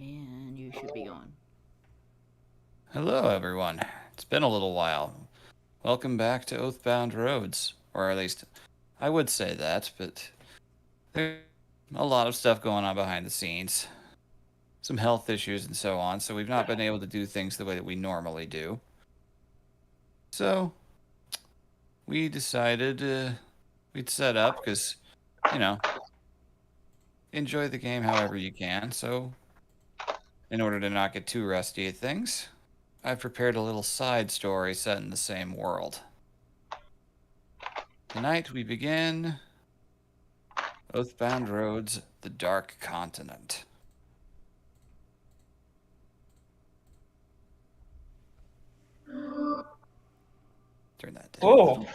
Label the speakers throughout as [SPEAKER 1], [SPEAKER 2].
[SPEAKER 1] And you should be going.
[SPEAKER 2] Hello, everyone. It's been a little while. Welcome back to Oathbound Roads, or at least I would say that, but there's a lot of stuff going on behind the scenes, some health issues and so on, so we've not been able to do things the way that we normally do. So we decided we'd set up because, you know, enjoy the game however you can. So, in order to not get too rusty at things, I've prepared a little side story set in the same world. Tonight we begin Oathbound Roads, The Dark Continent. Turn that down.
[SPEAKER 3] Oh,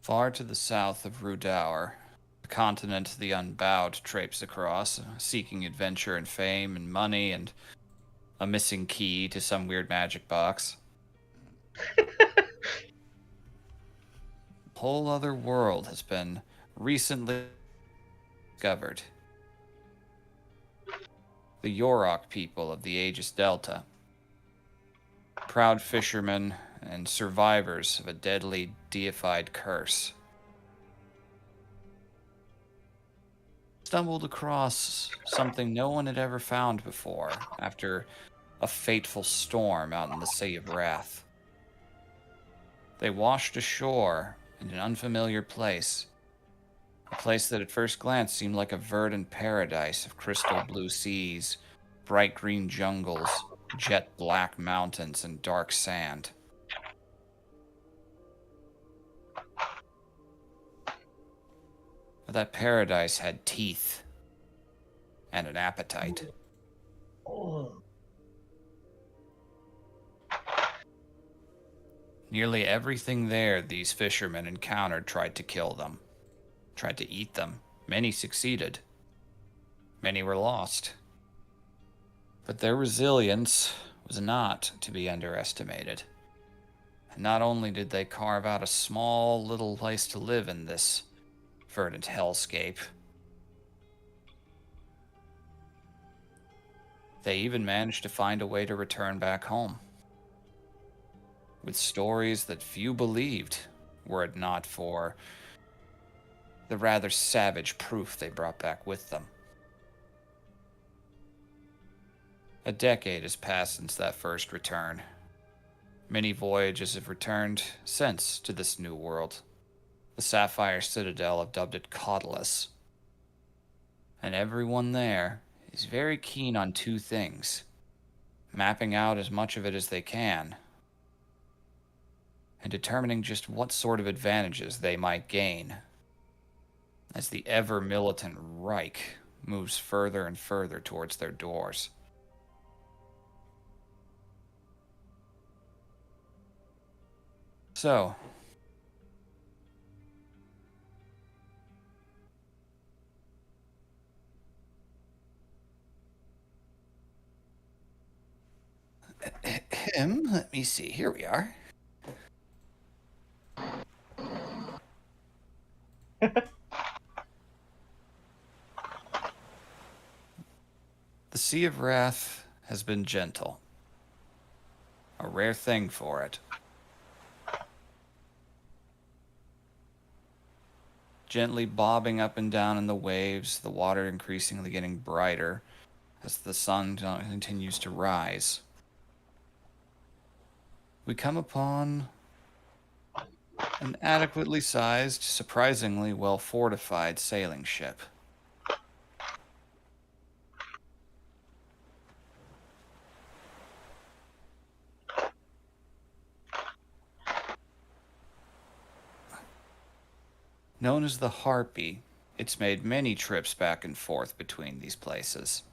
[SPEAKER 2] Far to the south of Rudour, the continent the Unbowed traipse across, seeking adventure and fame and money and a missing key to some weird magic box. A whole other world has been recently discovered. The Yorok people of the Aegis Delta. Proud fishermen and survivors of a deadly deified curse. Stumbled across something no one had ever found before after a fateful storm out in the Sea of Wrath. They washed ashore in an unfamiliar place, a place that at first glance seemed like a verdant paradise of crystal blue seas, bright green jungles, jet black mountains, and dark sand. But that paradise had teeth and an appetite.
[SPEAKER 3] oh.
[SPEAKER 2] Nearly everything there these fishermen encountered tried to kill them, tried to eat them. Many succeeded. Many were lost. But their resilience was not to be underestimated. And not only did they carve out a small little place to live in this verdant hellscape, they even managed to find a way to return back home. With stories that few believed, were it not for the rather savage proof they brought back with them. A decade has passed since that first return. Many voyages have returned since to this new world. The Sapphire Citadel have dubbed it Caudelus. And everyone there is very keen on two things: mapping out as much of it as they can, and determining just what sort of advantages they might gain as the ever militant Reich moves further and further towards their doors. So, let me see, here we are. The Sea of Wrath has been gentle. A rare thing for it. Gently bobbing up and down in the waves, the water increasingly getting brighter as the sun continues to rise. We come upon an adequately sized, surprisingly well fortified sailing ship. Known as the Harpy, it's made many trips back and forth between these places.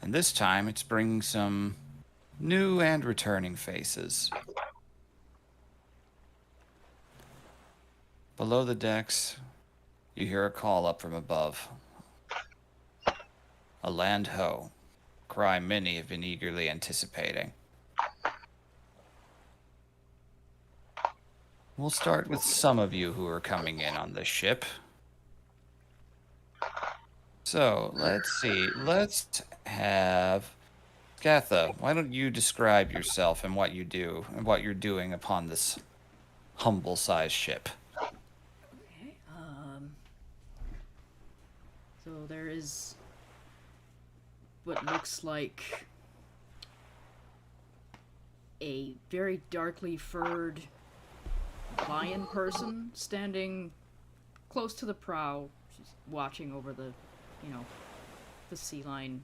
[SPEAKER 2] And this time it's bringing some new and returning faces. Below the decks, you hear a call up from above. A land ho, cry many have been eagerly anticipating. we'll start with some of you who are coming in on this ship. So let's see. Let's have Skatha. Why don't you describe yourself and what you do and what you're doing upon this humble-sized ship?
[SPEAKER 1] Okay. So there is what looks like a very darkly furred lion person standing close to the prow. She's watching over the, the sea line.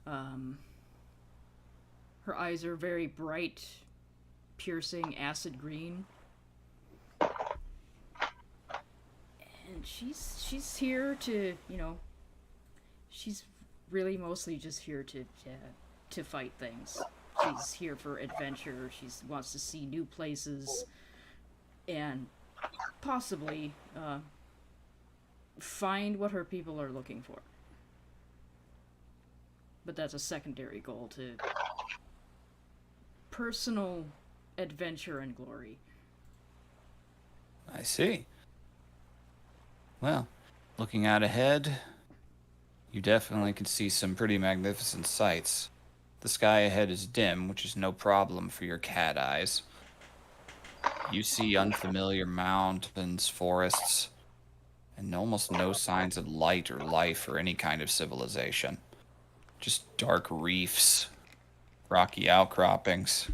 [SPEAKER 1] Her eyes are very bright, piercing acid green. And she's here to, she's really mostly just here to fight things. She's here for adventure. She wants to see new places and possibly find what her people are looking for. But that's a secondary goal to personal adventure and glory.
[SPEAKER 2] I see. Well, looking out ahead, you definitely can see some pretty magnificent sights. The sky ahead is dim, which is no problem for your cat eyes. You see unfamiliar mountains, forests, and almost no signs of light or life or any kind of civilization. Just dark reefs, rocky outcroppings.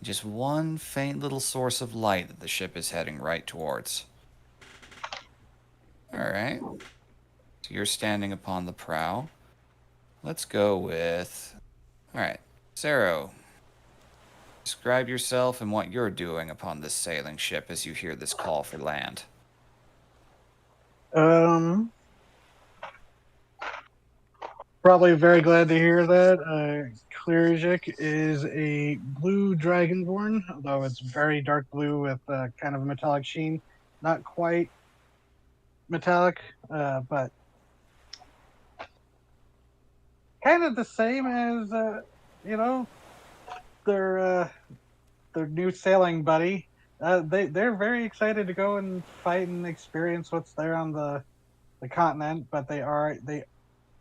[SPEAKER 2] Just one faint little source of light that the ship is heading right towards. All right. So you're standing upon the prow. Let's go with... All right. Zero, describe yourself and what you're doing upon this sailing ship as you hear this call for land.
[SPEAKER 3] Probably very glad to hear that. Clearjik is a blue dragonborn, although it's very dark blue with kind of a metallic sheen. Not quite metallic, but kind of the same as their new sailing buddy. They're very excited to go and fight and experience what's there on the continent, but they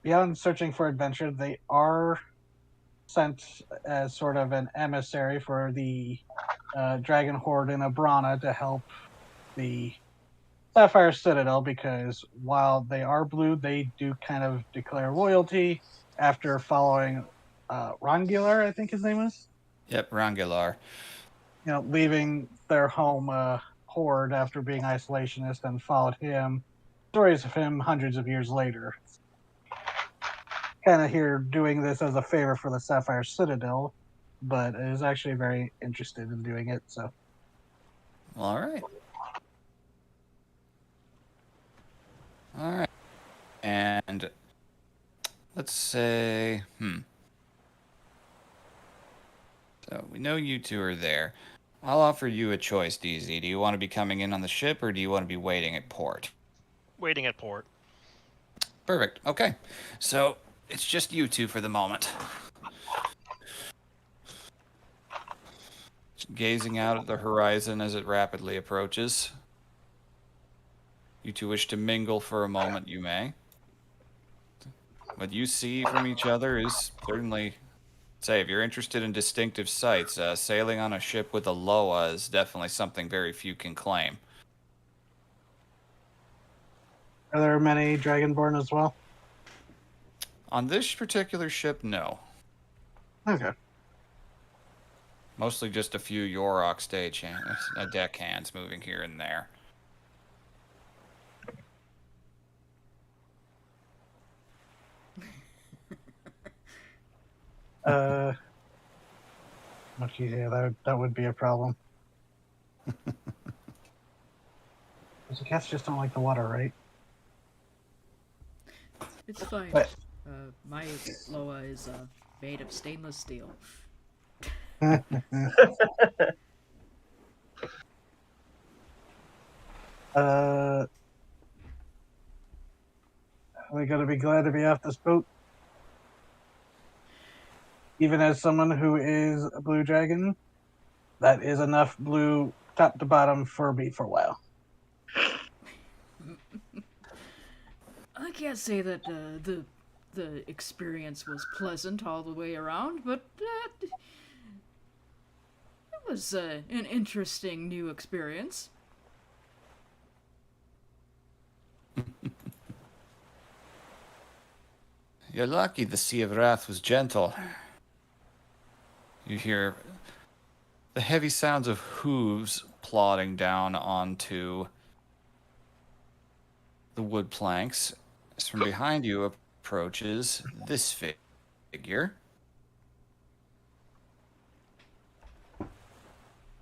[SPEAKER 3] beyond searching for adventure, they are sent as sort of an emissary for the Dragon Horde in Abrana to help the Sapphire Citadel, because while they are blue, they do kind of declare loyalty after following Rongular, I think his name is.
[SPEAKER 2] Yep, Rangilar.
[SPEAKER 3] Leaving their home horde after being isolationist and followed him. Stories of him hundreds of years later. Kind of here doing this as a favor for the Sapphire Citadel, but is actually very interested in doing it. So,
[SPEAKER 2] All right. All right. And let's say, So we know you two are there. I'll offer you a choice, DZ. Do you want to be coming in on the ship or do you want to be waiting at port?
[SPEAKER 4] Waiting at port.
[SPEAKER 2] Perfect. Okay. So it's just you two for the moment. Gazing out at the horizon as it rapidly approaches. You two wish to mingle for a moment, you may. What you see from each other is certainly, say, if you're interested in distinctive sights, sailing on a ship with a Loa is definitely something very few can claim.
[SPEAKER 3] are there many Dragonborn as well?
[SPEAKER 2] On this particular ship, no.
[SPEAKER 3] Okay.
[SPEAKER 2] Mostly just a few Yorok deckhands moving here and there.
[SPEAKER 3] Okay, yeah, that would be a problem. Because the cats just don't like the water, right?
[SPEAKER 1] It's fine.
[SPEAKER 3] But-
[SPEAKER 1] My Loa is made of stainless steel.
[SPEAKER 3] We're gonna be glad to be off this boat. even as someone who is a blue dragon, that is enough blue top to bottom for me for a while.
[SPEAKER 1] I can't say that the experience was pleasant all the way around, but it was an interesting new experience.
[SPEAKER 2] You're lucky the Sea of Wrath was gentle. You hear the heavy sounds of hooves plodding down onto the wood planks. As from behind you approaches this figure.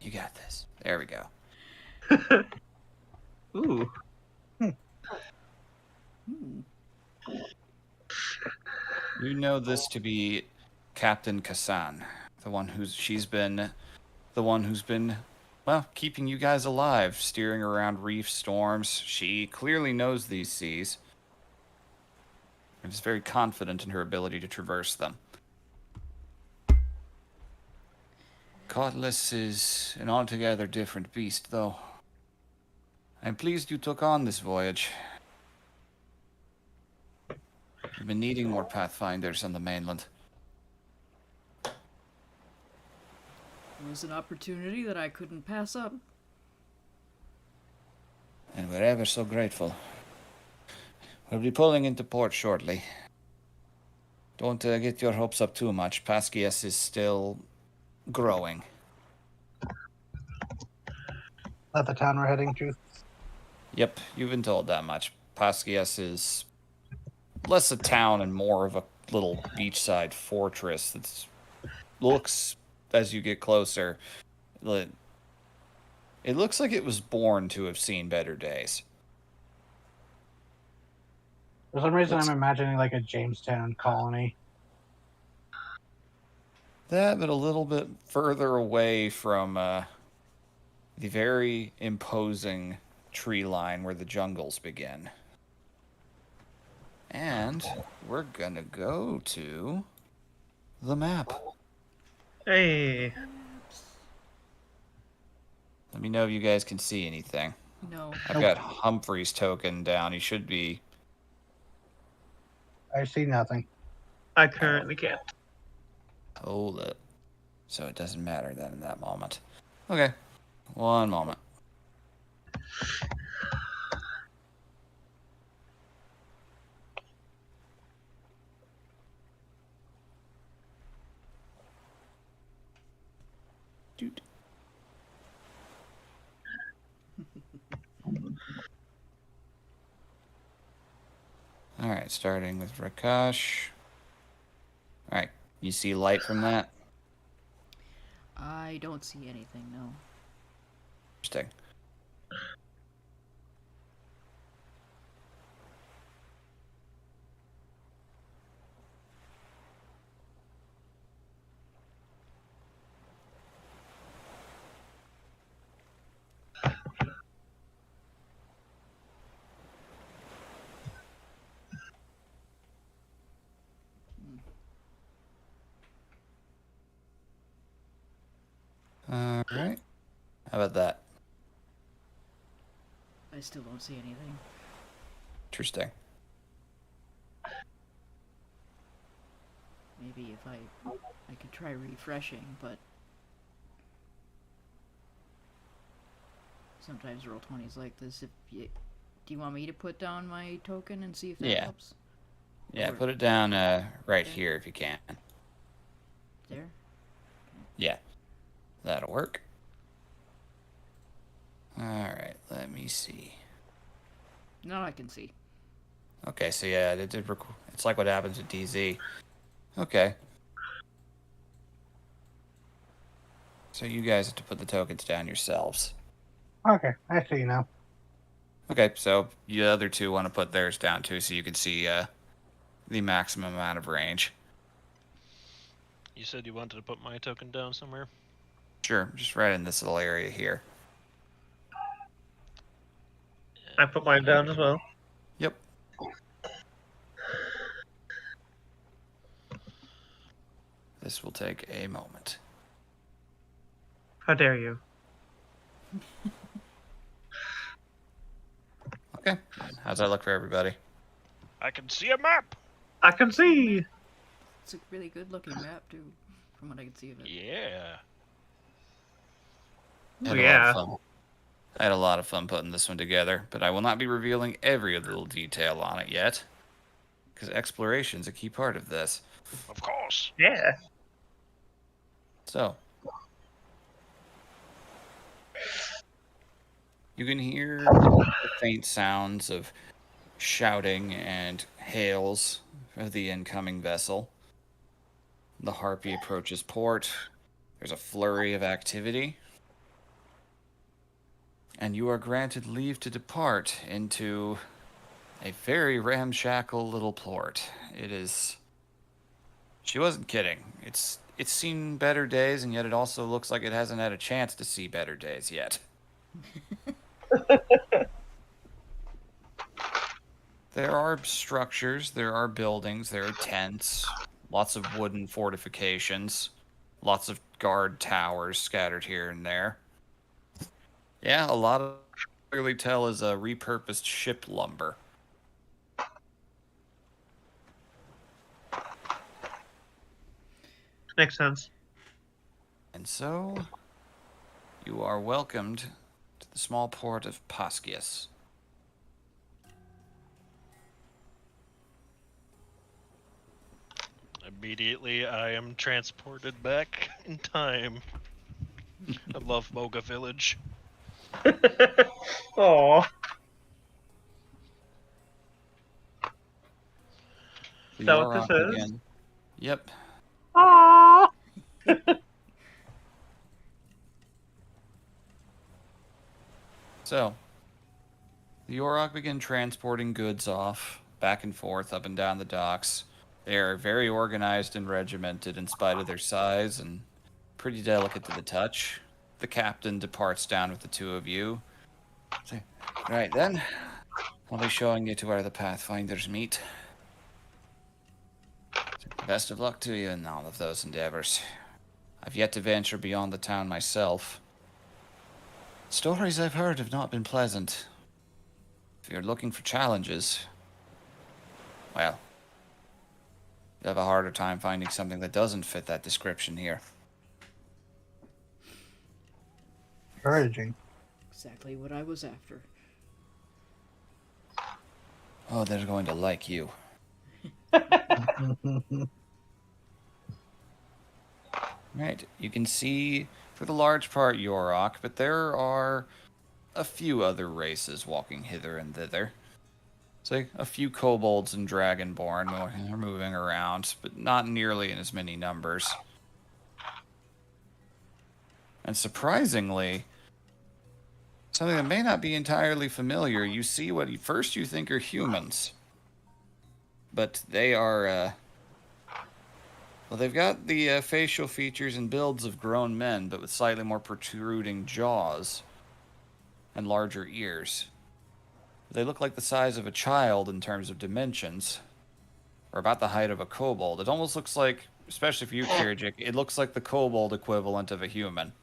[SPEAKER 2] You got this. There we go.
[SPEAKER 4] Ooh.
[SPEAKER 2] You know this to be Captain Kassan, she's been the one who's been, well, keeping you guys alive, steering around reef storms. She clearly knows these seas and is very confident in her ability to traverse them. Cutlass is an altogether different beast, though. I'm pleased you took on this voyage. We've been needing more Pathfinders on the mainland.
[SPEAKER 1] It was an opportunity that I couldn't pass up.
[SPEAKER 2] And we're ever so grateful. We'll be pulling into port shortly. Don't get your hopes up too much. Pascias is still growing.
[SPEAKER 3] Not the town we're heading to.
[SPEAKER 2] Yep, you've been told that much. Pascias is less a town and more of a little beachside fortress that looks, as you get closer, it looks like it was born to have seen better days.
[SPEAKER 3] For some reason, I'm imagining like a Jamestown colony.
[SPEAKER 2] That, but a little bit further away from the very imposing tree line where the jungles begin. And we're gonna go to the map.
[SPEAKER 4] Hey.
[SPEAKER 2] Let me know if you guys can see anything.
[SPEAKER 1] No.
[SPEAKER 2] I've got Humphrey's token down. He should be.
[SPEAKER 3] I see nothing.
[SPEAKER 4] I currently can't.
[SPEAKER 2] Hold it. So it doesn't matter then in that moment. Okay. One moment. Dude. Alright, starting with Rakash. Alright, you see light from that?
[SPEAKER 1] I don't see anything, no.
[SPEAKER 2] Interesting. Alright. How about that?
[SPEAKER 1] I still don't see anything.
[SPEAKER 2] Interesting.
[SPEAKER 1] Maybe if I could try refreshing, but sometimes roll 20s like this. Do you want me to put down my token and see if that
[SPEAKER 2] Yeah.
[SPEAKER 1] helps?
[SPEAKER 2] Yeah,
[SPEAKER 1] Or-
[SPEAKER 2] put it down right here if you can.
[SPEAKER 1] There?
[SPEAKER 2] Yeah. That'll work. Alright, let me see.
[SPEAKER 1] No, I can see.
[SPEAKER 2] Okay, so yeah, it's like what happens with DZ. Okay. So you guys have to put the tokens down yourselves.
[SPEAKER 3] Okay, I see now.
[SPEAKER 2] Okay, so you other two want to put theirs down too, so you can see the maximum amount of range.
[SPEAKER 5] You said you wanted to put my token down somewhere?
[SPEAKER 2] Sure, just right in this little area here.
[SPEAKER 4] I put mine down as well.
[SPEAKER 2] Yep. This will take a moment.
[SPEAKER 4] How dare you?
[SPEAKER 2] Okay. How's that look for everybody?
[SPEAKER 5] I can see a map.
[SPEAKER 4] I can see.
[SPEAKER 1] It's a really good looking map too, from what I can see of it.
[SPEAKER 5] Yeah.
[SPEAKER 2] I had a lot of
[SPEAKER 4] Yeah.
[SPEAKER 2] fun. I had a lot of fun putting this one together, but I will not be revealing every little detail on it yet, because exploration is a key part of this.
[SPEAKER 5] Of course.
[SPEAKER 4] Yeah.
[SPEAKER 2] So, you can hear the faint sounds of shouting and hails of the incoming vessel. The Harpy approaches port. There's a flurry of activity. And you are granted leave to depart into a very ramshackle little port. It is... She wasn't kidding. It's seen better days, and yet it also looks like it hasn't had a chance to see better days yet. There are structures, there are buildings, there are tents, lots of wooden fortifications, lots of guard towers scattered here and there. Yeah, a lot of clearly tell is a repurposed ship lumber.
[SPEAKER 4] Makes sense.
[SPEAKER 2] And so, you are welcomed to the small port of Pascius.
[SPEAKER 5] Immediately, I am transported back in time. I love Moga Village.
[SPEAKER 4] Aw.
[SPEAKER 2] The
[SPEAKER 4] that what this
[SPEAKER 2] Yorick
[SPEAKER 4] is?
[SPEAKER 2] again. Yep.
[SPEAKER 4] Aw.
[SPEAKER 2] So, the Yorick begin transporting goods off, back and forth, up and down the docks. They are very organized and regimented in spite of their size and pretty delicate to the touch. The captain departs down with the two of you. Say, right then, I'll be showing you to where the Pathfinders meet. Best of luck to you in all of those endeavors. I've yet to venture beyond the town myself. Stories I've heard have not been pleasant. If you're looking for challenges, well, you'll have a harder time finding something that doesn't fit that description here.
[SPEAKER 3] Encouraging.
[SPEAKER 1] Exactly what I was after.
[SPEAKER 2] Oh, they're going to like you. Right, you can see, for the large part, Yorick, but there are a few other races walking hither and thither. So a few kobolds and dragonborn are moving around, but not nearly in as many numbers. And surprisingly, something that may not be entirely familiar, you see what first you think are humans. But they are, well, they've got the facial features and builds of grown men, but with slightly more protruding jaws and larger ears. They look like the size of a child in terms of dimensions, or about the height of a kobold. It almost looks like, especially for you, Kirjik, it looks like the kobold equivalent of a human.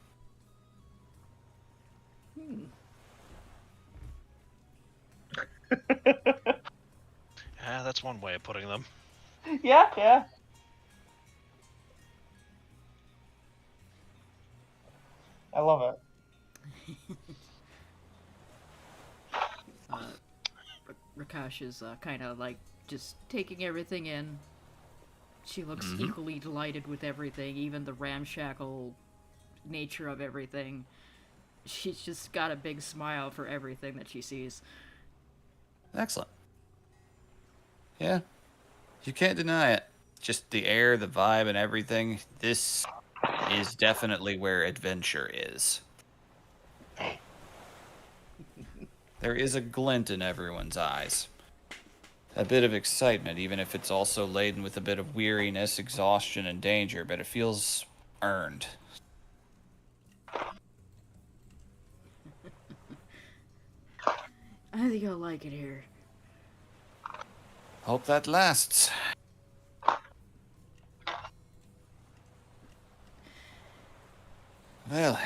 [SPEAKER 5] Ah, that's one way of putting them.
[SPEAKER 4] Yeah. I love it.
[SPEAKER 1] Rakash is kind of like just taking everything in. She looks
[SPEAKER 2] Mhm.
[SPEAKER 1] equally delighted with everything, even the ramshackle nature of everything. She's just got a big smile for everything that she sees.
[SPEAKER 2] Excellent. Yeah. You can't deny it. Just the air, the vibe, and everything. This is definitely where adventure is. There is a glint in everyone's eyes. A bit of excitement, even if it's also laden with a bit of weariness, exhaustion, and danger, but it feels earned.
[SPEAKER 1] I think I'll like it here.
[SPEAKER 2] Hope that lasts. Well,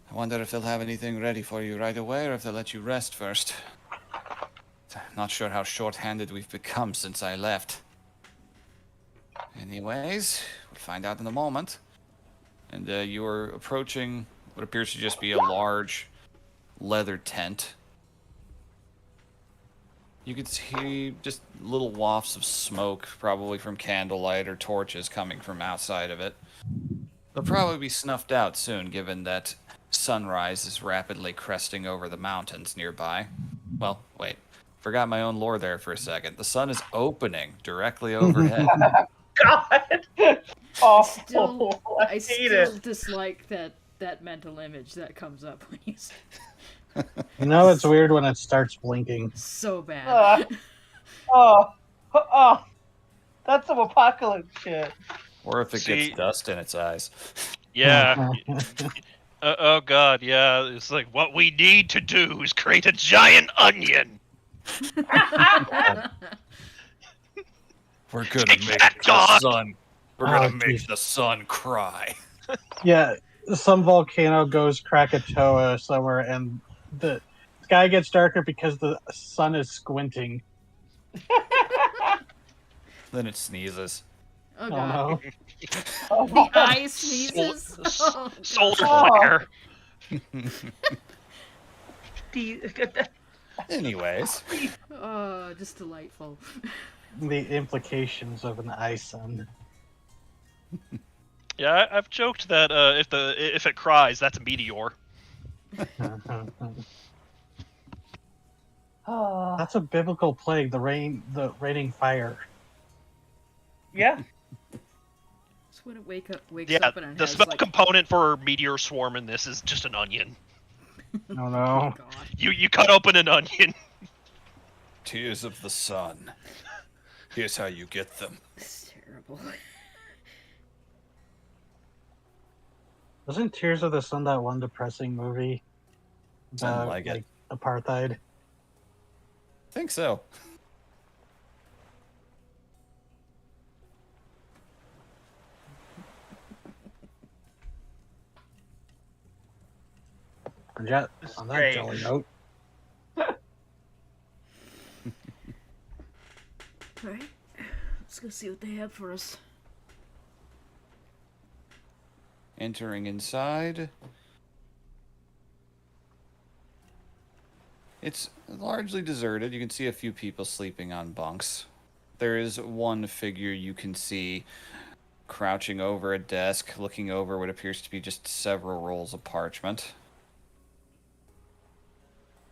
[SPEAKER 2] I wonder if they'll have anything ready for you right away or if they'll let you rest first. Not sure how short-handed we've become since I left. Anyways, we'll find out in a moment. And you're approaching what appears to just be a large leather tent. You can see just little wafts of smoke, probably from candlelight or torches coming from outside of it. They'll probably be snuffed out soon, given that sunrise is rapidly cresting over the mountains nearby. Well, wait. Forgot my own lore there for a second. The sun is opening directly overhead.
[SPEAKER 4] God. Oh, I
[SPEAKER 1] I
[SPEAKER 4] hate
[SPEAKER 1] still
[SPEAKER 4] it.
[SPEAKER 1] dislike that mental image that comes up when you
[SPEAKER 3] You know it's weird when it starts blinking.
[SPEAKER 1] so bad.
[SPEAKER 4] Oh, oh, that's some apocalypse shit.
[SPEAKER 2] Or if it
[SPEAKER 5] See-
[SPEAKER 2] gets dust in its eyes.
[SPEAKER 5] Yeah. Oh god, yeah. It's like what we need to do is create a giant onion.
[SPEAKER 2] We're gonna
[SPEAKER 5] Take
[SPEAKER 2] make
[SPEAKER 5] that,
[SPEAKER 2] the
[SPEAKER 5] God!
[SPEAKER 2] sun. We're
[SPEAKER 3] Oh,
[SPEAKER 2] gonna make
[SPEAKER 3] geez.
[SPEAKER 2] the sun cry.
[SPEAKER 3] Yeah, some volcano goes Krakatoa somewhere, and the sky gets darker because the sun is squinting.
[SPEAKER 2] Then it sneezes.
[SPEAKER 1] Oh
[SPEAKER 3] Oh
[SPEAKER 1] god.
[SPEAKER 3] no!
[SPEAKER 1] The eye sneezes. Oh, God.
[SPEAKER 5] Solar
[SPEAKER 4] Oh.
[SPEAKER 5] flare.
[SPEAKER 2] Anyways,
[SPEAKER 1] Oh, just delightful.
[SPEAKER 3] The implications of an eye sun.
[SPEAKER 5] Yeah, I've joked that if it cries, that's a meteor.
[SPEAKER 4] Oh,
[SPEAKER 3] That's a biblical plague. The raining fire.
[SPEAKER 4] yeah.
[SPEAKER 1] So when it wakes
[SPEAKER 5] Yeah,
[SPEAKER 1] up and it
[SPEAKER 5] the
[SPEAKER 1] has
[SPEAKER 5] smell
[SPEAKER 1] like,
[SPEAKER 5] component for meteor swarm in this is just an onion.
[SPEAKER 3] Oh
[SPEAKER 1] oh
[SPEAKER 3] no!
[SPEAKER 1] god.
[SPEAKER 5] You cut open an onion.
[SPEAKER 2] tears of the sun. Here's how you get them.
[SPEAKER 1] It's terrible.
[SPEAKER 3] Wasn't Tears of the Sun that one depressing movie?
[SPEAKER 2] Something
[SPEAKER 3] about,
[SPEAKER 2] like it.
[SPEAKER 3] apartheid.
[SPEAKER 2] I think so.
[SPEAKER 3] And yet,
[SPEAKER 4] This
[SPEAKER 3] on
[SPEAKER 4] is
[SPEAKER 3] that
[SPEAKER 4] great.
[SPEAKER 3] jolly note,
[SPEAKER 1] Alright. Let's go see what they have for us.
[SPEAKER 2] Entering inside. It's largely deserted. You can see a few people sleeping on bunks. There is one figure you can see crouching over a desk, looking over what appears to be just several rolls of parchment.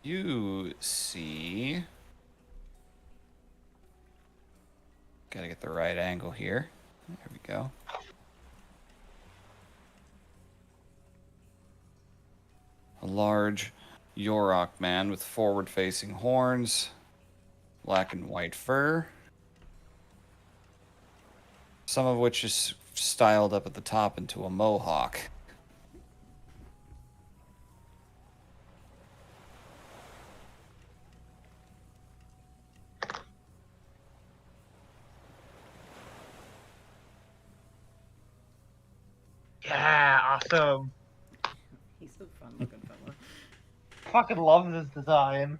[SPEAKER 2] You see... Gotta get the right angle here. There we go. A large Yorok man with forward-facing horns, black and white fur, some of which is styled up at the top into a mohawk.
[SPEAKER 4] Yeah, awesome.
[SPEAKER 1] He's a fun looking fella.
[SPEAKER 4] Fucking love this design.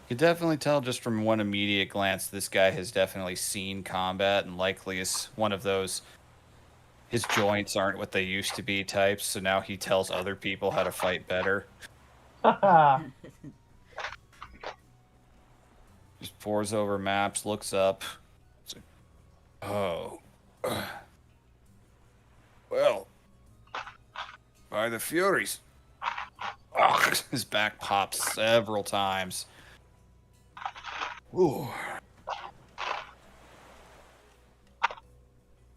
[SPEAKER 2] You can definitely tell just from one immediate glance this guy has definitely seen combat and likely is one of those his joints aren't what they used to be types, so now he tells other people how to fight better. Just pores over maps, looks up. It's like, oh. Well, by the Furies. Ugh, his back pops several times. Ooh.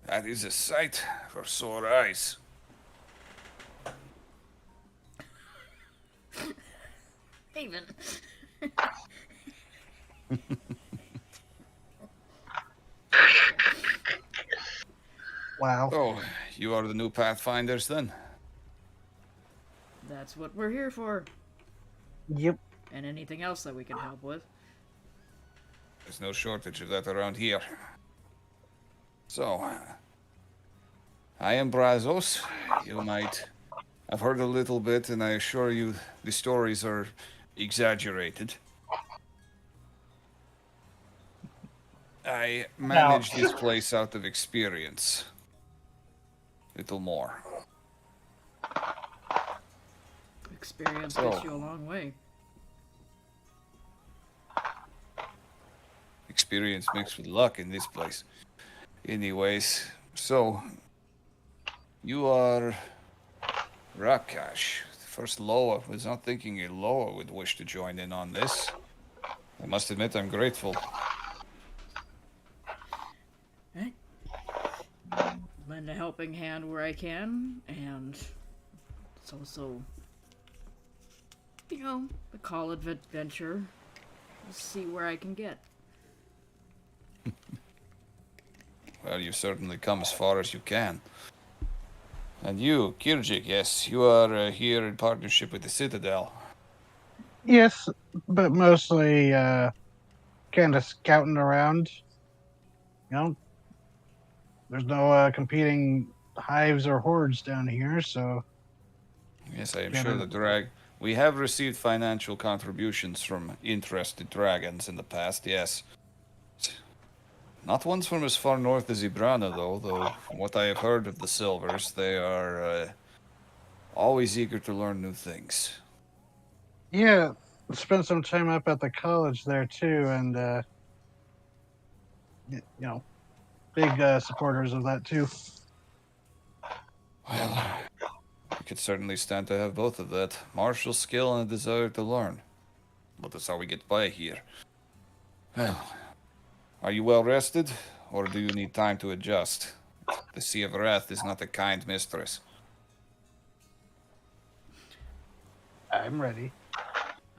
[SPEAKER 2] That is a sight for sore eyes.
[SPEAKER 1] Haven.
[SPEAKER 3] wow.
[SPEAKER 2] Oh, you are the new Pathfinders then?
[SPEAKER 1] That's what we're here for.
[SPEAKER 3] Yep.
[SPEAKER 1] And anything else that we can help with.
[SPEAKER 2] There's no shortage of that around here. So, I am Brazos. You might have heard a little bit, and I assure you the stories are exaggerated. I manage this place out of experience. Little more.
[SPEAKER 1] Experience
[SPEAKER 2] So-
[SPEAKER 1] gets you a long way.
[SPEAKER 2] Experience mixed with luck in this place. Anyways, so you are Rakash. First Loa was not thinking a Loa would wish to join in on this. I must admit I'm grateful.
[SPEAKER 1] Lend a helping hand where I can, and it's also, a college adventure. See where I can get.
[SPEAKER 2] Well, you've certainly come as far as you can. And you, Kirjik, yes, you are here in partnership with the Citadel.
[SPEAKER 3] Yes, but mostly kind of scouting around. There's no competing hives or hordes down here, so
[SPEAKER 2] Yes, I am
[SPEAKER 3] Yeah,
[SPEAKER 2] sure
[SPEAKER 3] no-
[SPEAKER 2] we have received financial contributions from interested dragons in the past, yes. Not ones from as far north as Ibrana, though from what I have heard of the Silvers, they are always eager to learn new things.
[SPEAKER 3] yeah, spent some time up at the college there too, and big supporters of that too.
[SPEAKER 2] Well, we could certainly stand to have both of that. Martial skill and a desire to learn. But that's how we get by here. Well, are you well rested? Or do you need time to adjust? The Sea of Wrath is not a kind mistress.
[SPEAKER 3] I'm ready.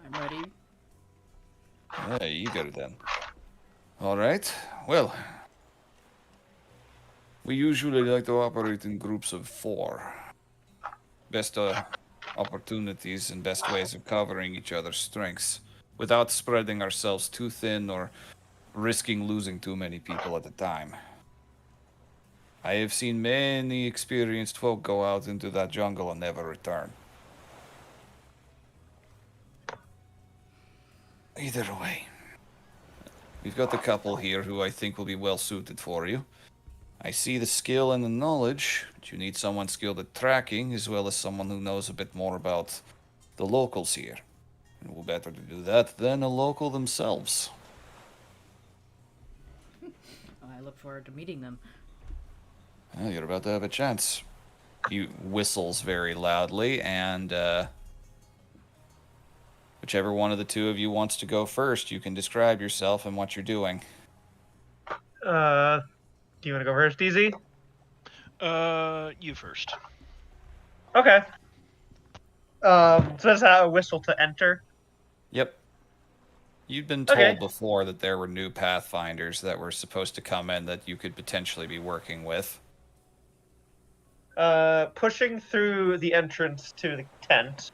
[SPEAKER 1] I'm ready.
[SPEAKER 2] Eager then. Alright, well. We usually like to operate in groups of 4. Best opportunities and best ways of covering each other's strengths without spreading ourselves too thin or risking losing too many people at a time. I have seen many experienced folk go out into that jungle and never return. Either way, we've got a couple here who I think will be well suited for you. I see the skill and the knowledge, but you need someone skilled at tracking as well as someone who knows a bit more about the locals here. And who better to do that than a local themselves?
[SPEAKER 1] I look forward to meeting them.
[SPEAKER 2] Well, you're about to have a chance. He whistles very loudly, and whichever one of the two of you wants to go first, you can describe yourself and what you're doing.
[SPEAKER 4] Do you want to go first, DZ?
[SPEAKER 5] You first.
[SPEAKER 4] Okay. So that's how a whistle to enter.
[SPEAKER 2] Yep. You'd been told
[SPEAKER 4] Okay.
[SPEAKER 2] before that there were new Pathfinders that were supposed to come in that you could potentially be working with.
[SPEAKER 4] Pushing through the entrance to the tent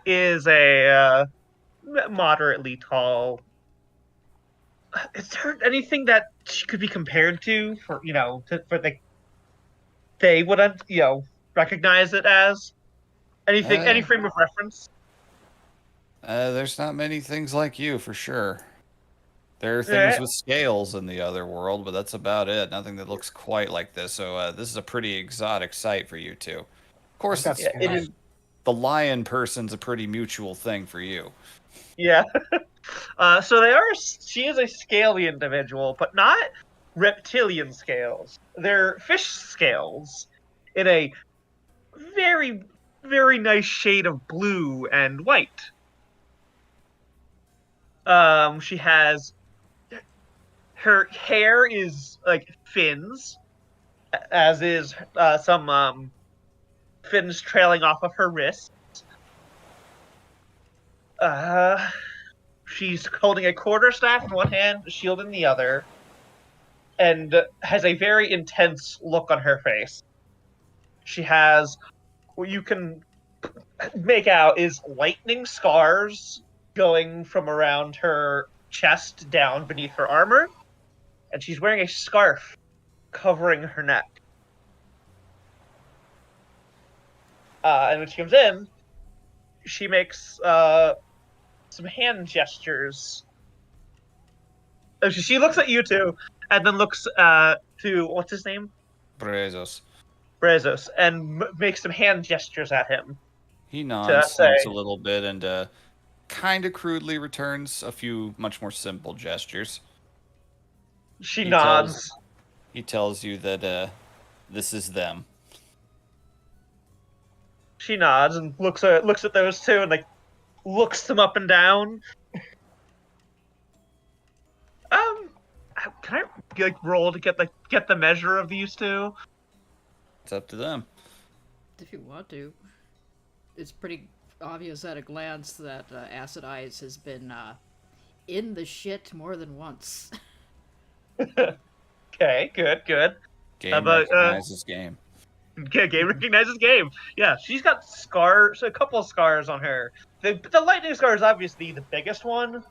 [SPEAKER 4] is a moderately tall. Is there anything that she could be compared to for they would recognize it as anything, any frame of reference?
[SPEAKER 2] There's not many things like you, for sure. There are things
[SPEAKER 4] Alright.
[SPEAKER 2] with scales in the other world, but that's about it. Nothing that looks quite like this. So this is a pretty exotic sight for you two. Of course,
[SPEAKER 3] I've got
[SPEAKER 2] it's,
[SPEAKER 4] Yeah, it is.
[SPEAKER 2] the lion person's a pretty mutual thing for you.
[SPEAKER 4] Yeah. So they are. She is a scaly individual, but not reptilian scales. They're fish scales in a very, very nice shade of blue and white. She has her hair is like fins, as is some fins trailing off of her wrists. She's holding a quarterstaff in one hand, a shield in the other, and has a very intense look on her face. She has what you can make out is lightning scars going from around her chest down beneath her armor, and she's wearing a scarf covering her neck. And when she comes in, she makes some hand gestures. She looks at you two, and then looks to what's his name,
[SPEAKER 2] Brezos.
[SPEAKER 4] Brazos, and makes some hand gestures at him
[SPEAKER 2] He
[SPEAKER 4] to
[SPEAKER 2] nods,
[SPEAKER 4] say,
[SPEAKER 2] thinks a little bit, and kind of crudely returns a few much more simple gestures.
[SPEAKER 4] she
[SPEAKER 2] He
[SPEAKER 4] nods.
[SPEAKER 2] He tells you that this is them.
[SPEAKER 4] She nods and looks at those two and like looks them up and down. Can I like roll to get the measure of these two?
[SPEAKER 2] It's up to them.
[SPEAKER 1] If you want to. It's pretty obvious at a glance that Acid Eyes has been in the shit more than once.
[SPEAKER 4] Okay, good.
[SPEAKER 2] Game
[SPEAKER 4] But,
[SPEAKER 2] recognizes game.
[SPEAKER 4] Game recognizes game. Yeah, she's got scars, a couple of scars on her. The lightning scar is obviously the biggest one,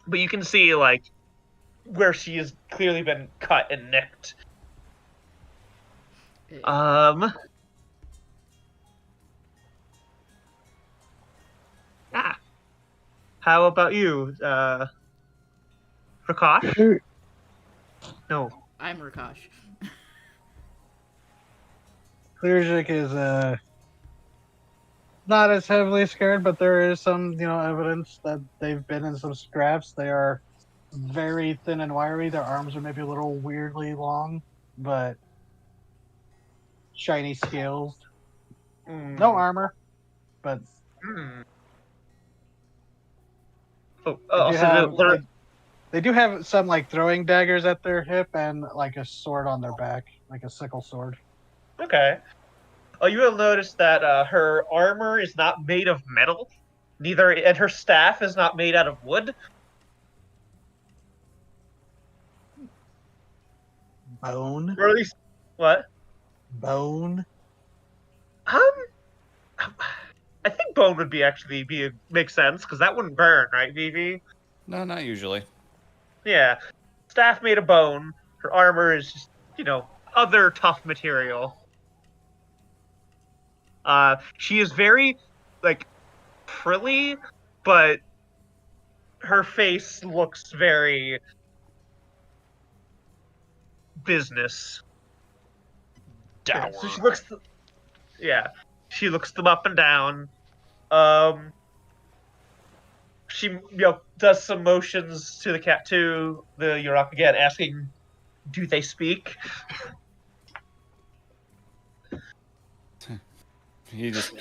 [SPEAKER 4] but you can see like where she has clearly been cut and nicked. Ah. How about you, Prakash? No.
[SPEAKER 1] I'm Rakash.
[SPEAKER 3] Clearjik is not as heavily scared, but there is some, evidence that they've been in some scraps. They are very thin and wiry. Their arms are maybe a little weirdly long, but shiny scales. No armor, but
[SPEAKER 4] Hmm.
[SPEAKER 3] they do have some like throwing daggers at their hip and like a sword on their back, like a sickle sword.
[SPEAKER 4] Okay. Oh, you will notice that her armor is not made of metal, and her staff is not made out of wood.
[SPEAKER 3] Bone.
[SPEAKER 4] Or at least, what?
[SPEAKER 3] Bone.
[SPEAKER 4] I think bone would make sense because that wouldn't burn, right, Vivi?
[SPEAKER 2] No, not usually.
[SPEAKER 4] Yeah, staff made of bone. Her armor is just, other tough material. She is very, like, frilly, but her face looks very business.
[SPEAKER 5] Dour.
[SPEAKER 4] So she looks, she looks them up and down. She, does some motions to the Yurok again, asking, "Do they speak?"
[SPEAKER 2] He just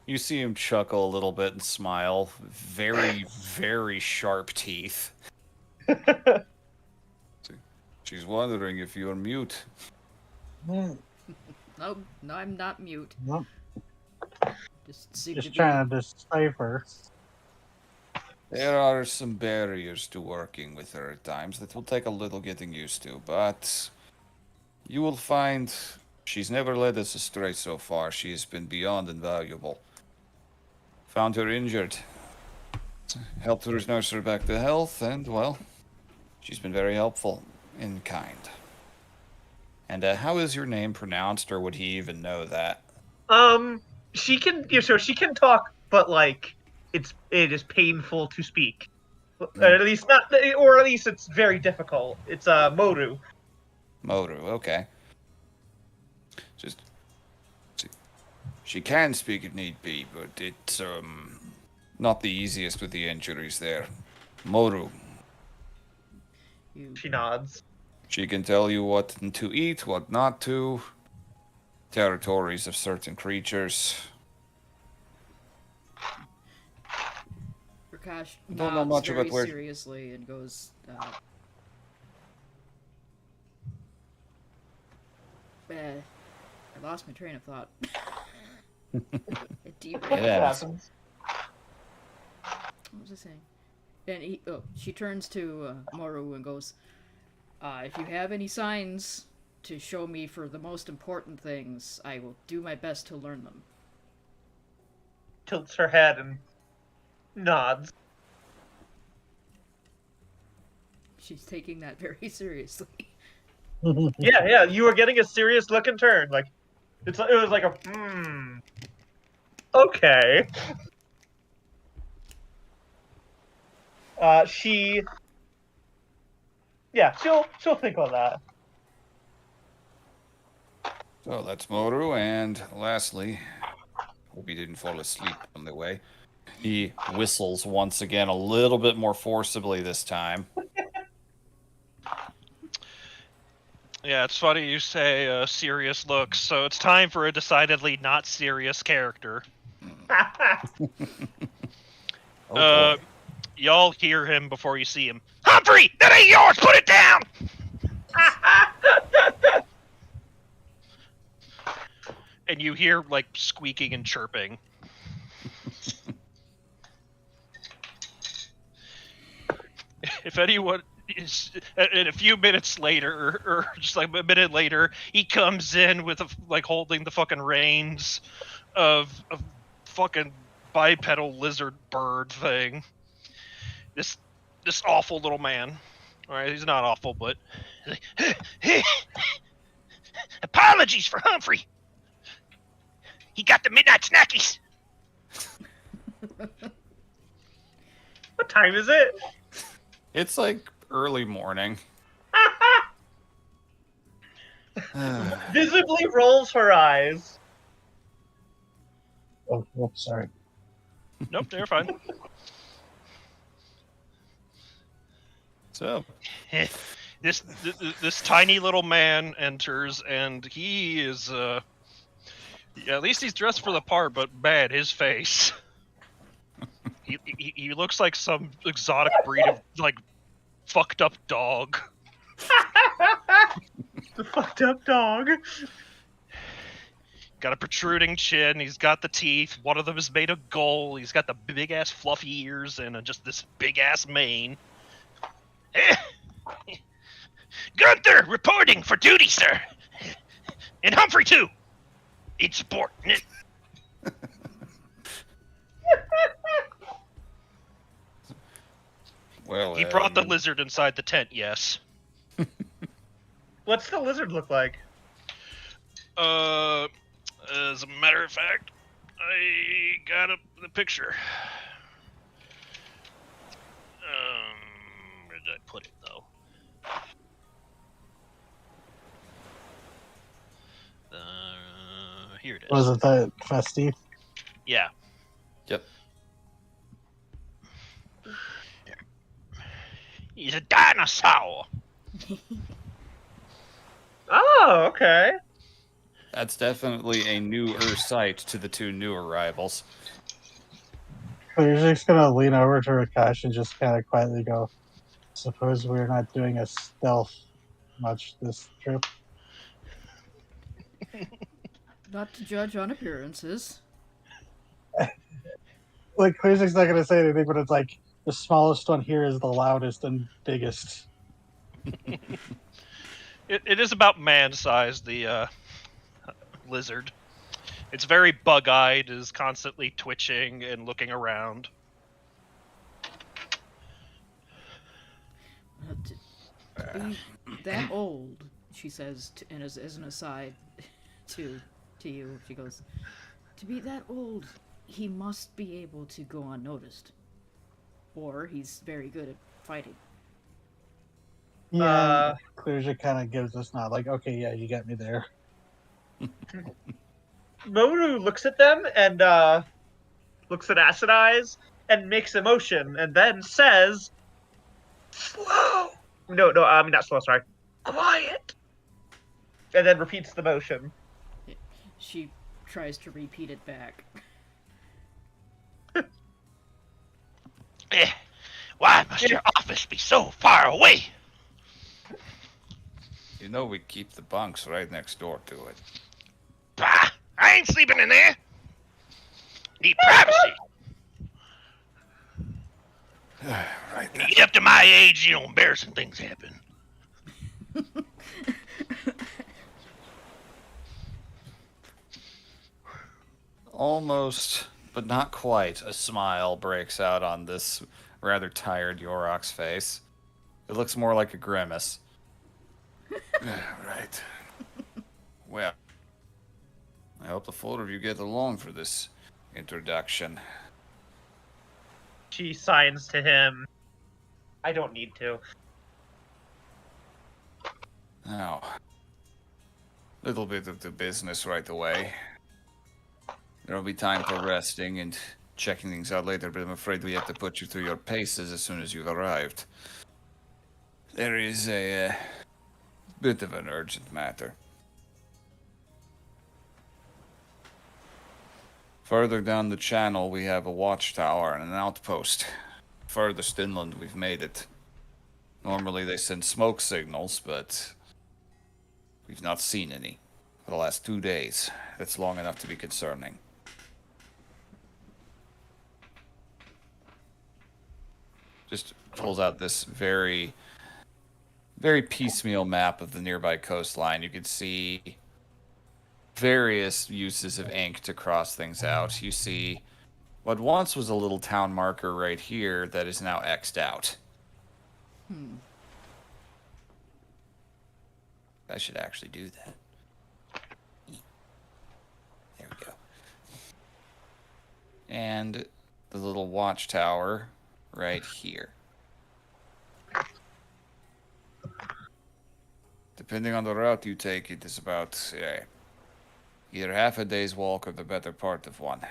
[SPEAKER 2] you see him chuckle a little bit and smile. Very, very sharp teeth. She's wondering if you're mute.
[SPEAKER 1] No, I'm not mute.
[SPEAKER 3] Nope.
[SPEAKER 1] Just seem
[SPEAKER 3] Just
[SPEAKER 1] to be...
[SPEAKER 3] trying to decipher.
[SPEAKER 2] There are some barriers to working with her at times that will take a little getting used to, but you will find she's never led us astray so far. She has been beyond invaluable. Found her injured, helped her nurse her back to health, and, well, she's been very helpful in kind. And how is your name pronounced, or would he even know that?
[SPEAKER 4] She can, she can talk, but like it is painful to speak. At least not, or at least it's very difficult. It's Moru.
[SPEAKER 2] Moru, okay. She can speak if need be, but it's not the easiest with the injuries there. Moru.
[SPEAKER 4] She nods.
[SPEAKER 2] She can tell you what to eat, what not to, territories of certain creatures.
[SPEAKER 1] Prakash
[SPEAKER 2] Don't know
[SPEAKER 1] nods
[SPEAKER 2] much
[SPEAKER 1] very
[SPEAKER 2] about where-
[SPEAKER 1] seriously and goes, I lost my train of thought.
[SPEAKER 2] It happens.
[SPEAKER 1] What was I saying? And she turns to Moru and goes, if you have any signs to show me for the most important things, I will do my best to learn them.
[SPEAKER 4] Tilts her head and nods.
[SPEAKER 1] She's taking that very seriously.
[SPEAKER 4] Yeah, you were getting a serious look and turn. Like, it was like a, okay. She'll think on that.
[SPEAKER 2] So that's Moru, and lastly, hope he didn't fall asleep on the way. He whistles once again, a little bit more forcibly this time.
[SPEAKER 5] Yeah, it's funny you say serious looks, so it's time for a decidedly not serious character.
[SPEAKER 2] Oh, boy.
[SPEAKER 5] Y'all hear him before you see him. Humphrey, that ain't yours. Put it down. And you hear like squeaking and chirping. If anyone is, and a few minutes later, or just like a minute later, he comes in with like holding the fucking reins of fucking bipedal lizard bird thing. This awful little man. All right, he's not awful, but apologies for Humphrey. He got the midnight snackies.
[SPEAKER 4] What time is it?
[SPEAKER 2] It's like early morning.
[SPEAKER 4] Visibly rolls her eyes.
[SPEAKER 3] Oh, sorry.
[SPEAKER 5] Nope, they're fine.
[SPEAKER 2] So,
[SPEAKER 5] This tiny little man enters, and he is yeah, at least he's dressed for the part, but man, his face. He looks like some exotic breed of like fucked up dog.
[SPEAKER 4] The fucked up dog.
[SPEAKER 5] Got a protruding chin. He's got the teeth. One of them is made of gold. He's got the big ass fluffy ears and just this big ass mane. Gunther reporting for duty, sir. And Humphrey too. It's important.
[SPEAKER 2] well,
[SPEAKER 5] He brought the lizard inside the tent. Yes.
[SPEAKER 4] What's the lizard look like?
[SPEAKER 5] As a matter of fact, I got the picture. Where did I put it though? Here it is.
[SPEAKER 3] Was it that festive?
[SPEAKER 5] Yeah.
[SPEAKER 2] Yep.
[SPEAKER 5] He's a dinosaur.
[SPEAKER 4] Oh, okay.
[SPEAKER 2] That's definitely a newer sight to the two new arrivals.
[SPEAKER 3] So you're just gonna lean over to Rakash and just kind of quietly go, suppose we're not doing a stealth much this trip.
[SPEAKER 1] Not to judge on appearances.
[SPEAKER 3] Like, Klazik's not gonna say anything, but it's like, the smallest one here is the loudest and biggest.
[SPEAKER 5] It is about man-sized, the lizard. It's very bug-eyed, is constantly twitching and looking around.
[SPEAKER 1] To be that old, she says, and as an aside to you, she goes, to be that old, he must be able to go unnoticed. Or he's very good at fighting.
[SPEAKER 3] Yeah, Klazik kind of gives us nod, like, okay, yeah, you got me there.
[SPEAKER 4] Moru looks at them and looks at Acid Eyes and makes a motion and then says, "Slow." No, I mean not slow. Sorry, quiet. And then repeats the motion.
[SPEAKER 1] She tries to repeat it back.
[SPEAKER 5] Why must your office be so far away?
[SPEAKER 2] You know we keep the bunks right next door to it.
[SPEAKER 5] Bah! I ain't sleeping in there. Need privacy.
[SPEAKER 2] Right
[SPEAKER 5] When you get up to my age, you know, embarrassing things happen.
[SPEAKER 2] Almost, but not quite, a smile breaks out on this rather tired Yorok's face. It looks more like a grimace. Right. Well, I hope the four of you get along for this introduction.
[SPEAKER 4] She signs to him. I don't need to.
[SPEAKER 2] Now, little bit of the business right away. There'll be time for resting and checking things out later, but I'm afraid we have to put you through your paces as soon as you've arrived. There is a bit of an urgent matter. Further down the channel, we have a watchtower and an outpost. Furthest inland, we've made it. Normally, they send smoke signals, but we've not seen any for the last 2 days. That's long enough to be concerning. Just pulls out this very, very piecemeal map of the nearby coastline. You can see various uses of ink to cross things out. You see what once was a little town marker right here that is now X'd out. I should actually do that. There we go. And the little watchtower right here. Depending on the route you take, it is about either half a day's walk or the better part of one.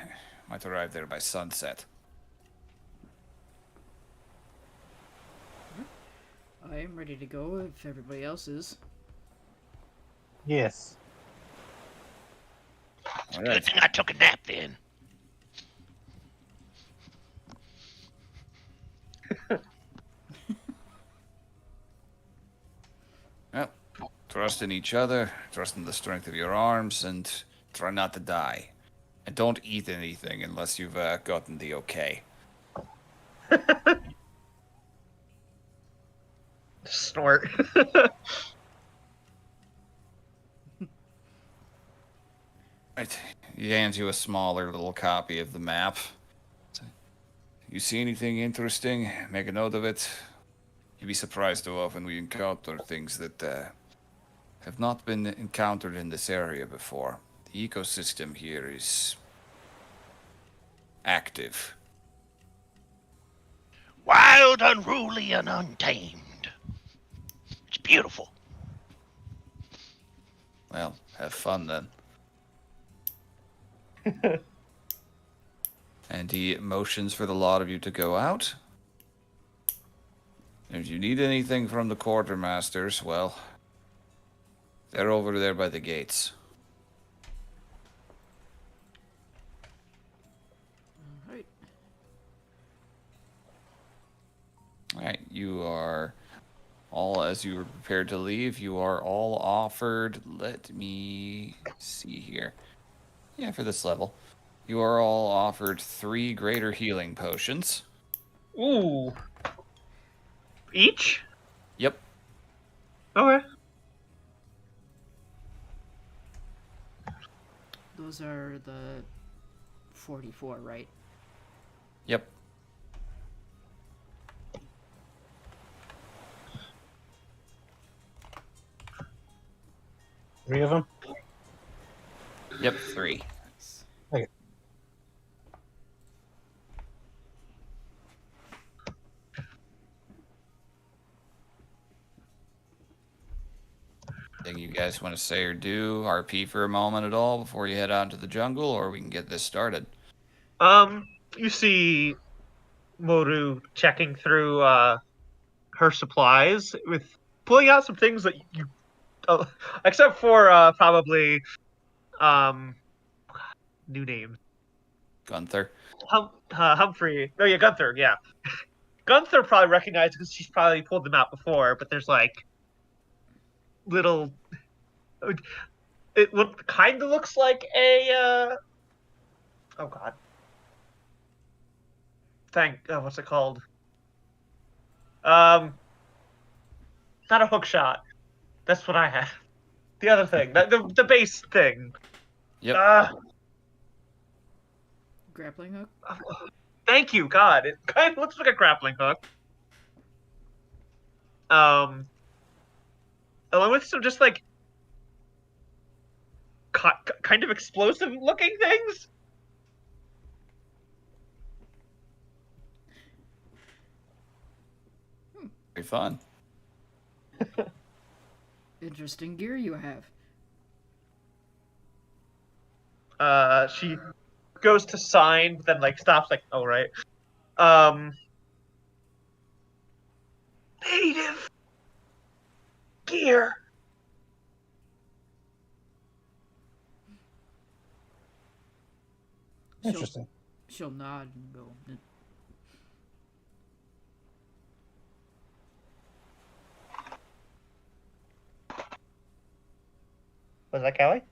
[SPEAKER 2] Might arrive there by sunset.
[SPEAKER 1] I am ready to go if everybody else is.
[SPEAKER 3] Yes.
[SPEAKER 2] All
[SPEAKER 5] Good
[SPEAKER 2] right.
[SPEAKER 5] thing I took a nap then.
[SPEAKER 2] Well, trust in each other, trust in the strength of your arms, and try not to die. And don't eat anything unless you've gotten the okay.
[SPEAKER 4] Snort.
[SPEAKER 2] Right. He hands you a smaller little copy of the map. You see anything interesting? Make a note of it. You'd be surprised how often we encounter things that have not been encountered in this area before. The ecosystem here is active.
[SPEAKER 5] Wild, unruly, and untamed. It's beautiful.
[SPEAKER 2] Well, have fun then. And he motions for the lot of you to go out. And if you need anything from the quartermasters, well, they're over there by the gates.
[SPEAKER 1] Alright.
[SPEAKER 2] Alright, you are all, as you were prepared to leave, you are all offered, let me see here. Yeah, for this level. You are all offered 3 greater healing potions.
[SPEAKER 4] Ooh. Each?
[SPEAKER 2] Yep.
[SPEAKER 4] Okay.
[SPEAKER 1] Those are the 44, right?
[SPEAKER 2] Yep.
[SPEAKER 3] Three of them.
[SPEAKER 2] Yep, 3.
[SPEAKER 1] Nice.
[SPEAKER 2] Anything you guys want to say or do? RP for a moment at all before you head out into the jungle, or we can get this started.
[SPEAKER 4] You see Moru checking through her supplies with pulling out some things that you except for probably new name.
[SPEAKER 2] Gunther.
[SPEAKER 4] Humphrey. Oh yeah, Gunther, yeah. Gunther probably recognized because she's probably pulled them out before, but there's like little it kind of looks like a oh god. What's it called? Not a hook shot. That's what I had. The other thing, the base thing.
[SPEAKER 2] Yep.
[SPEAKER 1] Grappling hook?
[SPEAKER 4] Thank you, God. It kind of looks like a grappling hook. along with some just like kind of explosive looking things.
[SPEAKER 2] Very fun.
[SPEAKER 1] Interesting gear you have.
[SPEAKER 4] She goes to sign, but then like stops, like, oh right. Native gear.
[SPEAKER 3] Interesting.
[SPEAKER 1] She'll nod and go.
[SPEAKER 4] Was that Callie?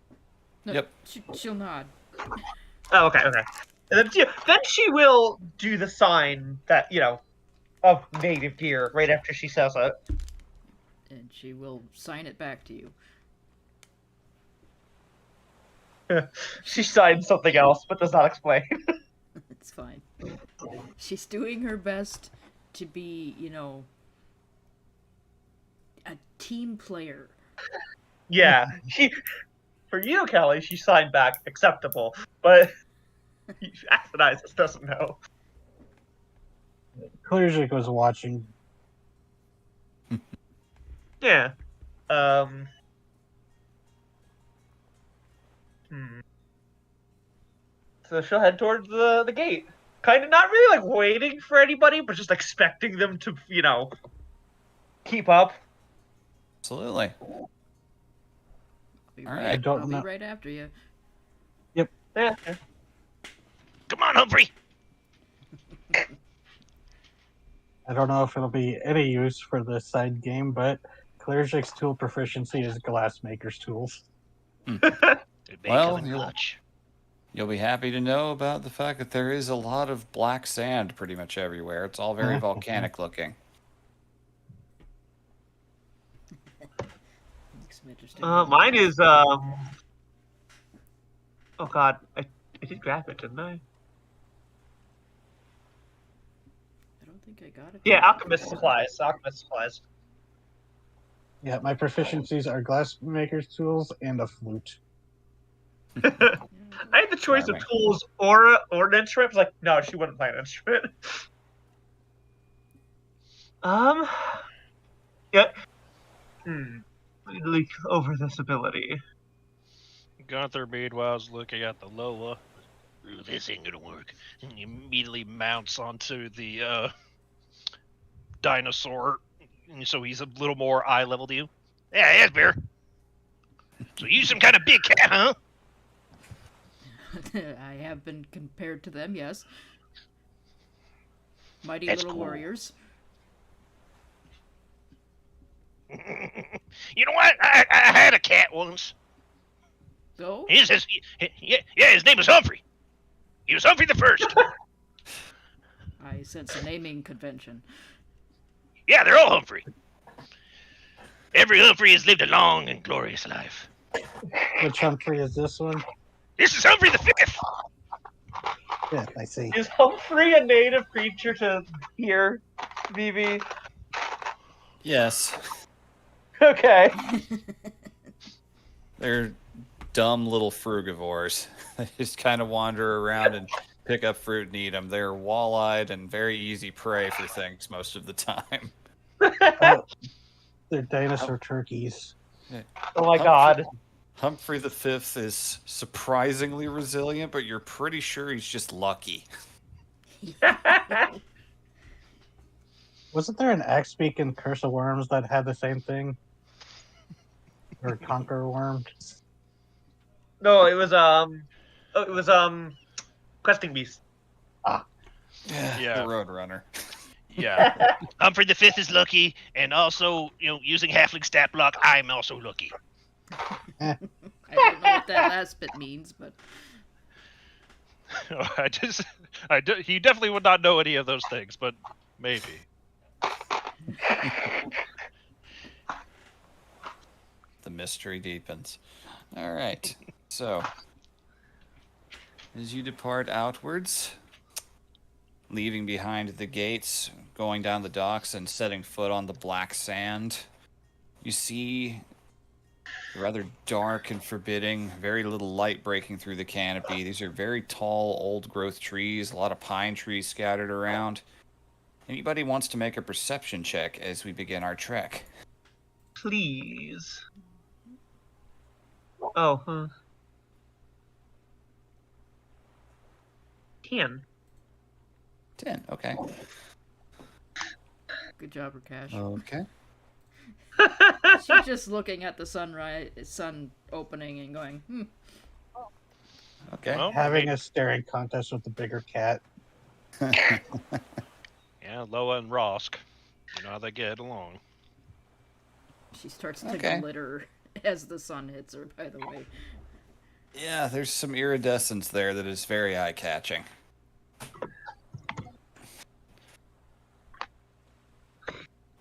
[SPEAKER 1] No,
[SPEAKER 2] Yep.
[SPEAKER 1] She'll nod.
[SPEAKER 4] Oh, okay. And then she will do the sign that, of native gear right after she says it.
[SPEAKER 1] And she will sign it back to you.
[SPEAKER 4] She signs something else, but does not explain.
[SPEAKER 1] It's fine. She's doing her best to be, a team player.
[SPEAKER 4] Yeah, for you, Kelly, she signed back acceptable, but Aphrodite doesn't know.
[SPEAKER 3] Clearjik was watching.
[SPEAKER 4] Yeah. So she'll head towards the gate. Kind of not really like waiting for anybody, but just expecting them to, keep up.
[SPEAKER 2] Absolutely.
[SPEAKER 1] I'll be
[SPEAKER 2] All
[SPEAKER 1] right,
[SPEAKER 2] right. I
[SPEAKER 3] don't
[SPEAKER 1] I'll
[SPEAKER 3] know.
[SPEAKER 1] be right after you.
[SPEAKER 4] Yeah.
[SPEAKER 5] Come on, Humphrey.
[SPEAKER 3] I don't know if it'll be any use for the side game, but Clearjik's tool proficiency is glassmaker's tools.
[SPEAKER 5] It may
[SPEAKER 2] Well,
[SPEAKER 5] come in clutch.
[SPEAKER 2] You'll be happy to know about the fact that there is a lot of black sand pretty much everywhere. It's all very volcanic looking.
[SPEAKER 1] Some interesting.
[SPEAKER 4] Mine is Oh god, I did grab it, didn't I?
[SPEAKER 1] I don't think I got it.
[SPEAKER 4] Yeah, alchemist supplies.
[SPEAKER 3] Yeah, my proficiencies are glassmaker's tools and a flute.
[SPEAKER 1] Yeah,
[SPEAKER 4] I had the choice
[SPEAKER 2] Charming.
[SPEAKER 4] of tools or an instrument. I was like, no, she wouldn't play an instrument. Yeah. Let me leak over this ability.
[SPEAKER 5] Gunther, meanwhile, is looking at the Lola. "Ooh, this ain't gonna work." And he immediately mounts onto the dinosaur, and so he's a little more eye level to you. Yeah, yes, bear. So you some kind of big cat, huh?
[SPEAKER 1] I have been compared to them, yes. Mighty
[SPEAKER 5] That's
[SPEAKER 1] little
[SPEAKER 5] cool.
[SPEAKER 1] warriors.
[SPEAKER 5] You know what? I had a cat once.
[SPEAKER 1] So,
[SPEAKER 5] His name was Humphrey. He was Humphrey the First.
[SPEAKER 1] I sense a naming convention.
[SPEAKER 5] Yeah, they're all Humphrey. Every Humphrey has lived a long and glorious life.
[SPEAKER 3] Which Humphrey is this one?
[SPEAKER 5] This is Humphrey the Fifth.
[SPEAKER 3] Yeah, I see.
[SPEAKER 4] Is Humphrey a native creature to here, Vivi?
[SPEAKER 2] Yes.
[SPEAKER 4] Okay.
[SPEAKER 2] They're dumb little frugivores. They just kind of wander around and pick up fruit and eat them. They're wall-eyed and very easy prey for things most of the time.
[SPEAKER 3] They're dinosaur turkeys.
[SPEAKER 4] Oh my god.
[SPEAKER 2] Humphrey the Fifth is surprisingly resilient, but you're pretty sure he's just lucky.
[SPEAKER 3] Wasn't there an Axebeak in Curse of Worms that had the same thing? Or Conqueror Worm?
[SPEAKER 4] No, it was Questing Beast.
[SPEAKER 5] Yeah.
[SPEAKER 2] The Roadrunner.
[SPEAKER 5] Yeah. Humphrey the Fifth is lucky, and also, using halfling stat block, I'm also lucky.
[SPEAKER 1] I don't know what that last bit means, but
[SPEAKER 5] He definitely would not know any of those things, but maybe.
[SPEAKER 2] The mystery deepens. All right. So, as you depart outwards, leaving behind the gates, going down the docks, and setting foot on the black sand, You see rather dark and forbidding, very little light breaking through the canopy. These are very tall, old-growth trees, a lot of pine trees scattered around. Anybody wants to make a perception check as we begin our trek?
[SPEAKER 4] Please. Oh, 10.
[SPEAKER 2] 10, okay.
[SPEAKER 1] Good job, Rakash.
[SPEAKER 2] Okay.
[SPEAKER 1] She's just looking at the sun opening and going,
[SPEAKER 2] Okay.
[SPEAKER 5] Well,
[SPEAKER 3] Having a staring contest with the bigger cat.
[SPEAKER 5] yeah, Loa and Rosk. You know how they get along.
[SPEAKER 1] She starts to
[SPEAKER 2] Okay.
[SPEAKER 1] glitter as the sun hits her, by the way.
[SPEAKER 2] Yeah, there's some iridescence there that is very eye-catching.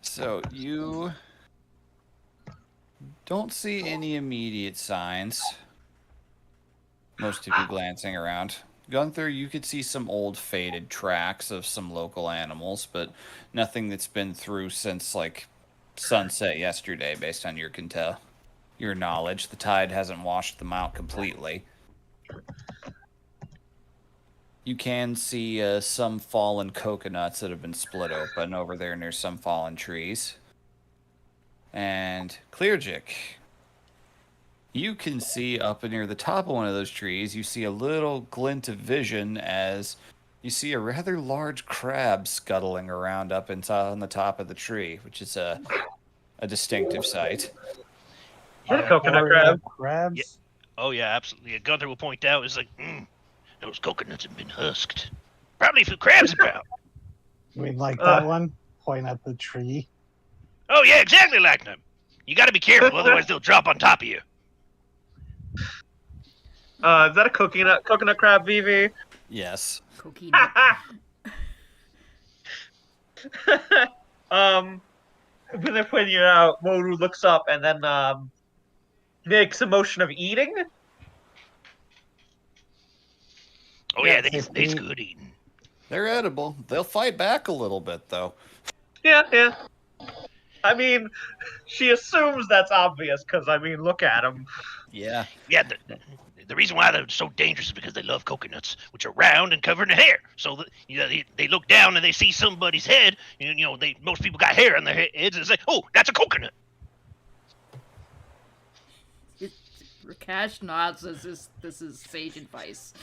[SPEAKER 2] So, you don't see any immediate signs. Most of you glancing around. Gunther, you could see some old faded tracks of some local animals, but nothing that's been through since, like, sunset yesterday, based on your knowledge. The tide hasn't washed them out completely. You can see some fallen coconuts that have been split open over there near some fallen trees. And Clearjik, you can see up near the top of one of those trees, you see a little glint of vision as you see a rather large crab scuttling around up on the top of the tree, which is a distinctive sight.
[SPEAKER 4] Is that a coconut crab?
[SPEAKER 3] Crabs?
[SPEAKER 5] Yeah. Oh yeah, absolutely. Gunther will point out, it's like, those coconuts have been husked. Probably a few crabs about.
[SPEAKER 3] I mean, like that one? Point at the tree.
[SPEAKER 5] Oh yeah, exactly like them. You gotta be careful, otherwise they'll drop on top of you.
[SPEAKER 4] Is that a coconut crab, Vivi?
[SPEAKER 2] Yes.
[SPEAKER 1] Coconut.
[SPEAKER 4] When they're pointing it out, Moru looks up and then makes a motion of eating.
[SPEAKER 5] Oh yeah,
[SPEAKER 3] Yeah,
[SPEAKER 5] they's good eating.
[SPEAKER 2] They're edible. They'll fight back a little bit, though.
[SPEAKER 4] Yeah. I mean, she assumes that's obvious because, I mean, look at him.
[SPEAKER 2] Yeah.
[SPEAKER 5] Yeah, the reason why they're so dangerous is because they love coconuts, which are round and covered in hair. So they look down and they see somebody's head. And, most people got hair on their heads and say, "Oh, that's a coconut."
[SPEAKER 1] Rakash nods as this is sage advice.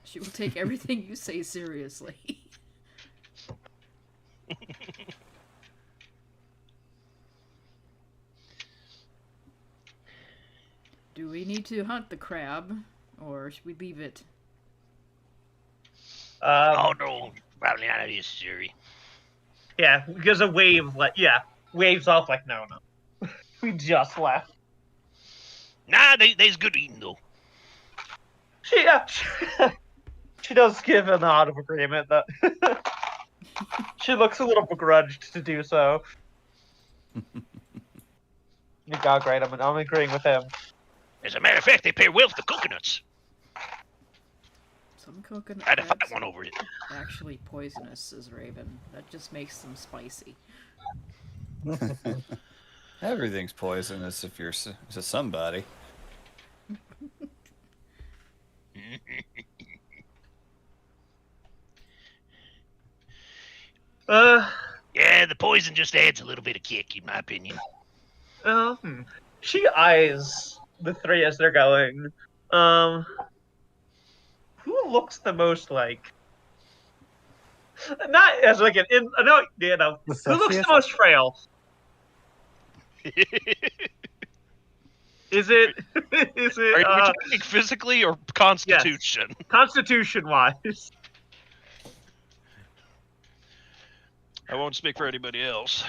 [SPEAKER 1] She will take everything you say seriously. Do we need to hunt the crab, or should we leave it?
[SPEAKER 5] Oh no, probably not necessary.
[SPEAKER 4] Yeah, because a wave, waves off like, no. We just left.
[SPEAKER 5] Nah, they's good eating though.
[SPEAKER 4] She does give a nod of agreement that she looks a little begrudged to do so. God, great, I'm agreeing with him.
[SPEAKER 5] As a matter of fact, they pair well with the coconuts.
[SPEAKER 1] Some coconut
[SPEAKER 5] I had to fight
[SPEAKER 1] crabs
[SPEAKER 5] one over it.
[SPEAKER 1] are actually poisonous, says Raven. That just makes them spicy.
[SPEAKER 2] Everything's poisonous if you're to somebody.
[SPEAKER 5] Yeah, the poison just adds a little bit of kick, in my opinion.
[SPEAKER 4] She eyes the three as they're going. Who looks the most like? Not as like who looks the most frail? Is it?
[SPEAKER 5] Are you talking physically or constitution?
[SPEAKER 4] Yes. Constitution-wise.
[SPEAKER 5] I won't speak for anybody else.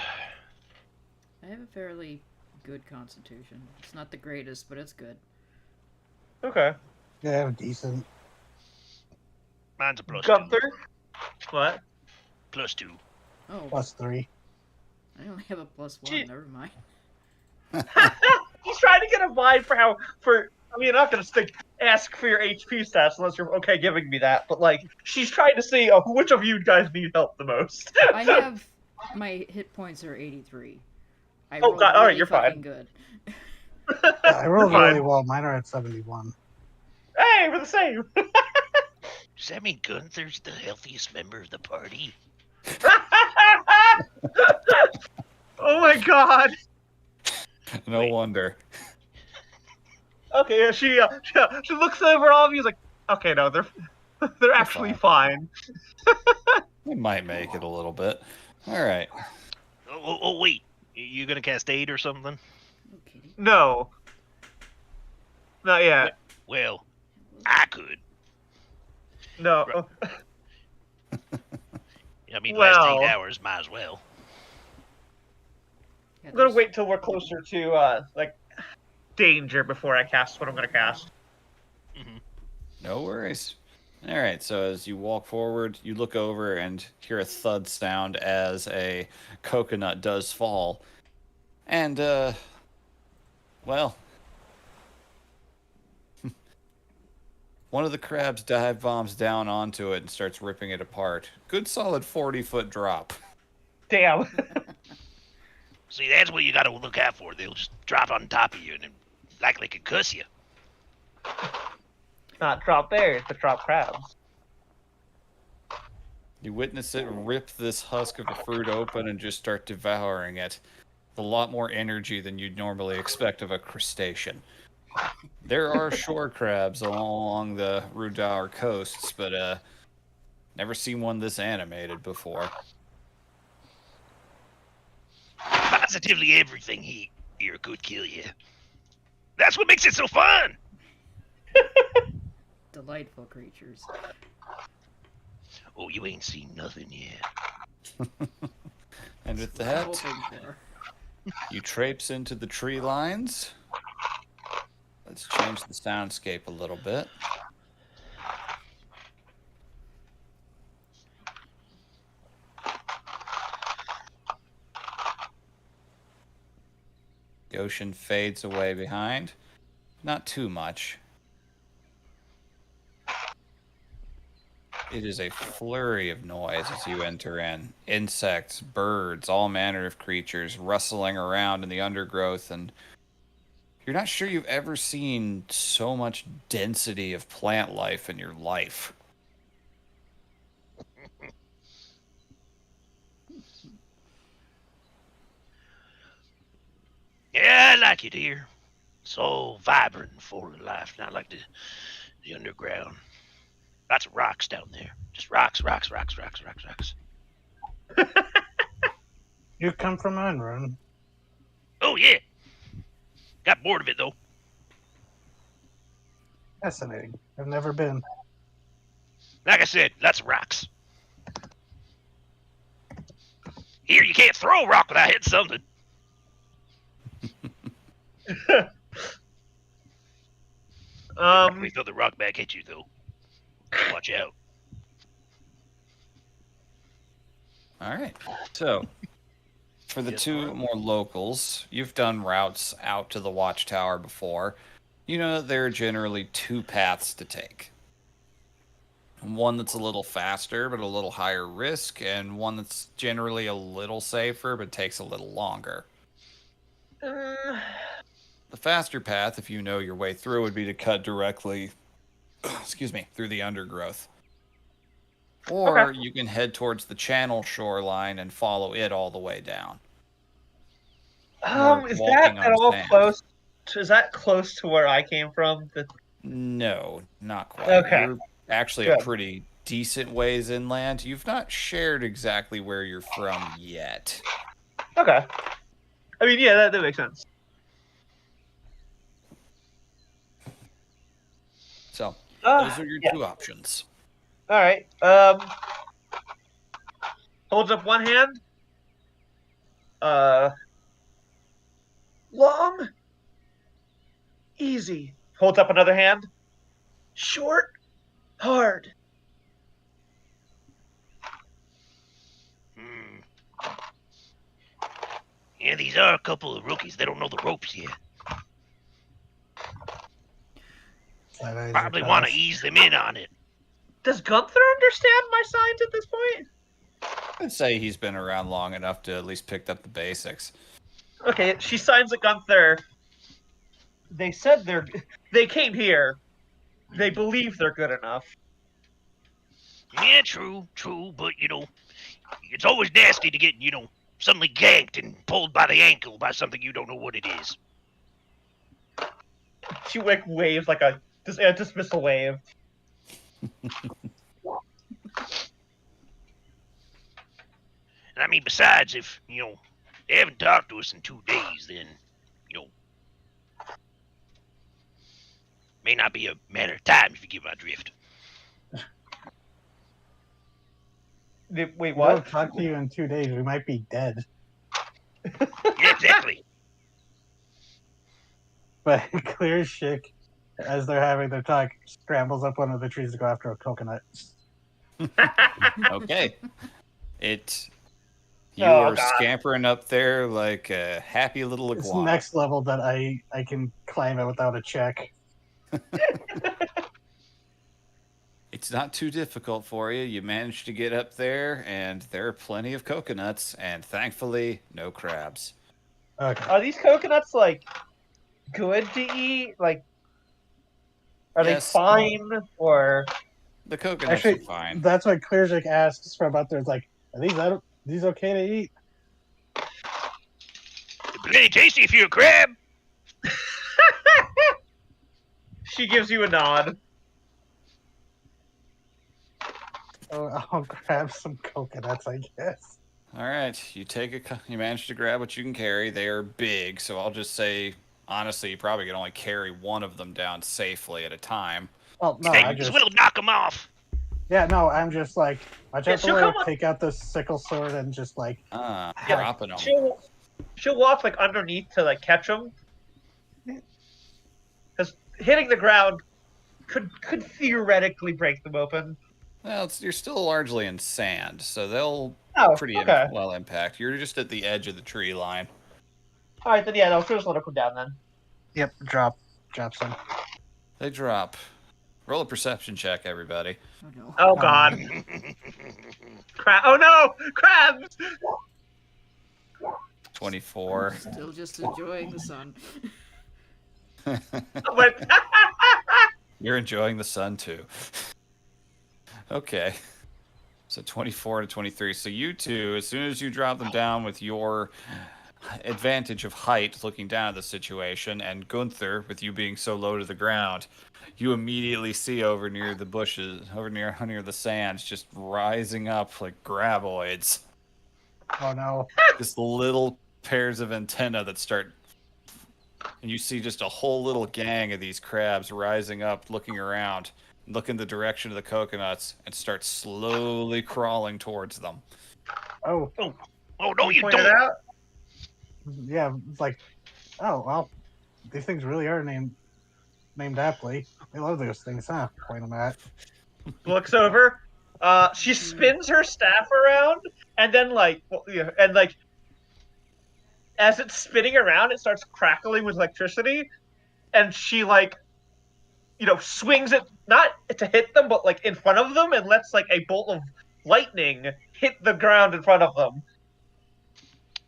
[SPEAKER 1] I have a fairly good constitution. It's not the greatest, but it's good.
[SPEAKER 4] Okay.
[SPEAKER 3] Yeah, decent.
[SPEAKER 5] Mine's a plus
[SPEAKER 4] Gunther?
[SPEAKER 5] 2.
[SPEAKER 4] What?
[SPEAKER 5] Plus 2.
[SPEAKER 1] Oh,
[SPEAKER 3] +3.
[SPEAKER 1] I only have a +1.
[SPEAKER 4] Gee.
[SPEAKER 1] Never mind.
[SPEAKER 4] He's trying to get a vibe for I'm not gonna stick ask for your HP stats unless you're okay giving me that. But like, she's trying to see which of you guys need help the most.
[SPEAKER 1] I have my hit points are 83. I
[SPEAKER 4] Oh,
[SPEAKER 1] rolled
[SPEAKER 4] God, all right,
[SPEAKER 1] really
[SPEAKER 4] you're
[SPEAKER 1] fucking
[SPEAKER 4] fine.
[SPEAKER 1] good.
[SPEAKER 3] Yeah, I rolled
[SPEAKER 4] Fine.
[SPEAKER 3] really well. Mine are at 71.
[SPEAKER 4] Hey, we're the same.
[SPEAKER 5] Does that mean Gunther's the healthiest member of the party?
[SPEAKER 4] Oh my god.
[SPEAKER 2] No
[SPEAKER 5] Wait.
[SPEAKER 2] wonder.
[SPEAKER 4] Okay, yeah, she looks over all of you. Like, okay, no, they're actually fine.
[SPEAKER 2] We might make it a little bit. All right.
[SPEAKER 5] Oh, wait. You gonna cast aid or something?
[SPEAKER 1] Okay.
[SPEAKER 4] No, not yet.
[SPEAKER 5] Well, I could.
[SPEAKER 4] No.
[SPEAKER 5] I mean,
[SPEAKER 4] Well.
[SPEAKER 5] last 8 hours, might as well.
[SPEAKER 1] Yeah,
[SPEAKER 4] I'm gonna
[SPEAKER 1] there's-
[SPEAKER 4] wait till we're closer to like danger before I cast what I'm gonna cast.
[SPEAKER 2] No worries. All right, so as you walk forward, you look over and hear a thud sound as a coconut does fall. And, well, one of the crabs dive bombs down onto it and starts ripping it apart. Good solid 40-foot drop.
[SPEAKER 4] Damn.
[SPEAKER 5] See, that's what you gotta look out for. They'll just drop on top of you and likely concuss you.
[SPEAKER 4] Not drop bears, but drop crabs.
[SPEAKER 2] You witness it rip this husk of a fruit open and just start devouring it. With a lot more energy than you'd normally expect of a crustacean. There are shore crabs along the Rudar coasts, but never seen one this animated before.
[SPEAKER 5] Positively everything here could kill you. That's what makes it so fun!
[SPEAKER 1] Delightful creatures.
[SPEAKER 5] Oh, you ain't seen nothing yet.
[SPEAKER 2] And with
[SPEAKER 1] I'm
[SPEAKER 2] that,
[SPEAKER 1] hoping for.
[SPEAKER 2] you traipse into the tree lines. Let's change the soundscape a little bit. The ocean fades away behind. Not too much. It is a flurry of noise as you enter in. Insects, birds, all manner of creatures rustling around in the undergrowth, and you're not sure you've ever seen so much density of plant life in your life.
[SPEAKER 5] Yeah, I like it here. So vibrant and full of life, not like the underground. Lots of rocks down there. Just rocks.
[SPEAKER 3] You come from Unrun.
[SPEAKER 5] Oh, yeah. Got bored of it, though.
[SPEAKER 3] Fascinating. I've never been.
[SPEAKER 5] Like I said, lots of rocks. Here, you can't throw a rock without hitting something. We throw the rock back at you, though. Watch out.
[SPEAKER 2] All right. So, for the
[SPEAKER 5] Yes,
[SPEAKER 2] two
[SPEAKER 5] Ron.
[SPEAKER 2] more locals, you've done routes out to the watchtower before. You know that there are generally two paths to take. One that's a little faster but a little higher risk, and one that's generally a little safer but takes a little longer. The faster path, if you know your way through, would be to cut directly, through the undergrowth. Or you can head towards the channel shoreline and follow it all the way down. Or
[SPEAKER 4] Is
[SPEAKER 2] walking
[SPEAKER 4] that at
[SPEAKER 2] on
[SPEAKER 4] all
[SPEAKER 2] sand.
[SPEAKER 4] close? Is that close to where I came from?
[SPEAKER 2] No, not quite.
[SPEAKER 4] Okay.
[SPEAKER 2] You're actually
[SPEAKER 4] Good.
[SPEAKER 2] a pretty decent ways inland. You've not shared exactly where you're from yet.
[SPEAKER 4] Okay. I mean, yeah, that makes sense.
[SPEAKER 2] So, those are your
[SPEAKER 4] yeah.
[SPEAKER 2] two options.
[SPEAKER 4] All right. Holds up one hand. Long. Easy. Holds up another hand. Short. Hard.
[SPEAKER 5] Yeah, these are a couple of rookies. They don't know the ropes yet.
[SPEAKER 3] That is
[SPEAKER 5] Probably
[SPEAKER 3] a
[SPEAKER 5] want to
[SPEAKER 3] pass.
[SPEAKER 5] ease them in on it.
[SPEAKER 4] Does Gunther understand my signs at this point?
[SPEAKER 2] I'd say he's been around long enough to at least pick up the basics.
[SPEAKER 4] Okay, she signs at Gunther. They said they came here. They believe they're good enough.
[SPEAKER 5] Yeah, true, but it's always nasty to get, suddenly ganked and pulled by the ankle by something you don't know what it is.
[SPEAKER 4] She waves like a dismissal wave.
[SPEAKER 5] And I mean, besides, if, they haven't talked to us in 2 days, then, may not be a matter of time if you get my drift.
[SPEAKER 4] Wait,
[SPEAKER 3] We
[SPEAKER 4] what?
[SPEAKER 3] won't talk to you in 2 days. We might be dead.
[SPEAKER 5] Yeah, exactly.
[SPEAKER 3] But Clear Chick, as they're having their talk, scrambles up one of the trees to go after a coconut.
[SPEAKER 2] Okay. You
[SPEAKER 4] Oh,
[SPEAKER 2] are
[SPEAKER 4] God.
[SPEAKER 2] scampering up there like a happy little
[SPEAKER 3] It's
[SPEAKER 2] iguana.
[SPEAKER 3] next level that I can climb it without a check.
[SPEAKER 2] It's not too difficult for you. You managed to get up there, and there are plenty of coconuts, and thankfully, no crabs.
[SPEAKER 3] Okay.
[SPEAKER 4] Are these coconuts like good to eat? Like, are
[SPEAKER 2] Yes.
[SPEAKER 4] they fine or?
[SPEAKER 2] The coconuts
[SPEAKER 3] Actually,
[SPEAKER 2] are fine.
[SPEAKER 3] that's what Clear Chick asks from up there. It's like, are these okay to eat?
[SPEAKER 5] Plenty tasty if you're a crab.
[SPEAKER 4] She gives you a nod.
[SPEAKER 3] Oh, I'll grab some coconuts, I guess.
[SPEAKER 2] All right, you managed to grab what you can carry. They are big, so I'll just say, honestly, you probably can only carry one of them down safely at a time.
[SPEAKER 3] Well, no,
[SPEAKER 5] Hey,
[SPEAKER 3] I
[SPEAKER 5] as
[SPEAKER 3] just
[SPEAKER 5] well knock them off.
[SPEAKER 3] I'm just like, watch
[SPEAKER 4] Yeah,
[SPEAKER 3] out the
[SPEAKER 4] she'll
[SPEAKER 3] way,
[SPEAKER 4] come up-
[SPEAKER 3] take out the sickle sword and just like,
[SPEAKER 4] Yeah,
[SPEAKER 2] Dropping them.
[SPEAKER 4] She'll walk like underneath to like catch them. Because hitting the ground could theoretically break them open.
[SPEAKER 2] Well, you're still largely in sand, so they'll
[SPEAKER 4] Oh,
[SPEAKER 2] pretty
[SPEAKER 4] okay.
[SPEAKER 2] well impact. You're just at the edge of the tree line.
[SPEAKER 4] All right, then yeah, no, she'll just let her come down then.
[SPEAKER 3] yep, drop some.
[SPEAKER 2] They drop. Roll a perception check, everybody.
[SPEAKER 1] Oh no.
[SPEAKER 4] Oh God, Oh no, crabs!
[SPEAKER 2] 24.
[SPEAKER 1] Still just enjoying the sun.
[SPEAKER 4] But
[SPEAKER 2] You're enjoying the sun too. Okay. So 24 to 23. So you two, as soon as you drop them down with your advantage of height looking down at the situation, and Gunther, with you being so low to the ground, you immediately see over near the bushes, over near the sands, just rising up like graboids.
[SPEAKER 3] Oh no.
[SPEAKER 2] Just little pairs of antennae that start, and you see just a whole little gang of these crabs rising up, looking around, look in the direction of the coconuts, and start slowly crawling towards them.
[SPEAKER 3] Oh,
[SPEAKER 5] Oh, no, you
[SPEAKER 4] point it
[SPEAKER 5] don't.
[SPEAKER 4] out.
[SPEAKER 3] yeah, it's like, oh, well, these things really are named aptly. They love those things, huh? Point them at.
[SPEAKER 4] Looks over. She spins her staff around, and then as it's spinning around, it starts crackling with electricity, and she swings it not to hit them, but like in front of them, and lets like a bolt of lightning hit the ground in front of them.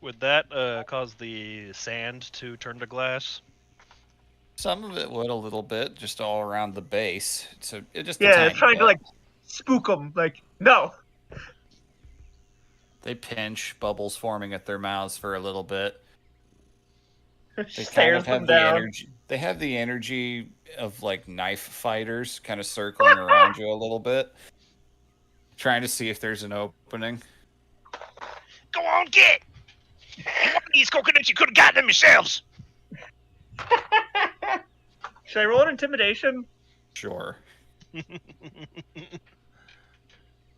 [SPEAKER 5] Would that cause the sand to turn to glass?
[SPEAKER 2] Some of it would a little bit, just all around the base. So it just a
[SPEAKER 4] Yeah,
[SPEAKER 2] tiny
[SPEAKER 4] trying to
[SPEAKER 2] bit.
[SPEAKER 4] like spook them. Like, no.
[SPEAKER 2] They pinch, bubbles forming at their mouths for a little bit. They kind
[SPEAKER 4] Stares
[SPEAKER 2] of
[SPEAKER 4] them
[SPEAKER 2] have the
[SPEAKER 4] down.
[SPEAKER 2] energy. They have the energy of like knife fighters, kind of circling around you a little bit, trying to see if there's an opening.
[SPEAKER 5] Go on, get! One of these coconuts, you could have gotten them yourselves.
[SPEAKER 4] Should I roll an intimidation?
[SPEAKER 2] Sure.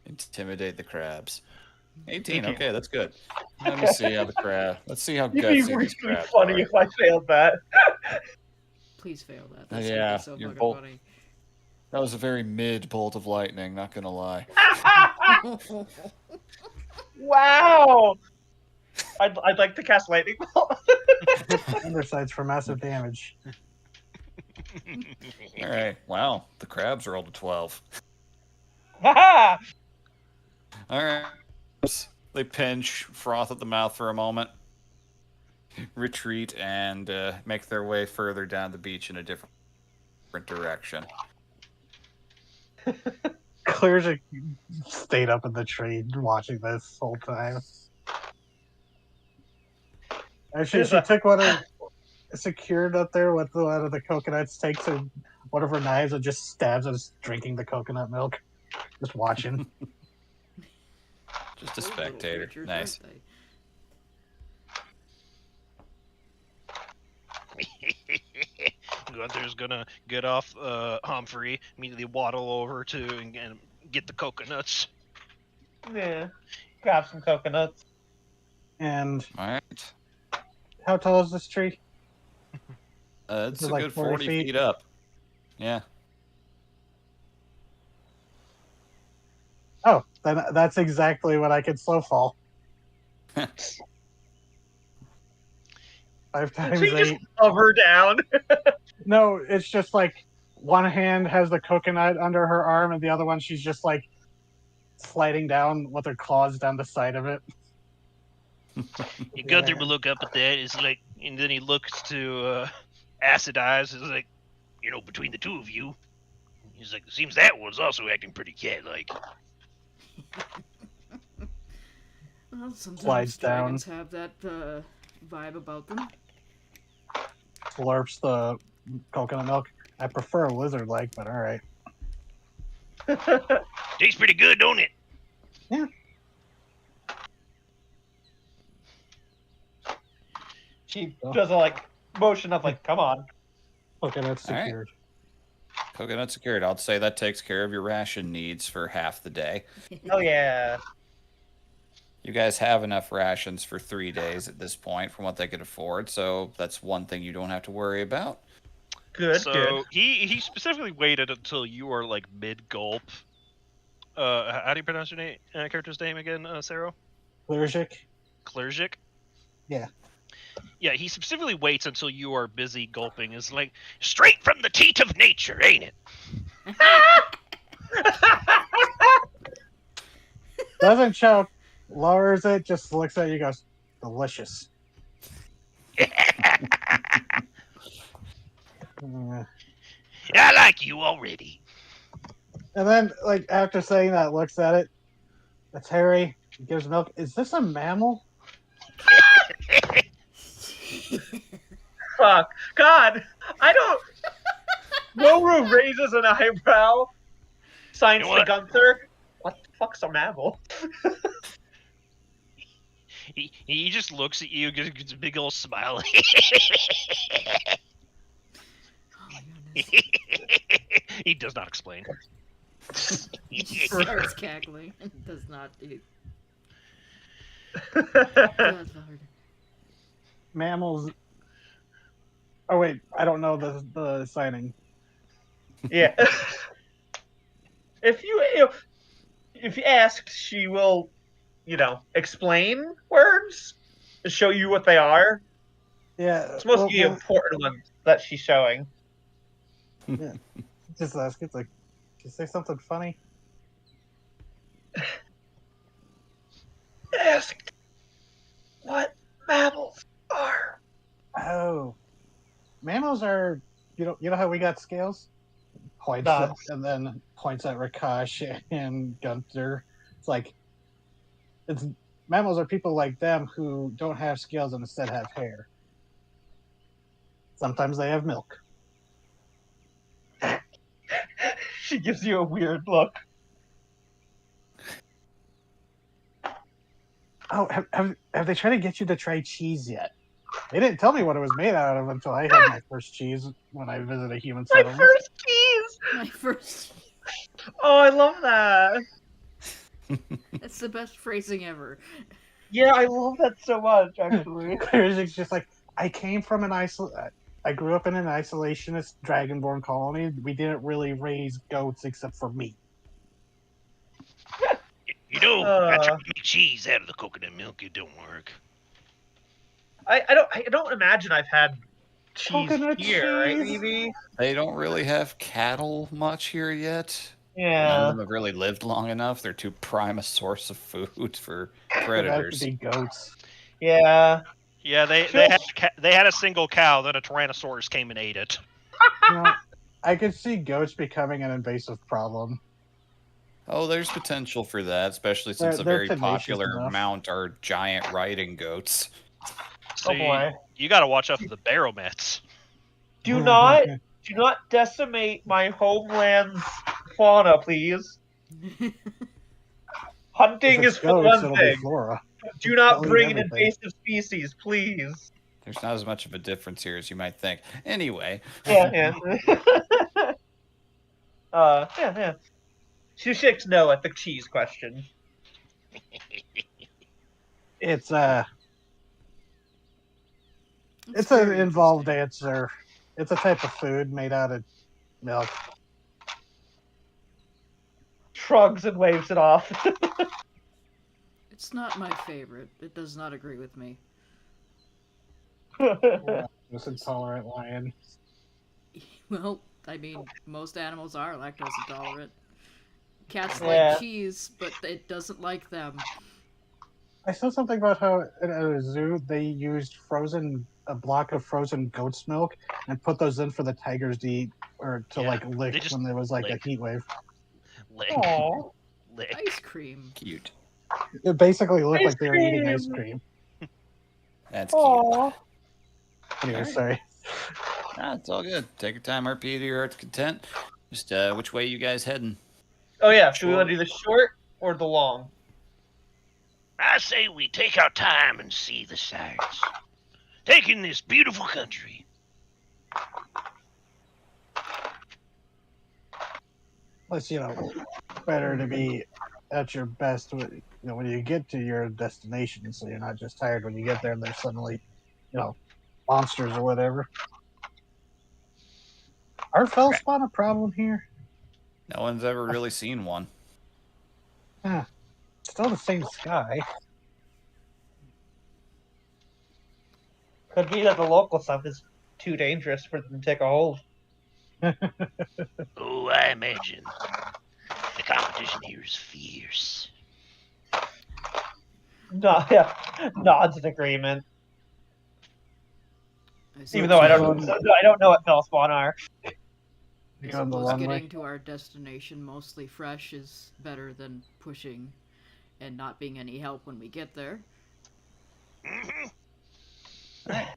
[SPEAKER 2] Intimidate the crabs. 18. Okay, that's good. Let me see how the crab. Let's see how
[SPEAKER 4] It'd be
[SPEAKER 2] gutsy
[SPEAKER 4] really
[SPEAKER 2] these crabs
[SPEAKER 4] funny
[SPEAKER 2] are.
[SPEAKER 4] if I failed that.
[SPEAKER 1] Please fail that. That's
[SPEAKER 2] Yeah,
[SPEAKER 1] gonna be so
[SPEAKER 2] you're
[SPEAKER 1] fucking
[SPEAKER 2] both-
[SPEAKER 1] funny.
[SPEAKER 2] That was a very mid bolt of lightning. Not gonna lie.
[SPEAKER 4] Wow. I'd like to cast lightning bolt.
[SPEAKER 3] Undersides for massive damage.
[SPEAKER 2] All right. Wow. The crabs rolled a 12.
[SPEAKER 4] Haha!
[SPEAKER 2] All right. They pinch, froth at the mouth for a moment, retreat, and make their way further down the beach in a different direction.
[SPEAKER 3] Clearly stayed up in the tree watching this whole time. Actually,
[SPEAKER 4] There's
[SPEAKER 3] she
[SPEAKER 4] a-
[SPEAKER 3] took one of secured up there with one of the coconuts, takes one of her knives and just stabs us drinking the coconut milk. Just watching.
[SPEAKER 2] Just a
[SPEAKER 1] Poor little
[SPEAKER 2] spectator.
[SPEAKER 1] creatures,
[SPEAKER 2] Nice.
[SPEAKER 1] aren't they?
[SPEAKER 5] Gunther's gonna get off Humphrey, immediately waddle over to and get the coconuts.
[SPEAKER 4] Yeah. Grab some coconuts.
[SPEAKER 3] And
[SPEAKER 2] All right.
[SPEAKER 3] how tall is this tree?
[SPEAKER 2] It's
[SPEAKER 3] Is it
[SPEAKER 2] a
[SPEAKER 3] like
[SPEAKER 2] good
[SPEAKER 3] 40
[SPEAKER 2] 40
[SPEAKER 3] feet?
[SPEAKER 2] feet up. Yeah.
[SPEAKER 3] Oh, then that's exactly what I could slow fall. 5 times
[SPEAKER 4] So you just
[SPEAKER 3] 8.
[SPEAKER 4] hover down.
[SPEAKER 3] No, it's just like one hand has the coconut under her arm, and the other one she's just like sliding down with her claws down the side of it.
[SPEAKER 5] Gunther will look up at that. It's like, and then he looks to Acid Eyes. It's like, between the two of you, he's like, seems that one's also acting pretty cat-like.
[SPEAKER 1] Well, sometimes
[SPEAKER 3] Slides down.
[SPEAKER 1] dragons have that vibe about them.
[SPEAKER 3] Slurps the coconut milk. I prefer a lizard like, but alright.
[SPEAKER 5] Tastes pretty good, don't it?
[SPEAKER 4] She does a motion of come on.
[SPEAKER 3] Coconut's
[SPEAKER 2] All right.
[SPEAKER 3] secured.
[SPEAKER 2] Coconut secured. I'll say that takes care of your ration needs for half the day.
[SPEAKER 4] Oh yeah.
[SPEAKER 2] You guys have enough rations for 3 days at this point from what they could afford, so that's one thing you don't have to worry about.
[SPEAKER 4] Good,
[SPEAKER 5] So
[SPEAKER 4] good.
[SPEAKER 5] he specifically waited until you are like mid gulp. How do you pronounce your name? Character's name again, Sarah?
[SPEAKER 3] Clergic.
[SPEAKER 5] Clergic.
[SPEAKER 3] Yeah.
[SPEAKER 5] Yeah, he specifically waits until you are busy gulping. It's like straight from the teat of nature, ain't it?
[SPEAKER 3] Doesn't choke. Lowers it, just looks at you, goes, delicious.
[SPEAKER 5] I like you already.
[SPEAKER 3] And then, after saying that, looks at it. It's hairy. Gives milk. Is this a mammal?
[SPEAKER 4] Fuck. God, I don't. Noru raises an eyebrow. Signs
[SPEAKER 5] You know
[SPEAKER 4] to
[SPEAKER 5] what?
[SPEAKER 4] Gunther. What the fuck's a mammal?
[SPEAKER 5] He just looks at you, gets a big old smile.
[SPEAKER 1] Oh my goodness.
[SPEAKER 5] He does not explain.
[SPEAKER 1] He just starts cackling and does not do. That's hard.
[SPEAKER 3] Mammals. Oh, wait. I don't know the signing.
[SPEAKER 4] Yeah. If you asked, she will, explain words, show you what they are.
[SPEAKER 3] Yeah.
[SPEAKER 4] It's mostly the important ones that she's showing.
[SPEAKER 3] Just ask. It's like, did you say something funny?
[SPEAKER 4] Asked what mammals are.
[SPEAKER 3] Oh. Mammals are, you know how we got scales? Points
[SPEAKER 4] Nah.
[SPEAKER 3] and then points at Rakash and Gunther. It's like, mammals are people like them who don't have scales and instead have hair. Sometimes they have milk.
[SPEAKER 4] She gives you a weird look.
[SPEAKER 3] Oh, have they tried to get you to try cheese yet? They didn't tell me what it was made out of until I had my first cheese when I visited a human
[SPEAKER 4] My
[SPEAKER 3] settlement.
[SPEAKER 4] first cheese.
[SPEAKER 1] My first.
[SPEAKER 4] Oh, I love that.
[SPEAKER 1] That's the best phrasing ever.
[SPEAKER 4] Yeah, I love that so much. Actually.
[SPEAKER 3] It's just like, I came from I grew up in an isolationist dragonborn colony. We didn't really raise goats except for meat.
[SPEAKER 5] I tried to make cheese out of the coconut milk. It don't work.
[SPEAKER 4] I don't imagine I've had cheese
[SPEAKER 3] Coconut
[SPEAKER 4] here, right,
[SPEAKER 3] cheese.
[SPEAKER 4] maybe?
[SPEAKER 2] They don't really have cattle much here yet. None
[SPEAKER 4] Yeah.
[SPEAKER 2] of them have really lived long enough. They're too prime a source of food for
[SPEAKER 3] There have to
[SPEAKER 2] predators.
[SPEAKER 3] be goats.
[SPEAKER 4] Yeah.
[SPEAKER 5] Yeah, they had a single cow, then a Tyrannosaurus came and ate it.
[SPEAKER 3] You know, I could see goats becoming an invasive problem.
[SPEAKER 2] Oh, there's potential for that, especially since a
[SPEAKER 3] They're
[SPEAKER 2] very
[SPEAKER 3] tenacious
[SPEAKER 2] popular
[SPEAKER 3] enough.
[SPEAKER 2] mount are giant riding goats.
[SPEAKER 5] See,
[SPEAKER 4] Oh boy.
[SPEAKER 5] you gotta watch out for the baromets.
[SPEAKER 4] Do not decimate my homeland's fauna, please. Hunting
[SPEAKER 3] If
[SPEAKER 4] is
[SPEAKER 3] it's
[SPEAKER 4] for
[SPEAKER 3] goats,
[SPEAKER 4] one
[SPEAKER 3] it'll
[SPEAKER 4] thing.
[SPEAKER 3] be flora.
[SPEAKER 4] Do not
[SPEAKER 3] They'll eat
[SPEAKER 4] bring an
[SPEAKER 3] everything.
[SPEAKER 4] invasive species, please.
[SPEAKER 2] There's not as much of a difference here as you might think. Anyway,
[SPEAKER 4] Yeah. Yeah. Shushik's no at the cheese question.
[SPEAKER 3] It's
[SPEAKER 1] It's
[SPEAKER 3] an
[SPEAKER 1] very
[SPEAKER 3] involved
[SPEAKER 1] interesting.
[SPEAKER 3] answer. It's a type of food made out of milk.
[SPEAKER 4] Shrugs and waves it off.
[SPEAKER 1] It's not my favorite. It does not agree with me.
[SPEAKER 3] Lactose intolerant lion.
[SPEAKER 1] Well, I mean, most animals are lactose intolerant. Cats
[SPEAKER 4] Yeah.
[SPEAKER 1] like cheese, but it doesn't like them.
[SPEAKER 3] I saw something about how at a zoo they used a block of frozen goat's milk and put those in for the tigers to eat or to
[SPEAKER 5] Yeah,
[SPEAKER 3] lick
[SPEAKER 5] they just
[SPEAKER 3] when there was
[SPEAKER 5] lick.
[SPEAKER 3] a heat wave.
[SPEAKER 5] Lick,
[SPEAKER 4] Aww.
[SPEAKER 5] lick.
[SPEAKER 1] Ice cream.
[SPEAKER 2] cute.
[SPEAKER 3] It basically looked
[SPEAKER 4] Ice
[SPEAKER 3] like they were eating ice
[SPEAKER 4] cream.
[SPEAKER 3] cream.
[SPEAKER 2] That's cute.
[SPEAKER 4] Aww.
[SPEAKER 3] Anyway,
[SPEAKER 2] Alright.
[SPEAKER 3] sorry.
[SPEAKER 2] It's all good. Take your time, RP, to your heart's content. Just which way you guys heading?
[SPEAKER 4] Oh yeah, do we
[SPEAKER 2] Short.
[SPEAKER 4] want to do the short or the long?
[SPEAKER 5] I say we take our time and see the sights. Taking this beautiful country.
[SPEAKER 3] Plus, better to be at your best when you get to your destination, so you're not just tired when you get there and there's suddenly, monsters or whatever. Are Fellspawn a problem here?
[SPEAKER 2] No one's ever really seen one.
[SPEAKER 3] Still the same sky.
[SPEAKER 4] Could be that the local stuff is too dangerous for them to take a hold.
[SPEAKER 5] Oh, I imagine the competition here is fierce.
[SPEAKER 4] No, yeah, nods in agreement. Even though I don't know what Fellspawn are.
[SPEAKER 1] I
[SPEAKER 3] Going the
[SPEAKER 1] suppose
[SPEAKER 3] long
[SPEAKER 1] getting
[SPEAKER 3] way.
[SPEAKER 1] to our destination mostly fresh is better than pushing and not being any help when we get there.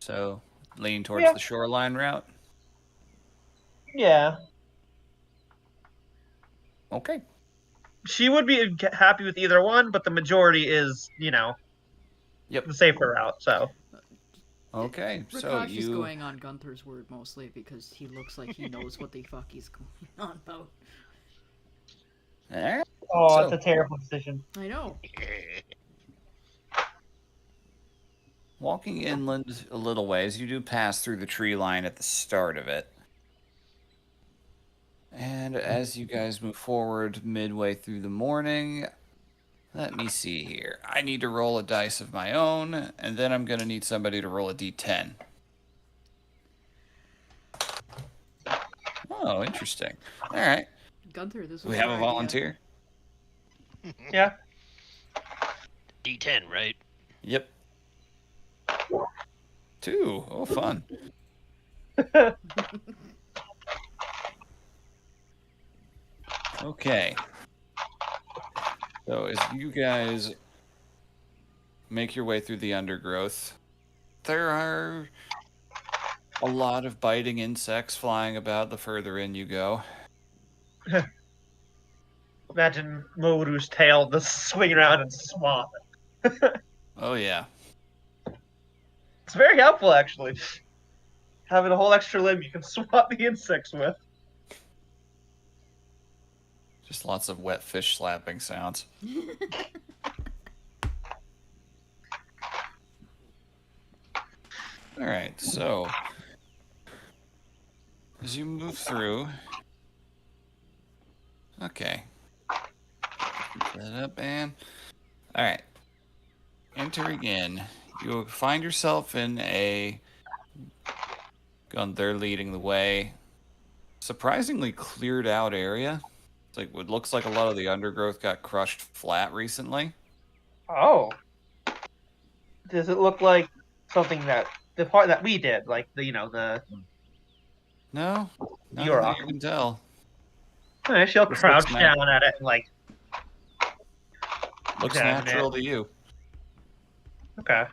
[SPEAKER 2] So, lean towards
[SPEAKER 4] Yeah.
[SPEAKER 2] the shoreline route.
[SPEAKER 4] Yeah,
[SPEAKER 2] Okay.
[SPEAKER 4] she would be happy with either one, but the majority is,
[SPEAKER 2] Yep.
[SPEAKER 4] the safer route. So
[SPEAKER 2] Okay. So
[SPEAKER 1] Prakash is
[SPEAKER 2] you.
[SPEAKER 1] going on Gunther's word mostly because he looks like he knows what the fuck he's going on about.
[SPEAKER 2] Alright.
[SPEAKER 4] oh,
[SPEAKER 2] So-
[SPEAKER 4] it's a terrible decision.
[SPEAKER 1] I know.
[SPEAKER 2] Walking inland a little ways, you do pass through the tree line at the start of it. And as you guys move forward midway through the morning, let me see here. I need to roll a dice of my own, and then I'm going to need somebody to roll a d10. Oh, interesting. All right.
[SPEAKER 1] Gunther, this was
[SPEAKER 2] We have
[SPEAKER 1] your
[SPEAKER 2] a
[SPEAKER 1] idea.
[SPEAKER 2] volunteer?
[SPEAKER 4] Yeah.
[SPEAKER 5] D10, right?
[SPEAKER 2] Yep. 2. Oh, fun. Okay. So as you guys make your way through the undergrowth, there are a lot of biting insects flying about the further in you go.
[SPEAKER 4] Imagine Moru's tail just swing around and swat.
[SPEAKER 2] Oh yeah.
[SPEAKER 4] It's very helpful, actually. Having a whole extra limb you can swat the insects with.
[SPEAKER 2] Just lots of wet fish slapping sounds. All right, so as you move through, okay, keep that up, and all right, entering in, you'll find yourself in a They're leading the way. Surprisingly cleared out area. It's like what looks like a lot of the undergrowth got crushed flat recently.
[SPEAKER 4] Oh. Does it look like something that the part that we did, like the
[SPEAKER 2] No, nothing
[SPEAKER 4] You're
[SPEAKER 2] that you can tell.
[SPEAKER 4] she'll
[SPEAKER 2] This
[SPEAKER 4] crouch
[SPEAKER 2] looks
[SPEAKER 4] down at it and like
[SPEAKER 2] Looks
[SPEAKER 4] examine
[SPEAKER 2] natural
[SPEAKER 4] it.
[SPEAKER 2] to you.
[SPEAKER 4] Okay.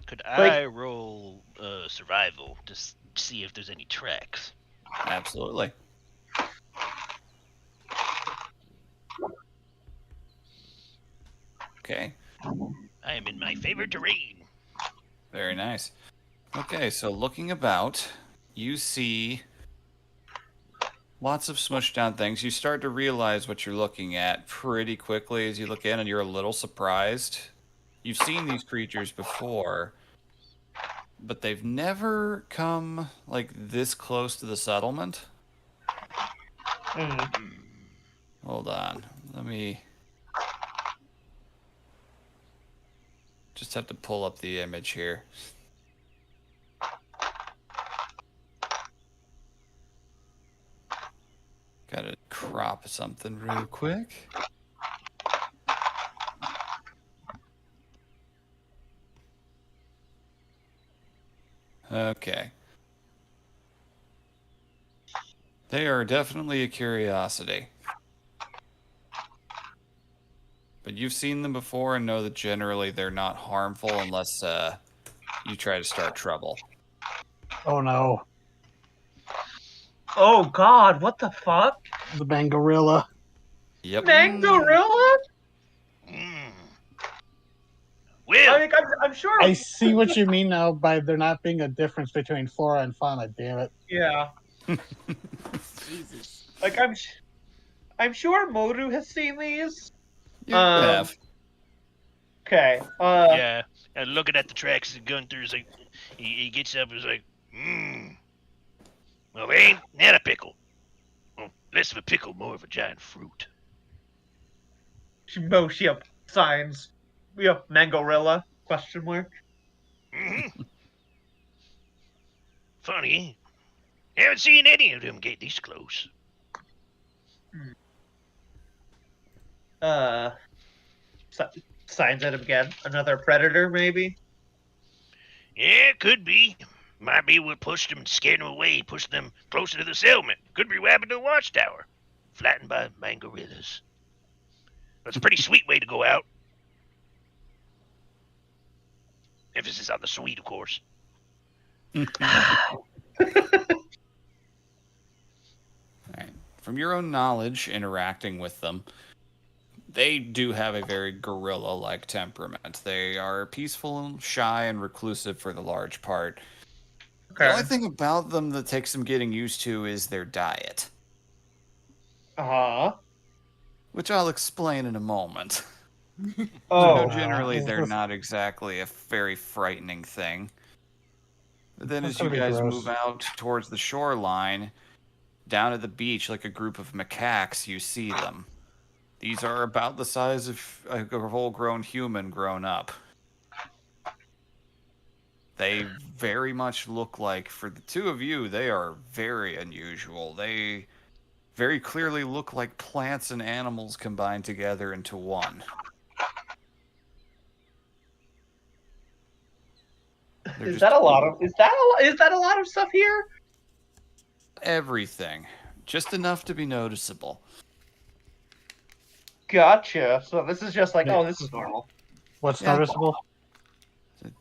[SPEAKER 5] Could
[SPEAKER 4] Like-
[SPEAKER 5] I roll survival to see if there's any tracks?
[SPEAKER 2] Absolutely. Okay,
[SPEAKER 5] I am in my favorite terrain.
[SPEAKER 2] very nice. Okay, so looking about, you see lots of smushed down things. You start to realize what you're looking at pretty quickly as you look in, and you're a little surprised. You've seen these creatures before, but they've never come like this close to the settlement.
[SPEAKER 4] Mm.
[SPEAKER 2] Hold on. Let me just have to pull up the image here. Gotta crop something real quick. Okay. They are definitely a curiosity. But you've seen them before and know that generally they're not harmful unless you try to start trouble.
[SPEAKER 3] Oh no,
[SPEAKER 4] Oh God! What the fuck?
[SPEAKER 3] the Bangorilla.
[SPEAKER 2] Yep.
[SPEAKER 4] Mangorilla?
[SPEAKER 5] Mm. Will,
[SPEAKER 4] I mean, I'm sure.
[SPEAKER 3] I see what you mean now by there not being a difference between flora and fauna. Damn it.
[SPEAKER 4] Yeah.
[SPEAKER 1] Jesus.
[SPEAKER 4] Like I'm sure Modu has seen these.
[SPEAKER 2] You
[SPEAKER 4] Um,
[SPEAKER 2] have.
[SPEAKER 4] Okay.
[SPEAKER 5] yeah, and looking at the tracks of Gunther's, like he gets up and is like, well, they ain't not a pickle. Well, less of a pickle, more of a giant fruit.
[SPEAKER 4] She up signs. Yep, Mangorilla? Question mark.
[SPEAKER 5] Mhm. Funny, haven't seen any of them get this close.
[SPEAKER 4] Signs at him again. Another predator, maybe.
[SPEAKER 5] Yeah, could be. Might be what pushed them, scared them away, pushed them closer to the settlement. Could be what happened to the watchtower, flattened by mangorillas. That's a pretty sweet way to go out. Emphasis on the sweet, of course.
[SPEAKER 2] Alright. From your own knowledge, interacting with them, they do have a very gorilla-like temperament. They are peaceful, shy, and reclusive for the large part.
[SPEAKER 4] Okay.
[SPEAKER 2] The only thing about them that takes some getting used to is their diet,
[SPEAKER 4] Uh-huh.
[SPEAKER 2] which I'll explain in a moment.
[SPEAKER 4] Oh.
[SPEAKER 2] Generally, they're not exactly a very frightening thing. But then
[SPEAKER 3] That's
[SPEAKER 2] as you
[SPEAKER 3] gonna be
[SPEAKER 2] guys
[SPEAKER 3] gross.
[SPEAKER 2] move out towards the shoreline, down at the beach, like a group of macaques, you see them. These are about the size of a full-grown human grown up. They very much look like, for the two of you, they are very unusual. They very clearly look like plants and animals combined together into one. They're
[SPEAKER 4] Is
[SPEAKER 2] just
[SPEAKER 4] that a lot of stuff here?
[SPEAKER 2] everything. Just enough to be noticeable.
[SPEAKER 4] Gotcha. So this is just like,
[SPEAKER 3] Yeah.
[SPEAKER 4] oh, this is normal.
[SPEAKER 3] What's
[SPEAKER 2] Yeah.
[SPEAKER 3] noticeable?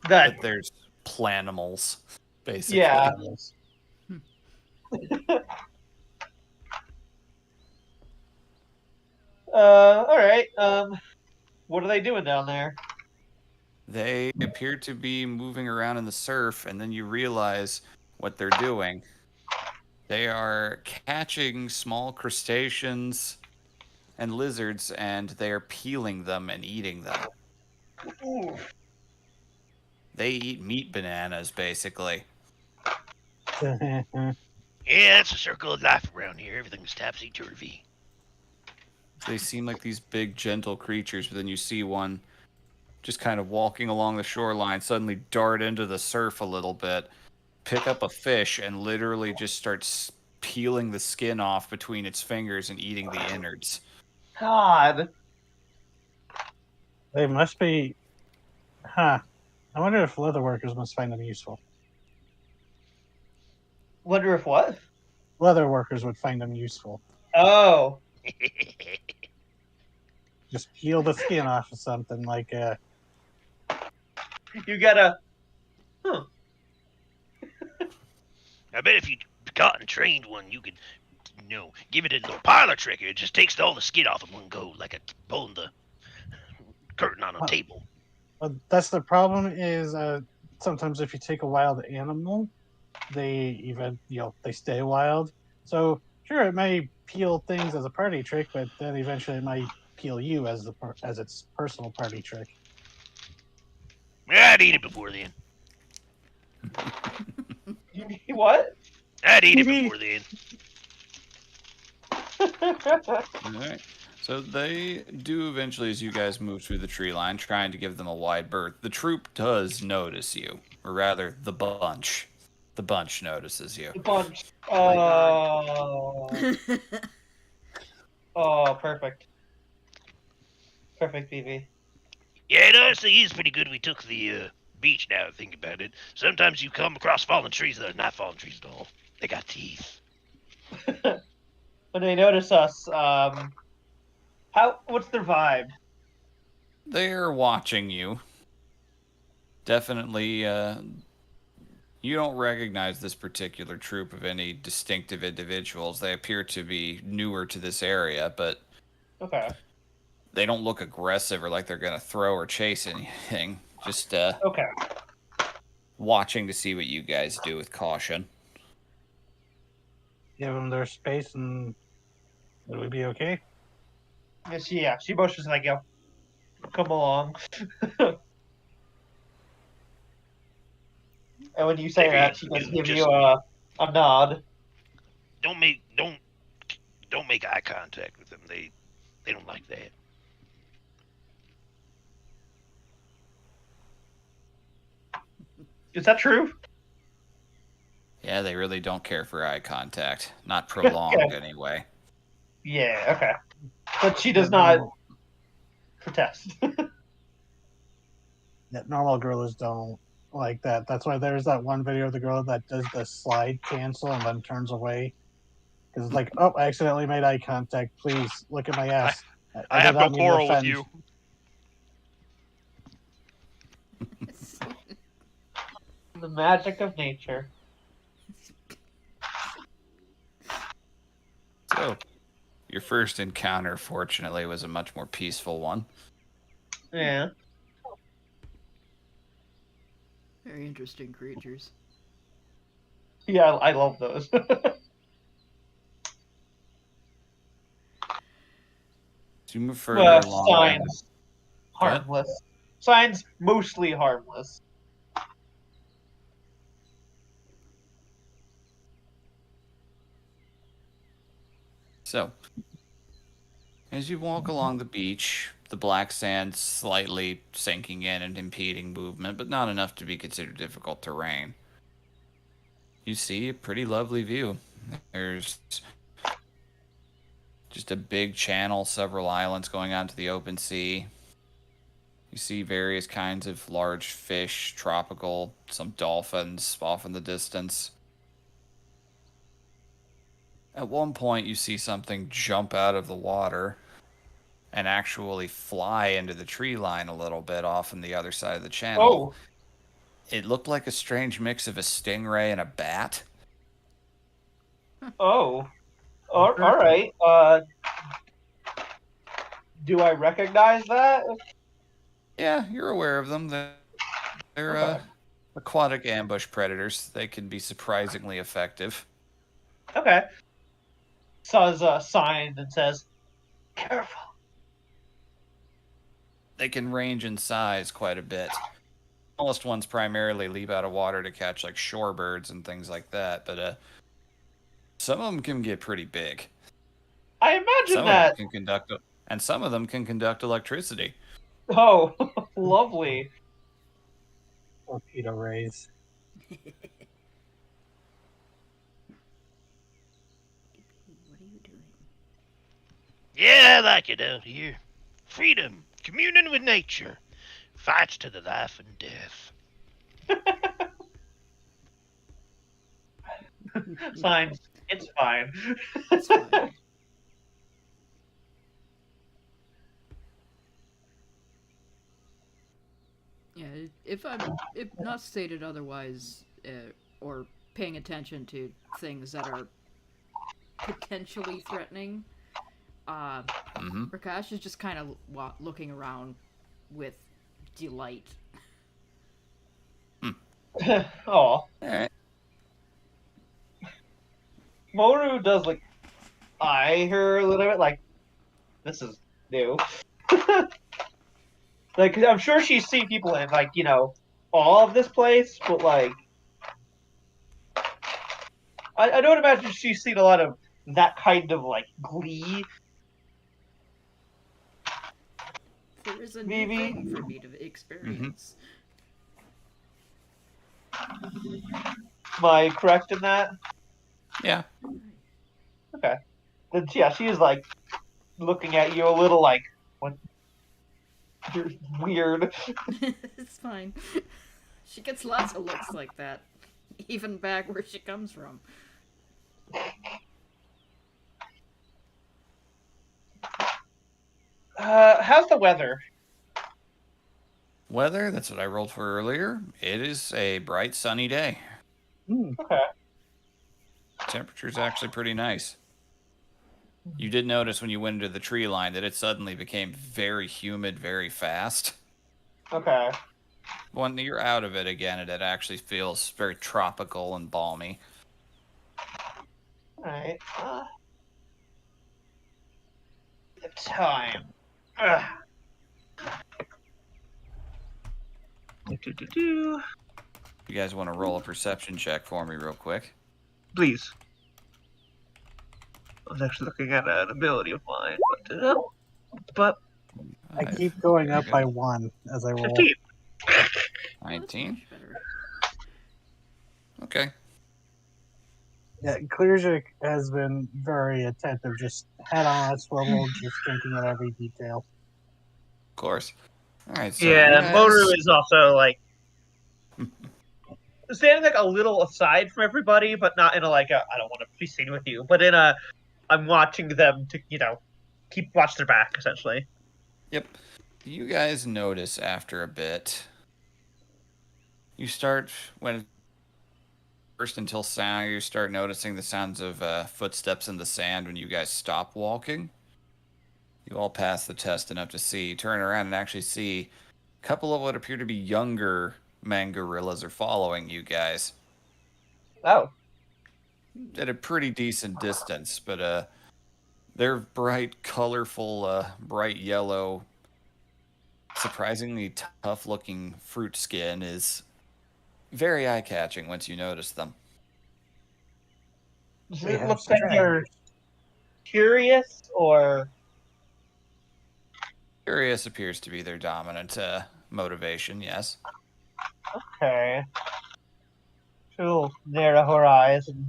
[SPEAKER 4] That
[SPEAKER 2] There's planimals, basically.
[SPEAKER 4] Yeah. All right. What are they doing down there?
[SPEAKER 2] They appear to be moving around in the surf, and then you realize what they're doing. They are catching small crustaceans and lizards, and they are peeling them and eating them.
[SPEAKER 4] Ooh.
[SPEAKER 2] They eat meat bananas, basically.
[SPEAKER 5] Yeah, that's a circle of life around here. Everything's topsy-turvy.
[SPEAKER 2] They seem like these big, gentle creatures, but then you see one just kind of walking along the shoreline, suddenly dart into the surf a little bit, pick up a fish and literally just starts peeling the skin off between its fingers and eating the innards.
[SPEAKER 4] God.
[SPEAKER 3] They must be. Huh. I wonder if leather workers must find them useful.
[SPEAKER 4] Wonder if what?
[SPEAKER 3] Leather workers would find them useful.
[SPEAKER 4] Oh.
[SPEAKER 3] Just peel the skin off of something like
[SPEAKER 4] You gotta. Huh.
[SPEAKER 5] I bet if you caught and trained one, you could, give it a little parlor trick. It just takes all the skin off in one go, like a pulling the curtain on a table.
[SPEAKER 3] But that's the problem is sometimes if you take a wild animal, they they stay wild. So sure, it may peel things as a party trick, but then eventually it might peel you as its personal party trick.
[SPEAKER 5] I'd eat it before then.
[SPEAKER 4] What?
[SPEAKER 5] I'd eat it before then.
[SPEAKER 2] All right. So they do eventually, as you guys move through the tree line, trying to give them a wide berth. The troop does notice you, or rather, the bunch. The bunch notices you.
[SPEAKER 4] The bunch. Oh. Oh, perfect. Perfect, BB.
[SPEAKER 5] Yeah, it honestly is pretty good we took the beach now that I think about it. Sometimes you come across fallen trees that are not fallen trees at all. They got teeth.
[SPEAKER 4] When they notice us, what's their vibe?
[SPEAKER 2] They're watching you. Definitely, you don't recognize this particular troop of any distinctive individuals. They appear to be newer to this area, but
[SPEAKER 4] Okay.
[SPEAKER 2] they don't look aggressive or like they're going to throw or chase anything. Just
[SPEAKER 4] Okay.
[SPEAKER 2] watching to see what you guys do with caution.
[SPEAKER 3] Give them their space, and would we be okay?
[SPEAKER 4] Yeah, she motions like, yo, come along. And when you say
[SPEAKER 5] Maybe
[SPEAKER 4] that, she does
[SPEAKER 5] you
[SPEAKER 4] give
[SPEAKER 5] just-
[SPEAKER 4] you a nod.
[SPEAKER 5] Don't make eye contact with them. They don't like that.
[SPEAKER 4] Is that true?
[SPEAKER 2] Yeah, they really don't care for eye contact. Not prolonged, anyway.
[SPEAKER 4] Yeah, okay. But she does not protest.
[SPEAKER 3] That normal gorillas don't like that. That's why there's that one video of the girl that does the slide cancel and then turns away. Because it's like, oh, I accidentally made eye contact. Please look at my ass.
[SPEAKER 5] I
[SPEAKER 3] did
[SPEAKER 5] have no
[SPEAKER 3] not mean to
[SPEAKER 5] quarrel with
[SPEAKER 3] offend.
[SPEAKER 5] you.
[SPEAKER 4] The magic of nature.
[SPEAKER 2] So, your first encounter, fortunately, was a much more peaceful one.
[SPEAKER 4] Yeah.
[SPEAKER 1] Very interesting creatures.
[SPEAKER 4] Yeah, I love those.
[SPEAKER 2] As you move further along,
[SPEAKER 4] Signs. Harmless. Signs mostly harmless.
[SPEAKER 2] so as you walk along the beach, the black sand slightly sinking in and impeding movement, but not enough to be considered difficult terrain. You see a pretty lovely view. There's just a big channel, several islands going out to the open sea. You see various kinds of large fish, tropical, some dolphins off in the distance. At one point, you see something jump out of the water and actually fly into the tree line a little bit off on the other side of the channel.
[SPEAKER 4] Oh,
[SPEAKER 2] It looked like a strange mix of a stingray and a bat.
[SPEAKER 4] oh. All right. Do I recognize that?
[SPEAKER 2] Yeah, you're aware of them. They're
[SPEAKER 4] Okay.
[SPEAKER 2] aquatic ambush predators. They can be surprisingly effective.
[SPEAKER 4] Okay. Saws a sign that says, "Careful."
[SPEAKER 2] They can range in size quite a bit. Smallest ones primarily leap out of water to catch like shorebirds and things like that, but some of them can get pretty big.
[SPEAKER 4] I imagine
[SPEAKER 2] Some
[SPEAKER 4] that.
[SPEAKER 2] of them can conduct, and some of them can conduct electricity.
[SPEAKER 4] Oh, lovely.
[SPEAKER 3] Torpedo rays.
[SPEAKER 5] Yeah, I like it out here. Freedom, communing with nature, fights to the life and death.
[SPEAKER 4] Fine. It's fine.
[SPEAKER 1] It's fine. Yeah, if not stated otherwise, or paying attention to things that are potentially threatening,
[SPEAKER 2] Mm-hmm.
[SPEAKER 1] Prakash is just kind of looking around with delight.
[SPEAKER 4] Oh,
[SPEAKER 2] All right.
[SPEAKER 4] Moru does like eye her a little bit, like this is new. Like I'm sure she's seen people in like all of this place, but like I don't imagine she's seen a lot of that kind of like glee.
[SPEAKER 1] There is a new
[SPEAKER 4] Maybe.
[SPEAKER 1] thing for me to experience.
[SPEAKER 4] Am I correct in that?
[SPEAKER 2] Yeah.
[SPEAKER 4] Okay. Then yeah, she is like looking at you a little like what? You're weird.
[SPEAKER 1] It's fine. She gets lots of looks like that, even back where she comes from.
[SPEAKER 4] How's the weather?
[SPEAKER 2] Weather, that's what I rolled for earlier. It is a bright, sunny day.
[SPEAKER 4] Okay.
[SPEAKER 2] Temperature's actually pretty nice. You did notice when you went into the tree line that it suddenly became very humid very fast.
[SPEAKER 4] Okay.
[SPEAKER 2] When you're out of it again, it actually feels very tropical and balmy.
[SPEAKER 4] Alright. The time. Ugh. Do.
[SPEAKER 2] You guys want to roll a perception check for me real quick?
[SPEAKER 4] Please. I was actually looking at an ability of mine, but
[SPEAKER 3] I keep going up by 1 as I roll.
[SPEAKER 4] 15.
[SPEAKER 2] 19.
[SPEAKER 1] Much better.
[SPEAKER 2] Okay.
[SPEAKER 3] Yeah, Clearsic has been very attentive, just head on a swivel, just drinking at every detail.
[SPEAKER 2] Of course. All right. So
[SPEAKER 4] Yeah,
[SPEAKER 2] you guys-
[SPEAKER 4] Moru is also like standing like a little aside from everybody, but not in a like a I don't want to be seen with you, but in a I'm watching them to keep watch their back essentially.
[SPEAKER 2] Yep. You guys notice after a bit. You start when first until sound. You start noticing the sounds of footsteps in the sand when you guys stop walking. You all pass the test enough to see, turn around and actually see a couple of what appear to be younger mangorillas are following you guys
[SPEAKER 4] Oh.
[SPEAKER 2] at a pretty decent distance, but their bright, colorful, bright yellow, surprisingly tough-looking fruit skin is very eye-catching once you notice them.
[SPEAKER 4] Does
[SPEAKER 3] They
[SPEAKER 4] it
[SPEAKER 3] have
[SPEAKER 4] look like
[SPEAKER 3] strength.
[SPEAKER 4] they're curious or
[SPEAKER 2] Curious appears to be their dominant motivation, yes.
[SPEAKER 4] okay? She'll narrow her eyes and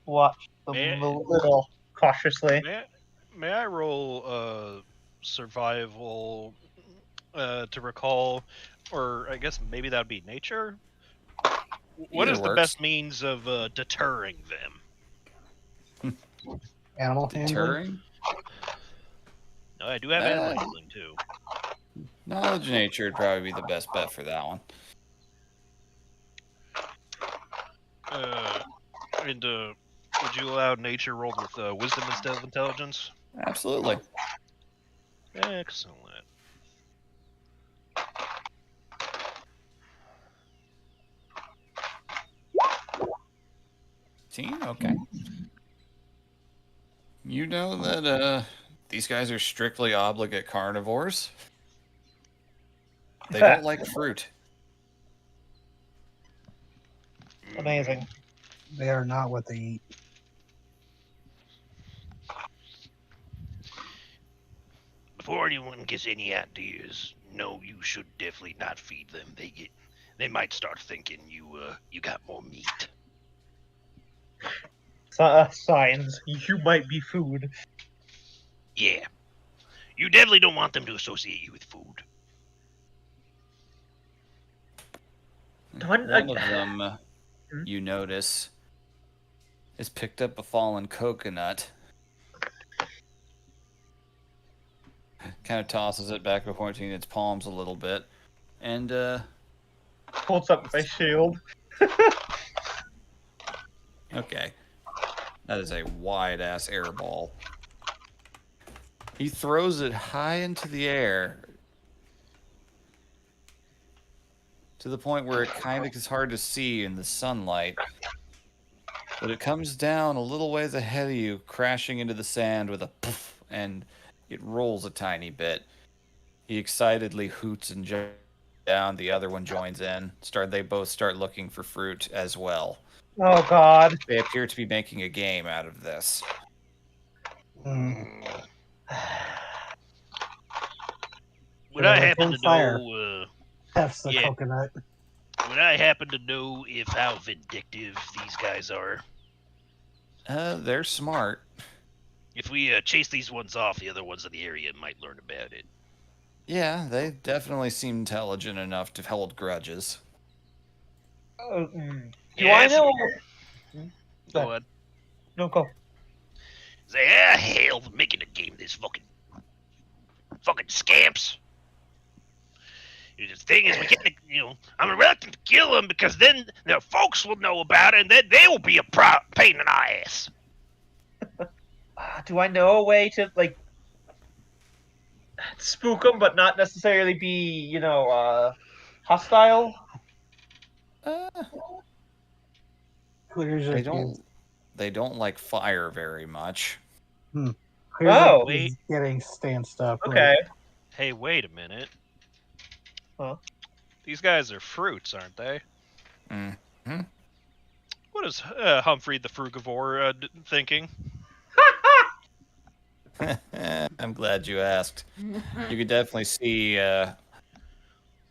[SPEAKER 4] watch them
[SPEAKER 5] May I-
[SPEAKER 4] a little cautiously.
[SPEAKER 5] May I roll survival to recall, or I guess maybe that would be nature? What
[SPEAKER 2] Either
[SPEAKER 5] is the
[SPEAKER 2] works.
[SPEAKER 5] best means of deterring them?
[SPEAKER 3] Animal handling.
[SPEAKER 2] Deterring?
[SPEAKER 5] No, I do have animal handling too.
[SPEAKER 2] Knowledge nature would probably be the best bet for that one.
[SPEAKER 5] And would you allow nature rolled with wisdom instead of intelligence?
[SPEAKER 2] Absolutely.
[SPEAKER 5] Excellent.
[SPEAKER 2] Team? Okay. You know that these guys are strictly obligate carnivores. They don't like fruit.
[SPEAKER 4] Amazing.
[SPEAKER 3] They are not what they eat.
[SPEAKER 5] Before anyone gets any ideas, no, you should definitely not feed them. They might start thinking you got more meat.
[SPEAKER 4] Signs. You might be food.
[SPEAKER 5] Yeah. You definitely don't want them to associate you with food.
[SPEAKER 2] One of them, you notice, has picked up a fallen coconut. Kind of tosses it back between its palms a little bit. And,
[SPEAKER 4] Holds up my shield.
[SPEAKER 2] okay. That is a wide-ass air ball. He throws it high into the air to the point where it kind of is hard to see in the sunlight. But it comes down a little ways ahead of you, crashing into the sand with a poof, and it rolls a tiny bit. He excitedly hoots and jumps down. The other one joins in. They both start looking for fruit as well.
[SPEAKER 4] Oh God.
[SPEAKER 2] They appear to be making a game out of this.
[SPEAKER 5] Would I
[SPEAKER 3] Whatever,
[SPEAKER 5] happen to
[SPEAKER 3] fire.
[SPEAKER 5] know?
[SPEAKER 3] Hef's the
[SPEAKER 5] Yeah.
[SPEAKER 3] coconut.
[SPEAKER 5] Would I happen to know if how vindictive these guys are?
[SPEAKER 2] They're smart.
[SPEAKER 5] If we chase these ones off, the other ones in the area might learn about it.
[SPEAKER 2] Yeah, they definitely seem intelligent enough to hold grudges.
[SPEAKER 4] Do
[SPEAKER 5] Yes.
[SPEAKER 4] I know?
[SPEAKER 5] Go on.
[SPEAKER 4] No, go.
[SPEAKER 5] Say, hell, they're making a game of this fucking scamps. The thing is, we can't, I'm reluctant to kill them because then their folks will know about it, and then they will be a pain in the ass.
[SPEAKER 4] Do I know a way to like spook them, but not necessarily be, hostile?
[SPEAKER 3] Clears
[SPEAKER 2] They
[SPEAKER 3] your
[SPEAKER 2] they don't like fire very much.
[SPEAKER 3] Clears
[SPEAKER 4] Oh.
[SPEAKER 3] is getting stanced up.
[SPEAKER 4] Okay.
[SPEAKER 5] Hey, wait a minute.
[SPEAKER 4] Huh?
[SPEAKER 5] These guys are fruits, aren't they?
[SPEAKER 2] Mm-hmm.
[SPEAKER 5] What is Humphrey the Frugivore thinking?
[SPEAKER 2] I'm glad you asked. You could definitely see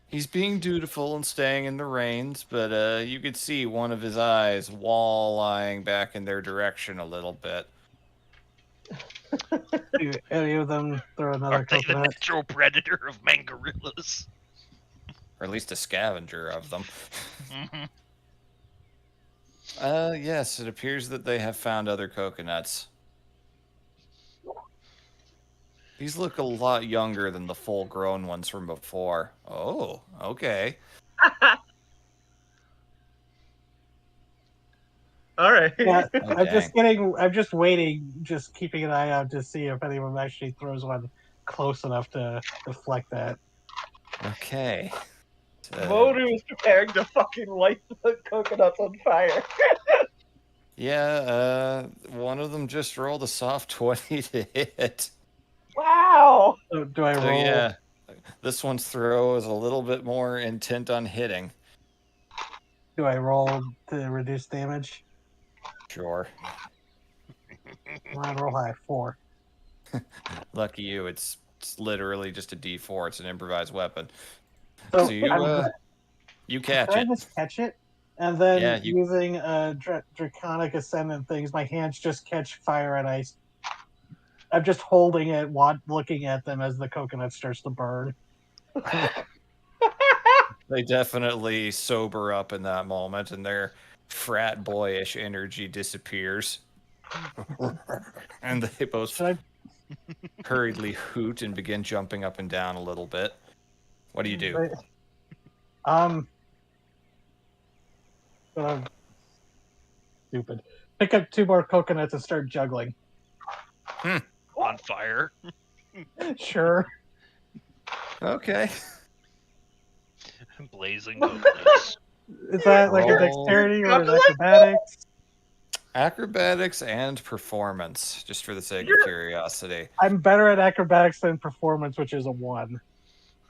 [SPEAKER 2] he's being dutiful and staying in the reins, but you could see one of his eyes wall-eyeing back in their direction a little bit.
[SPEAKER 3] Do any of them throw another
[SPEAKER 5] Aren't they the
[SPEAKER 3] coconut?
[SPEAKER 5] natural predator of mangorillas?
[SPEAKER 2] Or at least a scavenger of them.
[SPEAKER 5] Mm-hmm.
[SPEAKER 2] Yes, it appears that they have found other coconuts. These look a lot younger than the full-grown ones from before. Oh, okay.
[SPEAKER 4] All right.
[SPEAKER 3] Yeah,
[SPEAKER 2] Okay.
[SPEAKER 3] I'm just waiting, just keeping an eye out to see if anyone actually throws one close enough to deflect that.
[SPEAKER 2] Okay.
[SPEAKER 4] Modu is preparing to fucking light the coconuts on fire.
[SPEAKER 2] Yeah, one of them just rolled a soft 20 to hit.
[SPEAKER 4] Wow.
[SPEAKER 3] So do I
[SPEAKER 2] So
[SPEAKER 3] roll?
[SPEAKER 2] yeah, this one's throw is a little bit more intent on hitting.
[SPEAKER 3] Do I roll to reduce damage?
[SPEAKER 2] Sure.
[SPEAKER 3] Come on, roll high. 4.
[SPEAKER 2] Lucky you, it's literally just a D4. It's an improvised weapon.
[SPEAKER 3] So
[SPEAKER 2] So you catch
[SPEAKER 3] I
[SPEAKER 2] it.
[SPEAKER 3] just catch it, and then
[SPEAKER 2] Yeah,
[SPEAKER 3] using draconic ascendant things, my hands just catch fire and ice. I'm just holding it, looking at them as the coconut starts to burn.
[SPEAKER 2] They definitely sober up in that moment, and their frat boyish energy disappears. And they both
[SPEAKER 3] Should
[SPEAKER 2] hurriedly hoot and begin jumping up and down a little bit. What do you do?
[SPEAKER 3] Stupid. Pick up 2 more coconuts and start juggling.
[SPEAKER 5] On fire.
[SPEAKER 3] Sure.
[SPEAKER 2] Okay.
[SPEAKER 5] Blazing coconuts.
[SPEAKER 3] Is that like a
[SPEAKER 2] Roll.
[SPEAKER 3] dexterity or an acrobatics?
[SPEAKER 2] Acrobatics and performance, just for the sake of curiosity.
[SPEAKER 3] I'm better at acrobatics than performance, which is a 1.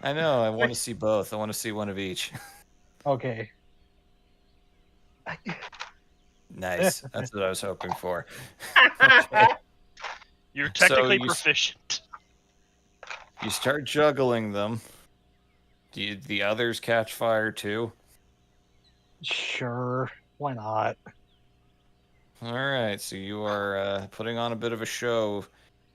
[SPEAKER 2] I know, I want to see both. I want to see one of each.
[SPEAKER 3] Okay.
[SPEAKER 2] Nice. That's what I was hoping for. Okay.
[SPEAKER 5] You're technically
[SPEAKER 2] you-
[SPEAKER 5] proficient.
[SPEAKER 2] You start juggling them. Do the others catch fire too?
[SPEAKER 3] Sure. Why not?
[SPEAKER 2] All right, so you are putting on a bit of a show,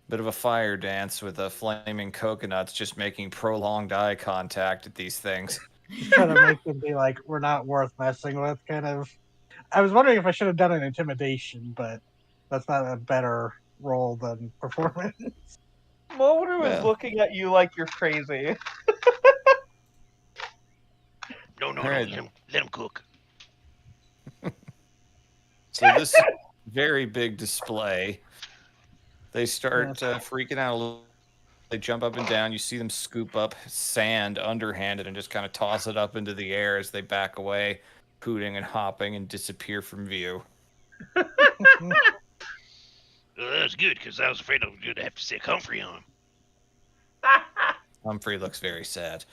[SPEAKER 2] bit of a fire dance with flaming coconuts, just making prolonged eye contact at these things.
[SPEAKER 3] Just trying to make them be like, we're not worth messing with, kind of. I was wondering if I should have done an intimidation, but that's not a better role than performance.
[SPEAKER 4] Momoru is
[SPEAKER 2] Well.
[SPEAKER 4] looking at you like you're crazy.
[SPEAKER 5] No,
[SPEAKER 2] All right.
[SPEAKER 5] let him cook.
[SPEAKER 2] So this very big display, they start freaking out a little. They jump up and down. You see them scoop up sand underhanded and just kind of toss it up into the air as they back away, hooting and hopping and disappear from view.
[SPEAKER 5] Well, that's good, because I was afraid I was going to have to sick Humphrey on him.
[SPEAKER 2] Humphrey looks very sad.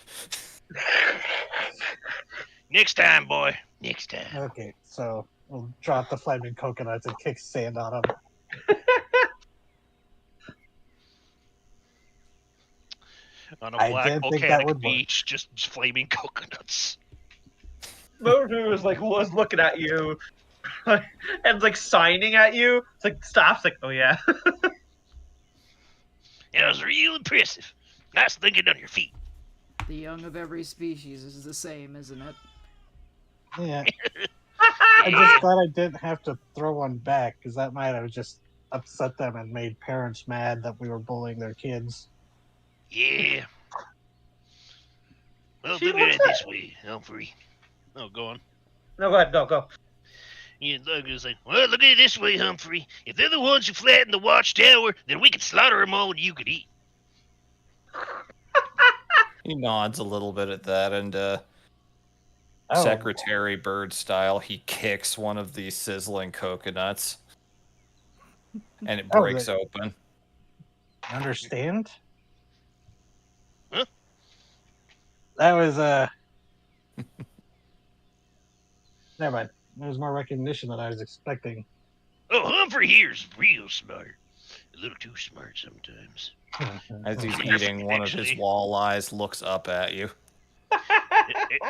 [SPEAKER 5] Next time, boy. Next time.
[SPEAKER 3] Okay, so we'll drop the flaming coconuts and kick sand on them.
[SPEAKER 5] On a
[SPEAKER 3] I
[SPEAKER 5] black
[SPEAKER 3] did think that
[SPEAKER 5] volcanic
[SPEAKER 3] would work.
[SPEAKER 5] beach, just flaming coconuts.
[SPEAKER 4] Momoru was looking at you and like signing at you. It's like stops. Like, oh yeah.
[SPEAKER 5] It was real impressive. Nice thinking on your feet.
[SPEAKER 1] The young of every species is the same, isn't it?
[SPEAKER 3] Yeah. I just thought I didn't have to throw one back, because that might have just upset them and made parents mad that we were bullying their kids.
[SPEAKER 5] Yeah. Well,
[SPEAKER 4] She
[SPEAKER 5] look at
[SPEAKER 4] looks
[SPEAKER 5] it this way, Humphrey. Oh, go on.
[SPEAKER 4] No, go ahead. Go.
[SPEAKER 5] Yeah, look, it's like, well, look at it this way, Humphrey. If they're the ones who flattened the watchtower, then we could slaughter them all and you could eat.
[SPEAKER 2] He nods a little bit at that, and
[SPEAKER 3] Oh,
[SPEAKER 2] Secretary Bird style, he kicks one of these sizzling coconuts, and it
[SPEAKER 3] Oh,
[SPEAKER 2] breaks open.
[SPEAKER 3] understand?
[SPEAKER 5] Huh?
[SPEAKER 3] That was never mind. There was more recognition than I was expecting.
[SPEAKER 5] Oh, Humphrey here's real smart. A little too smart sometimes.
[SPEAKER 2] As he's
[SPEAKER 5] Perfect,
[SPEAKER 2] eating one of his
[SPEAKER 5] actually.
[SPEAKER 2] walleyes, looks up at you.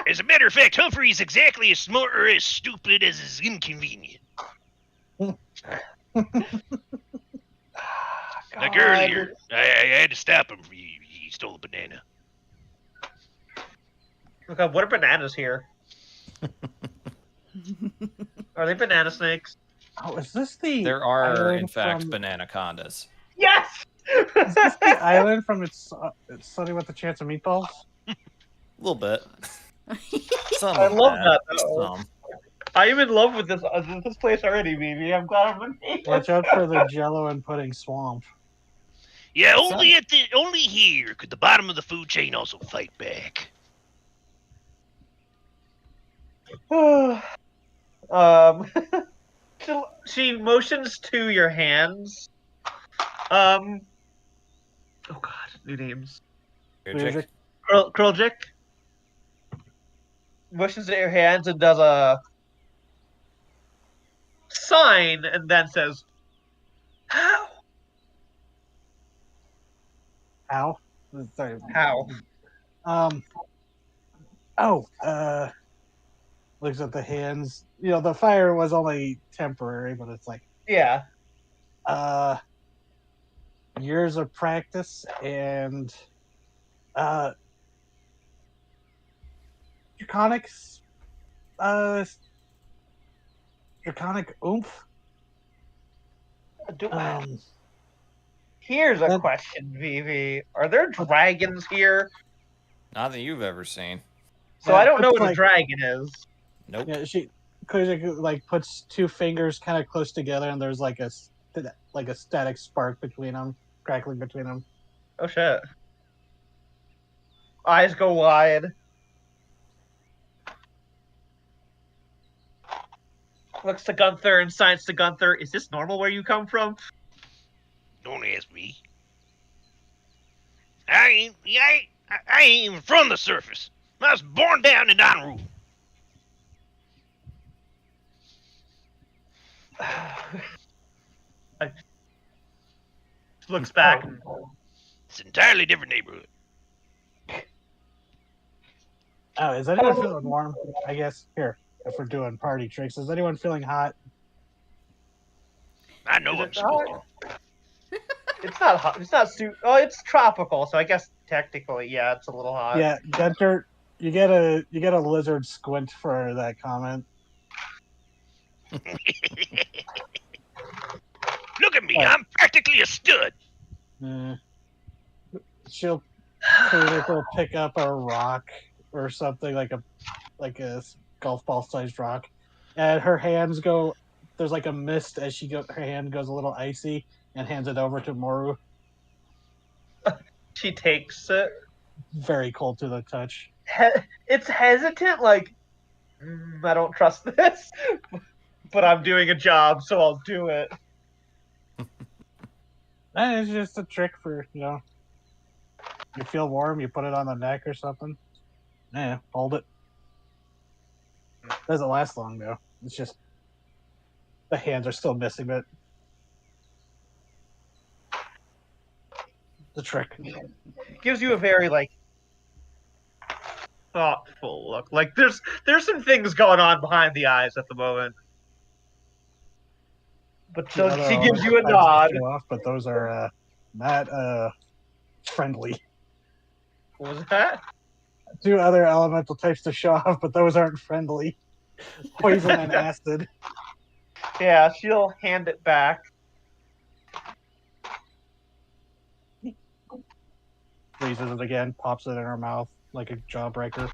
[SPEAKER 5] As a matter of fact, Humphrey is exactly as smart or as stupid as is inconvenient. Like
[SPEAKER 4] God.
[SPEAKER 5] earlier, I had to stop him. He stole a banana.
[SPEAKER 4] Oh God, what are bananas here? Are they banana snakes?
[SPEAKER 3] Oh, is this the
[SPEAKER 2] There are,
[SPEAKER 3] island
[SPEAKER 2] in fact,
[SPEAKER 3] from,
[SPEAKER 4] Yes.
[SPEAKER 2] bananacondas.
[SPEAKER 3] is this the island from it's Sunny with the Chance of Meatballs?
[SPEAKER 2] A little bit. Some
[SPEAKER 4] I
[SPEAKER 2] of
[SPEAKER 4] love that, though.
[SPEAKER 2] Some.
[SPEAKER 4] I am in love with this place already, baby. I'm glad I'm in
[SPEAKER 3] Watch out for the Jello and pudding swamp.
[SPEAKER 5] Yeah, only here could the bottom of the food chain also fight back.
[SPEAKER 4] She motions to your hands. Oh God, new names.
[SPEAKER 2] Magic.
[SPEAKER 4] Kriljik motions at your hands and does a sign and then says, "How?
[SPEAKER 3] How? Sorry.
[SPEAKER 4] How?"
[SPEAKER 3] Looks at the hands. You know, the fire was only temporary, but it's like,
[SPEAKER 4] Yeah.
[SPEAKER 3] years of practice and draconic oomph.
[SPEAKER 4] Here's a
[SPEAKER 3] that-
[SPEAKER 4] question, Vivi. Are there dragons here?
[SPEAKER 2] Not that you've ever seen.
[SPEAKER 4] So
[SPEAKER 3] Yeah,
[SPEAKER 4] I don't know
[SPEAKER 3] it's
[SPEAKER 4] what a
[SPEAKER 3] like-
[SPEAKER 4] dragon is.
[SPEAKER 2] Nope.
[SPEAKER 3] Yeah, she like puts two fingers kind of close together, and there's like a static spark between them, crackling between them.
[SPEAKER 4] Oh shit. Eyes go wide. Looks to Gunther and signs to Gunther. Is this normal where you come from?
[SPEAKER 5] Don't ask me. I ain't even from the surface. I was born down in Donru.
[SPEAKER 4] Looks back.
[SPEAKER 5] It's an entirely different neighborhood.
[SPEAKER 3] Oh, is anyone feeling warm? I guess here, if we're doing party tricks, is anyone feeling hot?
[SPEAKER 5] I know
[SPEAKER 4] Is
[SPEAKER 5] I'm
[SPEAKER 4] it
[SPEAKER 5] smoking.
[SPEAKER 4] not? It's not hot. It's not Oh, it's tropical, so I guess technically, yeah, it's a little hot.
[SPEAKER 3] Yeah, Gunter, you get a lizard squint for that comment.
[SPEAKER 5] Look at me,
[SPEAKER 3] Right.
[SPEAKER 5] I'm practically a stud.
[SPEAKER 3] Mm. She'll she'll pick up a rock or something like a golf ball sized rock, and her hands go. There's like a mist as her hand goes a little icy, and hands it over to Moru.
[SPEAKER 4] She takes it.
[SPEAKER 3] Very cold to the touch.
[SPEAKER 4] It's hesitant, like I don't trust this, but I'm doing a job, so I'll do it.
[SPEAKER 3] And it's just a trick for you feel warm, you put it on the neck or something. Yeah, hold it. Doesn't last long though. It's just the hands are still missing it. The trick.
[SPEAKER 4] Gives you a very like thoughtful look. Like there's some things going on behind the eyes at the moment. But
[SPEAKER 3] The other
[SPEAKER 4] she gives you a
[SPEAKER 3] elemental types to
[SPEAKER 4] nod.
[SPEAKER 3] show off, but those are not friendly.
[SPEAKER 4] What was that?
[SPEAKER 3] 2 other elemental types to show off, but those aren't friendly. Poison and acid.
[SPEAKER 4] Yeah, she'll hand it back.
[SPEAKER 3] Freezes it again, pops it in her mouth like a jawbreaker.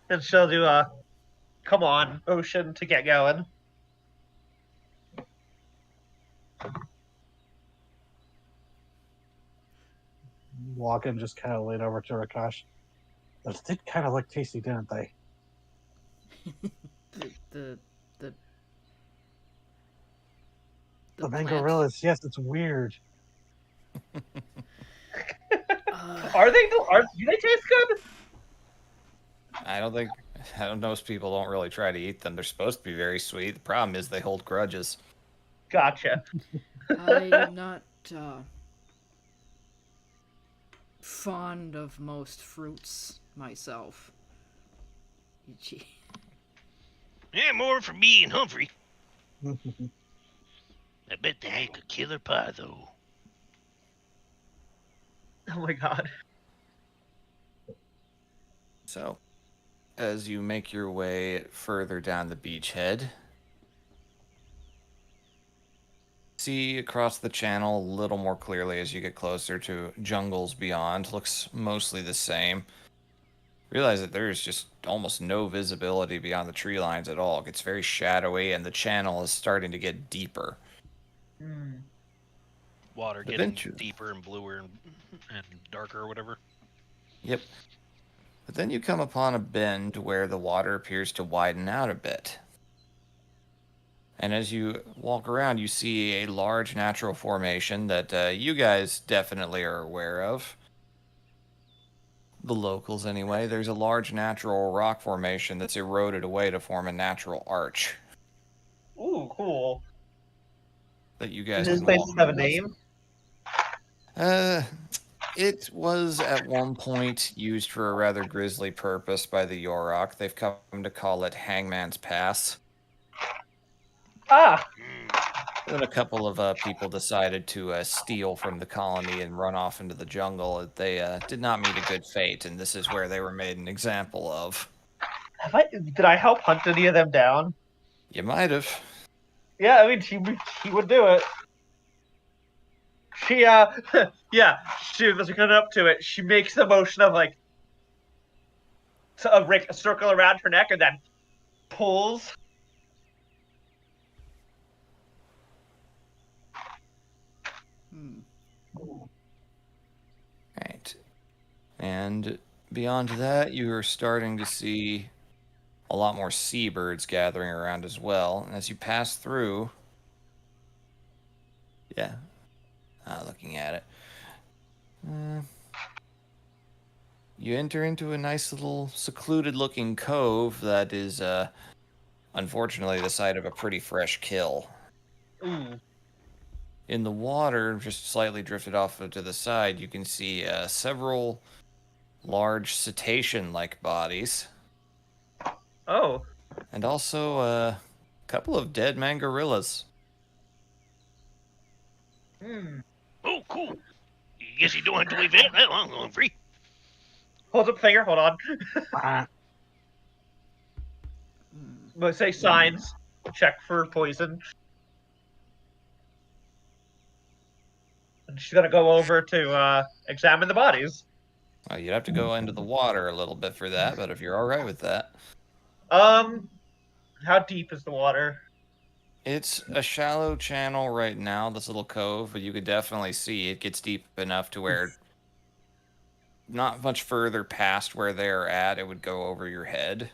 [SPEAKER 4] And she'll do a come on motion to get going.
[SPEAKER 3] Walking just kind of lean over to Rakash. Those did kind of look tasty, didn't they?
[SPEAKER 1] The
[SPEAKER 3] The
[SPEAKER 1] plant.
[SPEAKER 3] mangorillas, yes, it's weird.
[SPEAKER 4] Are they? Do they taste good?
[SPEAKER 2] I don't know. Most people don't really try to eat them. They're supposed to be very sweet. The problem is they hold grudges.
[SPEAKER 4] Gotcha.
[SPEAKER 1] I am not fond of most fruits myself. Gee.
[SPEAKER 5] Yeah, more for me and Humphrey. I bet they make a killer pie, though.
[SPEAKER 4] Oh my god.
[SPEAKER 2] So, as you make your way further down the beachhead, see across the channel a little more clearly as you get closer to Jungles Beyond. Looks mostly the same. Realize that there's just almost no visibility beyond the tree lines at all. It gets very shadowy, and the channel is starting to get deeper.
[SPEAKER 5] Water
[SPEAKER 2] But
[SPEAKER 5] getting
[SPEAKER 2] then
[SPEAKER 5] deeper and bluer and darker or whatever.
[SPEAKER 2] Yep. But then you come upon a bend where the water appears to widen out a bit. And as you walk around, you see a large natural formation that you guys definitely are aware of. The locals, anyway. There's a large natural rock formation that's eroded away to form a natural arch
[SPEAKER 4] Ooh, cool.
[SPEAKER 2] that you guys
[SPEAKER 4] Does this
[SPEAKER 2] can
[SPEAKER 4] place
[SPEAKER 2] walk
[SPEAKER 4] have a
[SPEAKER 2] past.
[SPEAKER 4] name?
[SPEAKER 2] It was at one point used for a rather grisly purpose by the Yorok. They've come to call it Hangman's Pass.
[SPEAKER 4] Ah,
[SPEAKER 2] Then a couple of people decided to steal from the colony and run off into the jungle. They did not meet a good fate, and this is where they were made an example of.
[SPEAKER 4] did I help hunt any of them down?
[SPEAKER 2] You might have.
[SPEAKER 4] Yeah, I mean, she would do it. She, yeah, she was coming up to it. She makes the motion of like a circle around her neck and then pulls.
[SPEAKER 2] Right. And beyond that, you are starting to see a lot more seabirds gathering around as well. And as you pass through, looking at it, you enter into a nice little secluded-looking cove that is, unfortunately, the site of a pretty fresh kill.
[SPEAKER 4] Ooh.
[SPEAKER 2] In the water, just slightly drifted off to the side, you can see several large cetacean-like bodies.
[SPEAKER 4] Oh.
[SPEAKER 2] And also a couple of dead mangorillas.
[SPEAKER 5] Oh, cool. Guess you don't have to wait that long, Humphrey.
[SPEAKER 4] Hold up finger, hold on.
[SPEAKER 3] Ah,
[SPEAKER 4] But say signs. Check for poison. And she's gonna go over to examine the bodies.
[SPEAKER 2] Well, you'd have to go into the water a little bit for that, but if you're all right with that.
[SPEAKER 4] How deep is the water?
[SPEAKER 2] It's a shallow channel right now, this little cove, but you could definitely see it gets deep enough to where not much further past where they're at, it would go over your head.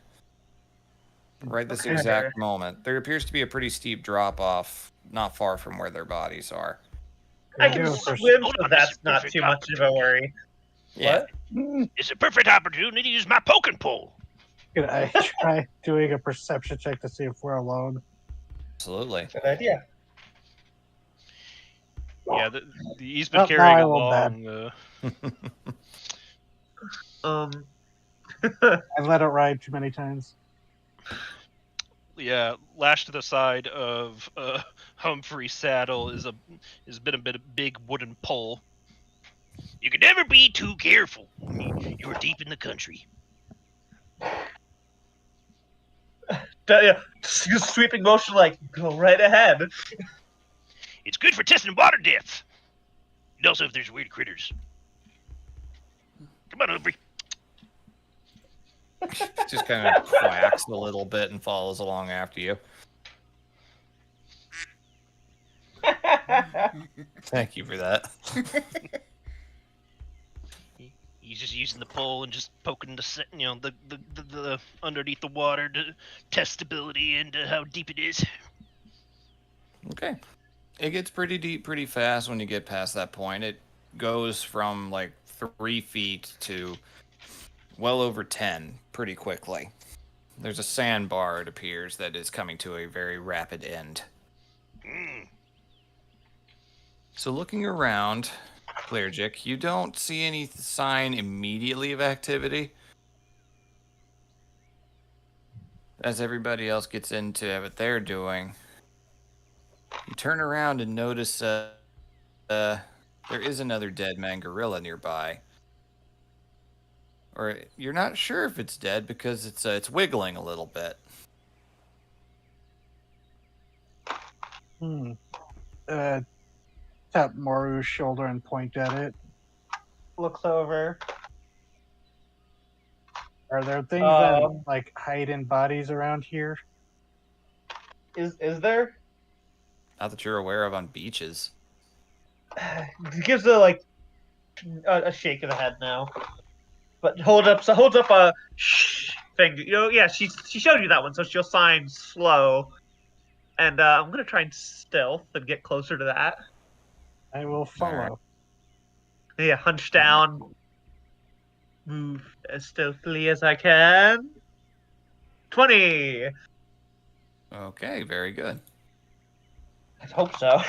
[SPEAKER 2] Right this
[SPEAKER 4] Okay.
[SPEAKER 2] exact moment. There appears to be a pretty steep drop off not far from where their bodies are.
[SPEAKER 4] I
[SPEAKER 3] do
[SPEAKER 4] can
[SPEAKER 3] a perce-
[SPEAKER 4] swim,
[SPEAKER 5] Hold
[SPEAKER 4] so
[SPEAKER 5] on,
[SPEAKER 4] that's
[SPEAKER 5] this is
[SPEAKER 4] not
[SPEAKER 5] perfect
[SPEAKER 4] too much of a worry.
[SPEAKER 2] Yeah.
[SPEAKER 3] Mm,
[SPEAKER 5] It's a perfect opportunity to use my poking pole.
[SPEAKER 3] Could I try doing a perception check to see if we're alone?
[SPEAKER 2] Absolutely.
[SPEAKER 4] Good idea.
[SPEAKER 5] Yeah, he's been
[SPEAKER 3] Oh, now
[SPEAKER 5] carrying
[SPEAKER 3] I rolled bad.
[SPEAKER 5] along.
[SPEAKER 3] I've let it ride too many times.
[SPEAKER 5] Yeah, lashed to the side of Humphrey's saddle has been a big wooden pole. You can never be too careful. You're deep in the country.
[SPEAKER 4] Just sweeping motion, like, go right ahead.
[SPEAKER 5] It's good for testing water depth. And also if there's weird critters. Come on, Humphrey.
[SPEAKER 2] Just kind of quacks a little bit and follows along after you. Thank you for that.
[SPEAKER 5] He's just using the pole and just poking the underneath the water to test stability and how deep it is.
[SPEAKER 2] Okay. It gets pretty deep pretty fast when you get past that point. It goes from like 3 feet to well over 10 pretty quickly. There's a sandbar, it appears, that is coming to a very rapid end. So looking around, Clearjic, you don't see any sign immediately of activity. As everybody else gets into what they're doing, you turn around and notice there is another dead man gorilla nearby. Or you're not sure if it's dead because it's wiggling a little bit.
[SPEAKER 3] Tap Moru's shoulder and point at it.
[SPEAKER 4] Looks over.
[SPEAKER 3] Are there things
[SPEAKER 4] Um,
[SPEAKER 3] that like hide in bodies around here?
[SPEAKER 4] Is there?
[SPEAKER 2] Not that you're aware of on beaches.
[SPEAKER 4] He gives a shake of the head now, but holds up a shh finger. Yeah, she showed you that one, so she'll sign slow. And I'm gonna try and stealth and get closer to that.
[SPEAKER 3] I will follow.
[SPEAKER 2] Alright.
[SPEAKER 4] Yeah, hunch down, move as stealthily as I can. 20.
[SPEAKER 2] Okay, very good.
[SPEAKER 4] I hope so.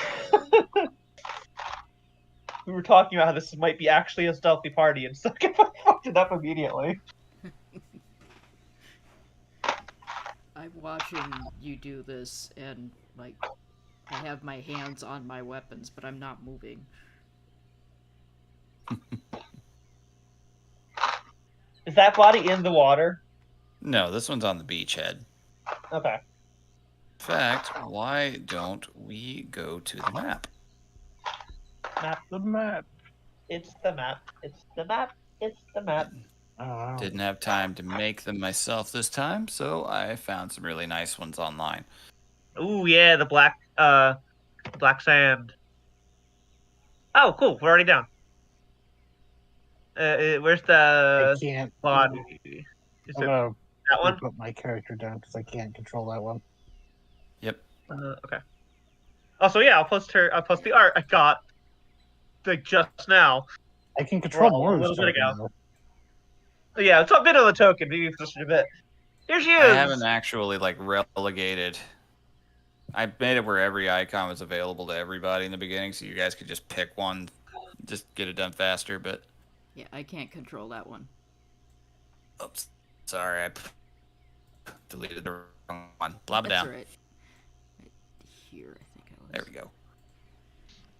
[SPEAKER 4] We were talking about how this might be actually a stealthy party, and so I fucked it up immediately.
[SPEAKER 1] I'm watching you do this, and like, I have my hands on my weapons, but I'm not moving.
[SPEAKER 4] Is that body in the water?
[SPEAKER 2] No, this one's on the beachhead.
[SPEAKER 4] Okay.
[SPEAKER 2] In fact, why don't we go to the map?
[SPEAKER 4] Map.
[SPEAKER 3] The map.
[SPEAKER 4] It's the map. It's the map. It's the map.
[SPEAKER 3] Oh,
[SPEAKER 2] Didn't have time to make them myself this time, so I found some really nice ones online.
[SPEAKER 4] Ooh, yeah, the black sand. Oh, cool. We're already down. Where's
[SPEAKER 3] I
[SPEAKER 4] the
[SPEAKER 3] can't.
[SPEAKER 4] body? Is
[SPEAKER 3] I'm
[SPEAKER 4] it
[SPEAKER 3] gonna
[SPEAKER 4] that one?
[SPEAKER 3] put my character down because I can't control that one.
[SPEAKER 2] Yep.
[SPEAKER 4] Okay. Also, yeah, I'll post the art I got like just now.
[SPEAKER 3] I can control
[SPEAKER 4] Well,
[SPEAKER 3] more.
[SPEAKER 4] a little bit ago. Yeah, it's a bit of a token, maybe just a bit. Here she is.
[SPEAKER 2] I haven't actually like relegated. I made it where every icon was available to everybody in the beginning, so you guys could just pick one, just get it done faster. But
[SPEAKER 1] Yeah, I can't control that one.
[SPEAKER 2] oops, sorry, I deleted the wrong one. Blob it
[SPEAKER 1] That's
[SPEAKER 2] down.
[SPEAKER 1] alright. Right here, I think I was.
[SPEAKER 2] There we go.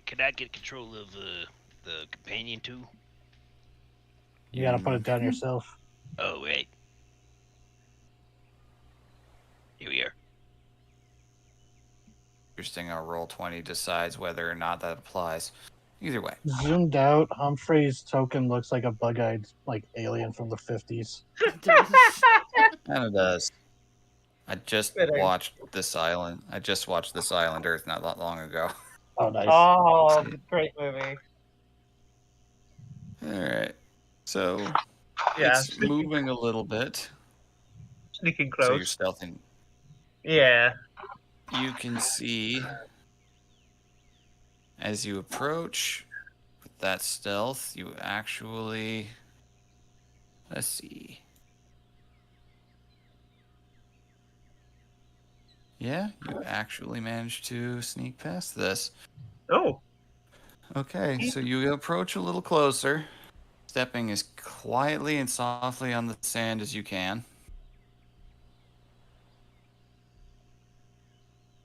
[SPEAKER 5] Can I get control of the companion too?
[SPEAKER 3] You gotta put it down yourself.
[SPEAKER 5] Oh, right. Here we are.
[SPEAKER 2] Interesting how Roll20 decides whether or not that applies. Either way.
[SPEAKER 3] Zoomed out, Humphrey's token looks like a bug-eyed like alien from the 50s.
[SPEAKER 2] Kind of does. I just
[SPEAKER 4] Fitting.
[SPEAKER 2] watched This Island. I just watched This Island Earth not that long ago.
[SPEAKER 3] Oh, nice.
[SPEAKER 4] Oh, great movie.
[SPEAKER 2] Alright. So
[SPEAKER 4] Yeah,
[SPEAKER 2] it's moving a little bit.
[SPEAKER 4] sneaking
[SPEAKER 2] So you're
[SPEAKER 4] close.
[SPEAKER 2] stealthing.
[SPEAKER 4] Yeah.
[SPEAKER 2] You can see as you approach with that stealth, you actually, let's see. Yeah, you actually managed to sneak past this.
[SPEAKER 4] Oh.
[SPEAKER 2] Okay, so you approach a little closer, stepping as quietly and softly on the sand as you can.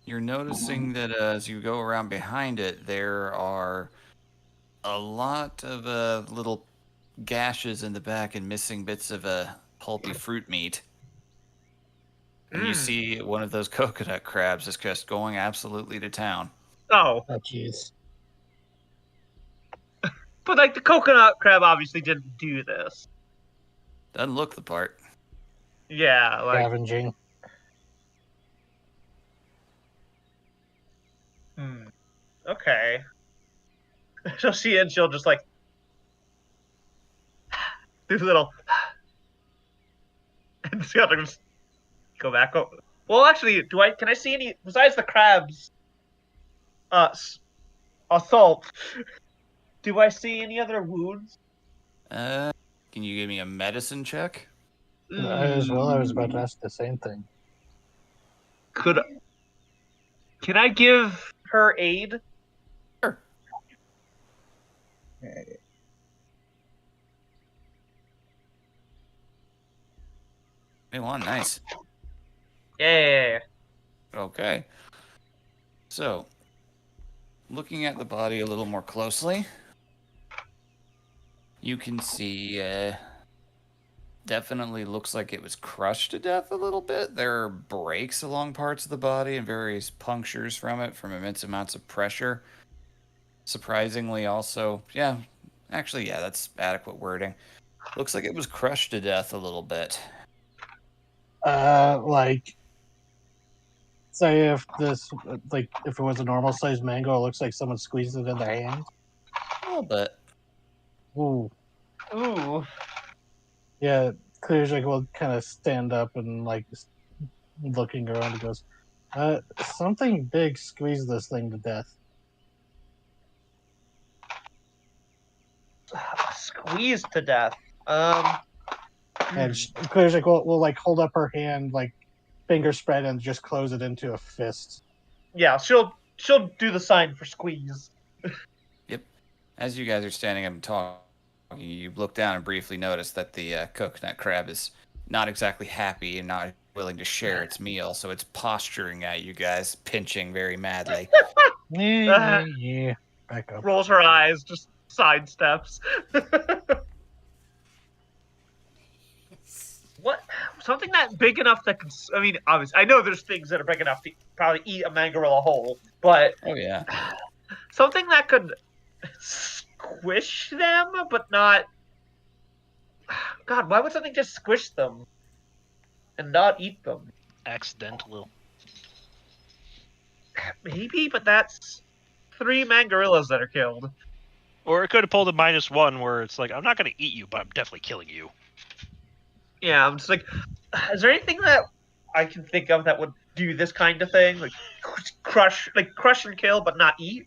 [SPEAKER 2] You're noticing that as you go around behind it, there are a lot of little gashes in the back and missing bits of pulpy fruit meat. And you
[SPEAKER 4] Mm.
[SPEAKER 2] see one of those coconut crabs is just going absolutely to town.
[SPEAKER 4] Oh.
[SPEAKER 3] Oh, jeez.
[SPEAKER 4] But like the coconut crab obviously didn't do this.
[SPEAKER 2] Doesn't look the part.
[SPEAKER 4] Yeah, like
[SPEAKER 3] Scavenging.
[SPEAKER 4] okay. So she'll just like do a little and she'll just go back over. Well, actually, can I see any besides the crabs? Assault. Do I see any other wounds?
[SPEAKER 2] Can you give me a medicine check?
[SPEAKER 3] As well, I was about to ask the same thing.
[SPEAKER 4] Can I give her aid?
[SPEAKER 2] Sure.
[SPEAKER 4] Okay.
[SPEAKER 2] 21, nice.
[SPEAKER 4] Yeah.
[SPEAKER 2] Okay. So, looking at the body a little more closely, you can see definitely looks like it was crushed to death a little bit. There are breaks along parts of the body and various punctures from it from immense amounts of pressure. Surprisingly, also, actually, that's adequate wording. Looks like it was crushed to death a little bit.
[SPEAKER 3] Like, say if this, like, if it was a normal sized mango, it looks like someone squeezed it in their hand.
[SPEAKER 2] A little bit.
[SPEAKER 3] Ooh.
[SPEAKER 4] Ooh.
[SPEAKER 3] Yeah, Clearjake will kind of stand up and, like, looking around, he goes, something big squeezed this thing to death.
[SPEAKER 4] Squeezed to death.
[SPEAKER 3] And Clearjake will, like, hold up her hand, like, finger spread, and just close it into a fist.
[SPEAKER 4] Yeah, she'll do the sign for squeeze.
[SPEAKER 2] Yep. As you guys are standing up and talking, you look down and briefly notice that the coconut crab is not exactly happy and not willing to share its meal, so it's posturing at you guys, pinching very madly.
[SPEAKER 3] Yeah. Back up.
[SPEAKER 4] Rolls her eyes, just sidesteps. What? Something that big enough that can... I mean, obviously, I know there's things that are big enough to probably eat a mangarilla whole, but
[SPEAKER 2] Oh, yeah.
[SPEAKER 4] something that could squish them, but not... God, why would something just squish them and not eat them?
[SPEAKER 5] Accidental.
[SPEAKER 4] Maybe, but that's 3 mangarillas that are killed.
[SPEAKER 5] Or it could have pulled a -1 where it's like, I'm not going to eat you, but I'm definitely killing you.
[SPEAKER 4] Yeah, I'm just like, is there anything that I can think of that would do this kind of thing? Like crush and kill, but not eat?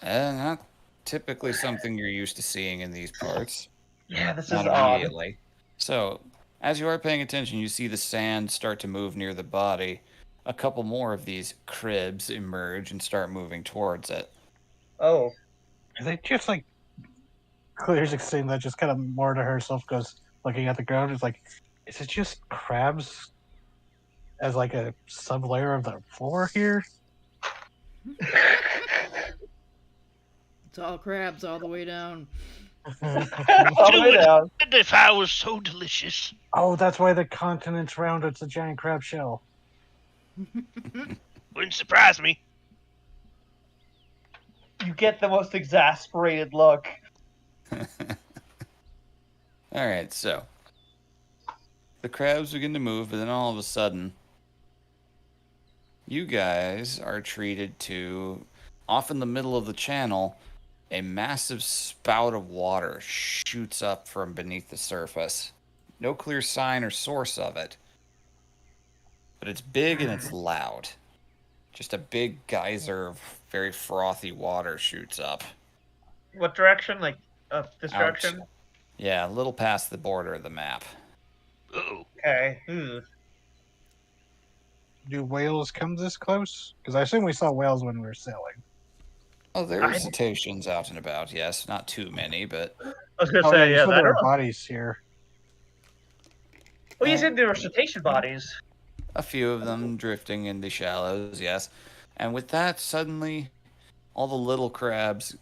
[SPEAKER 2] Not typically something you're used to seeing in these parts.
[SPEAKER 4] Yeah, this
[SPEAKER 2] Not
[SPEAKER 4] is odd.
[SPEAKER 2] immediately. So, as you are paying attention, you see the sand start to move near the body. A couple more of these cribs emerge and start moving towards it.
[SPEAKER 4] Oh.
[SPEAKER 3] Are they just, like, Clearjake's saying that just kind of more to herself, goes, looking at the ground, is like, is it just crabs as, like, a sub-layer of the floor here?
[SPEAKER 1] It's all crabs all the way down.
[SPEAKER 4] All the way down.
[SPEAKER 5] And if I was so delicious.
[SPEAKER 3] Oh, that's why the continent's round. It's a giant crab shell.
[SPEAKER 5] Wouldn't surprise me.
[SPEAKER 4] You get the most exasperated look.
[SPEAKER 2] All right, so the crabs begin to move, but then all of a sudden, you guys are treated to, off in the middle of the channel, a massive spout of water shoots up from beneath the surface. No clear sign or source of it, but it's big and it's loud. Just a big geyser of very frothy water shoots up.
[SPEAKER 4] What direction? Like, this
[SPEAKER 2] Out.
[SPEAKER 4] direction?
[SPEAKER 2] Yeah, a little past the border of the map.
[SPEAKER 5] Uh-oh.
[SPEAKER 4] Okay.
[SPEAKER 3] Do whales come this close? Because I assume we saw whales when we were sailing.
[SPEAKER 2] Oh, there are
[SPEAKER 4] I-
[SPEAKER 2] cetaceans out and about, yes. Not too many, but
[SPEAKER 4] I was gonna
[SPEAKER 3] Oh,
[SPEAKER 4] say,
[SPEAKER 3] you
[SPEAKER 4] yeah,
[SPEAKER 3] said
[SPEAKER 4] I
[SPEAKER 3] there
[SPEAKER 4] don't
[SPEAKER 3] were
[SPEAKER 4] know.
[SPEAKER 3] bodies here.
[SPEAKER 4] Oh, you said there were cetacean bodies.
[SPEAKER 2] a few of them drifting in the shallows, yes. And with that, suddenly, all the little crabs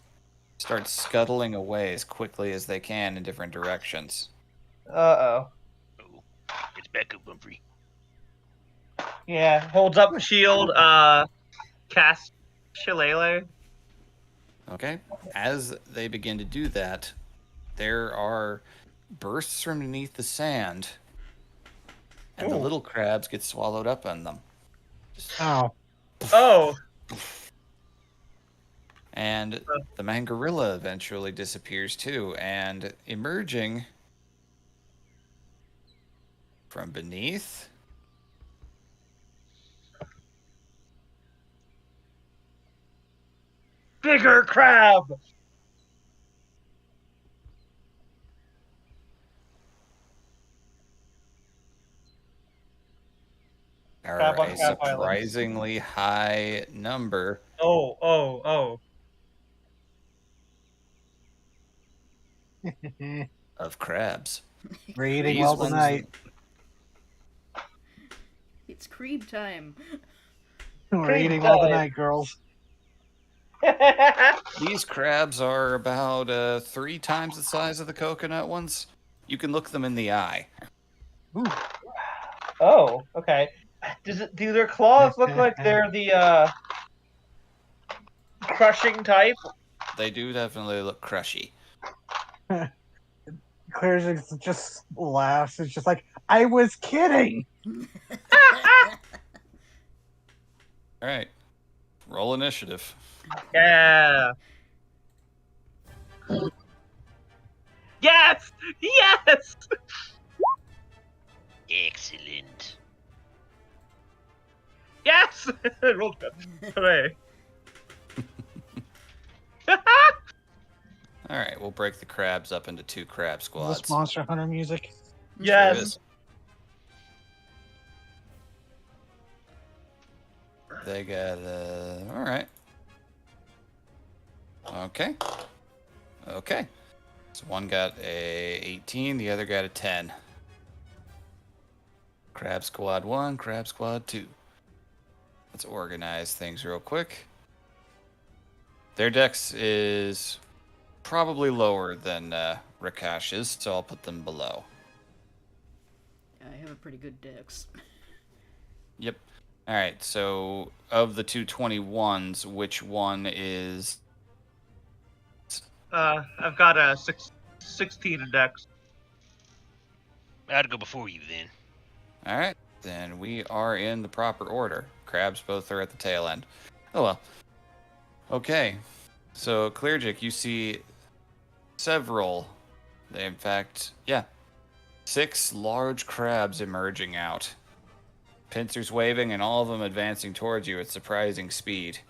[SPEAKER 2] start scuttling away as quickly as they can in different directions.
[SPEAKER 4] Uh-oh.
[SPEAKER 5] Oh, it's back up, Humphrey.
[SPEAKER 4] Yeah, holds up the shield, cast Shillelagh.
[SPEAKER 2] Okay? As they begin to do that, there are bursts from beneath the sand, and the
[SPEAKER 4] Ooh.
[SPEAKER 2] little crabs get swallowed up in them.
[SPEAKER 3] Oh,
[SPEAKER 4] Oh,
[SPEAKER 2] And the Mangarilla eventually disappears too, and emerging from beneath
[SPEAKER 4] bigger crab!
[SPEAKER 2] are
[SPEAKER 4] Crab on
[SPEAKER 2] a
[SPEAKER 4] Crab Island.
[SPEAKER 2] surprisingly high number
[SPEAKER 4] Oh.
[SPEAKER 2] of crabs.
[SPEAKER 3] we're eating
[SPEAKER 2] These
[SPEAKER 3] well
[SPEAKER 2] ones-
[SPEAKER 3] tonight.
[SPEAKER 1] It's cream time.
[SPEAKER 3] We're
[SPEAKER 4] Cream
[SPEAKER 3] eating well
[SPEAKER 4] pie.
[SPEAKER 3] tonight, girls.
[SPEAKER 2] These crabs are about 3 times the size of the coconut ones. You can look them in the eye.
[SPEAKER 3] Ooh.
[SPEAKER 4] Oh, okay. Do their claws look like they're the crushing type?
[SPEAKER 2] They do definitely look crushy.
[SPEAKER 3] Claire just laughs. It's just like, I was kidding.
[SPEAKER 2] All right, roll initiative.
[SPEAKER 4] Yeah. Yes! Yes!
[SPEAKER 5] Excellent.
[SPEAKER 4] Yes! I rolled good. Hooray.
[SPEAKER 2] All right, we'll break the crabs up into 2 crab
[SPEAKER 3] Is
[SPEAKER 2] squads.
[SPEAKER 3] this Monster Hunter music?
[SPEAKER 2] Sure
[SPEAKER 4] Yes.
[SPEAKER 2] is. They got all right. Okay. So one got a 18, the other got a 10. Crab squad 1, crab squad 2. Let's organize things real quick. Their dex is probably lower than Rakash's, so I'll put them below.
[SPEAKER 1] I have a pretty good dex.
[SPEAKER 2] Yep. All right. So of the 221s, which one is?
[SPEAKER 4] I've got a 16 index.
[SPEAKER 5] I'd go before you then.
[SPEAKER 2] All right. Then we are in the proper order. Crabs both are at the tail end. Oh well. Okay. So Clearjic, you see several. In fact, yeah, 6 large crabs emerging out. Pincers waving and all of them advancing towards you at surprising speed.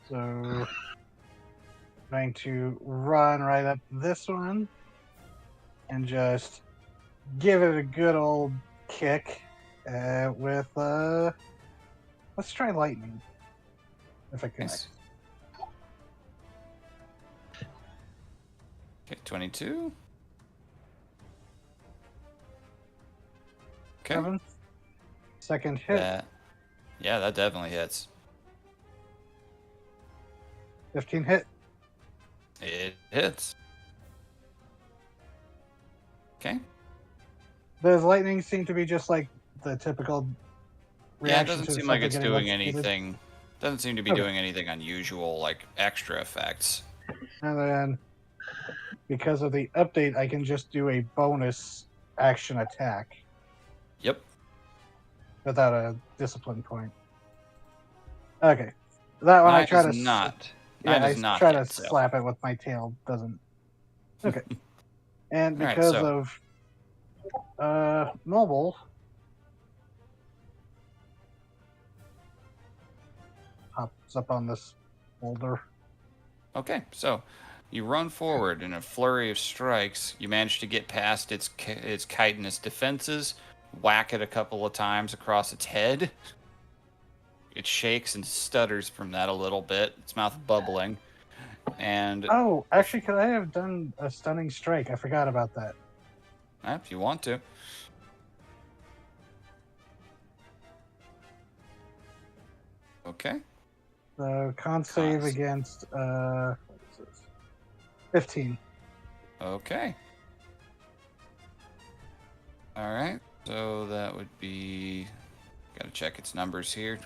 [SPEAKER 3] So, going to run right up to this one and just give it a good old kick with, let's try lightning. If I can.
[SPEAKER 2] Nice. Okay, 22. Okay.
[SPEAKER 3] 7. Second hit.
[SPEAKER 2] Yeah, that definitely hits.
[SPEAKER 3] 15 hit.
[SPEAKER 2] It hits. Okay.
[SPEAKER 3] Does lightning seem to be just like the typical
[SPEAKER 2] Yeah, it
[SPEAKER 3] reaction
[SPEAKER 2] doesn't
[SPEAKER 3] to
[SPEAKER 2] seem like
[SPEAKER 3] something
[SPEAKER 2] it's
[SPEAKER 3] getting
[SPEAKER 2] doing
[SPEAKER 3] electrocuted?
[SPEAKER 2] anything. Doesn't seem to be
[SPEAKER 3] Okay.
[SPEAKER 2] doing anything unusual, like extra effects.
[SPEAKER 3] And then, because of the update, I can just do a bonus action attack
[SPEAKER 2] Yep.
[SPEAKER 3] without a discipline point. Okay. That one I
[SPEAKER 2] Nine
[SPEAKER 3] try
[SPEAKER 2] does
[SPEAKER 3] to
[SPEAKER 2] not.
[SPEAKER 3] yeah,
[SPEAKER 2] Nine
[SPEAKER 3] I
[SPEAKER 2] does not
[SPEAKER 3] try to
[SPEAKER 2] hit, so.
[SPEAKER 3] slap it with my tail. Doesn't. Okay. And
[SPEAKER 2] All right,
[SPEAKER 3] because
[SPEAKER 2] so-
[SPEAKER 3] of Noble hops up on this boulder.
[SPEAKER 2] Okay, so you run forward in a flurry of strikes. You manage to get past its chitinous defenses, whack it a couple of times across its head. It shakes and stutters from that a little bit, its mouth bubbling. And
[SPEAKER 3] Oh, actually, could I have done a stunning strike? I forgot about that.
[SPEAKER 2] if you want to. Okay.
[SPEAKER 3] The con save
[SPEAKER 2] Cons.
[SPEAKER 3] against what is this? 15.
[SPEAKER 2] Okay. All right. So that would be. Gotta check its numbers here.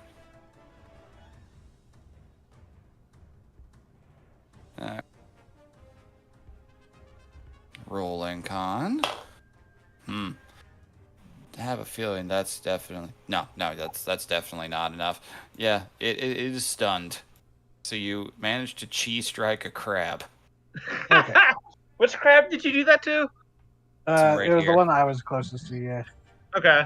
[SPEAKER 2] Rolling con. I have a feeling that's definitely no. That's definitely not enough. Yeah, it is stunned. So you managed to chi strike a crab.
[SPEAKER 3] Okay.
[SPEAKER 4] Which crab did you do that to?
[SPEAKER 2] right
[SPEAKER 3] It was
[SPEAKER 2] here.
[SPEAKER 3] the one I was closest to, yeah.
[SPEAKER 4] Okay.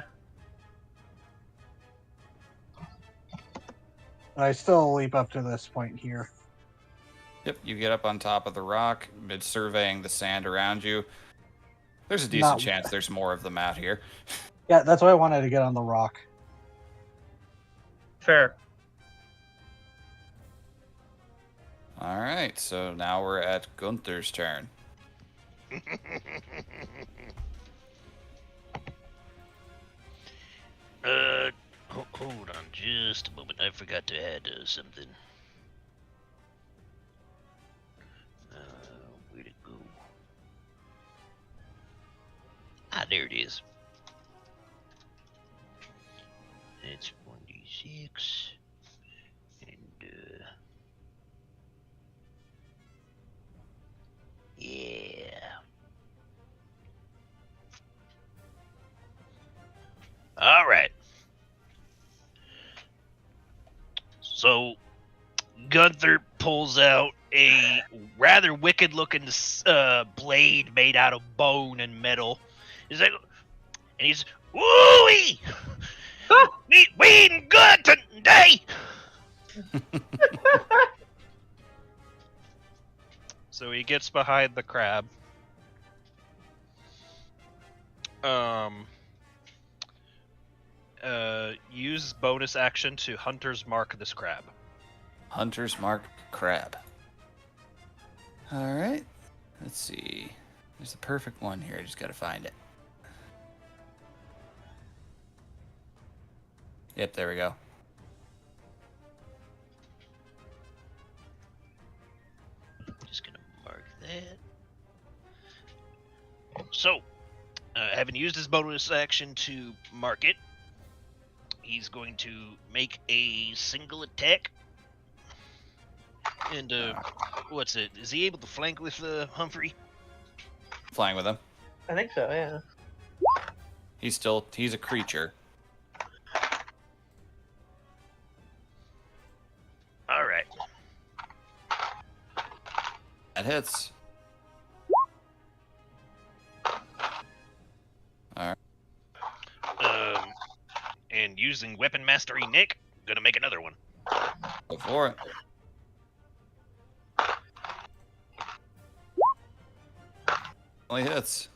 [SPEAKER 3] I still leap up to this point here.
[SPEAKER 2] Yep, you get up on top of the rock, mid surveying the sand around you. There's a decent
[SPEAKER 3] Not-
[SPEAKER 2] chance there's more of them out here.
[SPEAKER 3] Yeah, that's why I wanted to get on the rock.
[SPEAKER 4] Fair.
[SPEAKER 2] All right, so now we're at Gunther's turn.
[SPEAKER 6] Hold on just a moment. I forgot to add something. Where'd it go? Ah, there it is. It's 1d6. And, yeah. All right. So, Gunther pulls out a rather wicked-looking blade made out of bone and metal. He's like, and he's, woo-wee! We eating good today!
[SPEAKER 5] So he gets behind the crab. Use bonus action to Hunter's Mark this crab.
[SPEAKER 2] Hunter's Mark crab. All right, let's see. There's the perfect one here. I just gotta find it. Yep, there we go.
[SPEAKER 6] Just gonna mark that. So, having used his bonus action to mark it, he's going to make a single attack. And, what's it? Is he able to flank with Humphrey?
[SPEAKER 2] Flying with him.
[SPEAKER 4] I think so, yeah.
[SPEAKER 2] He's a creature.
[SPEAKER 6] All right.
[SPEAKER 2] That hits.
[SPEAKER 6] And using Weapon Mastery Nick, gonna make another one.
[SPEAKER 2] Go for it. Only hits.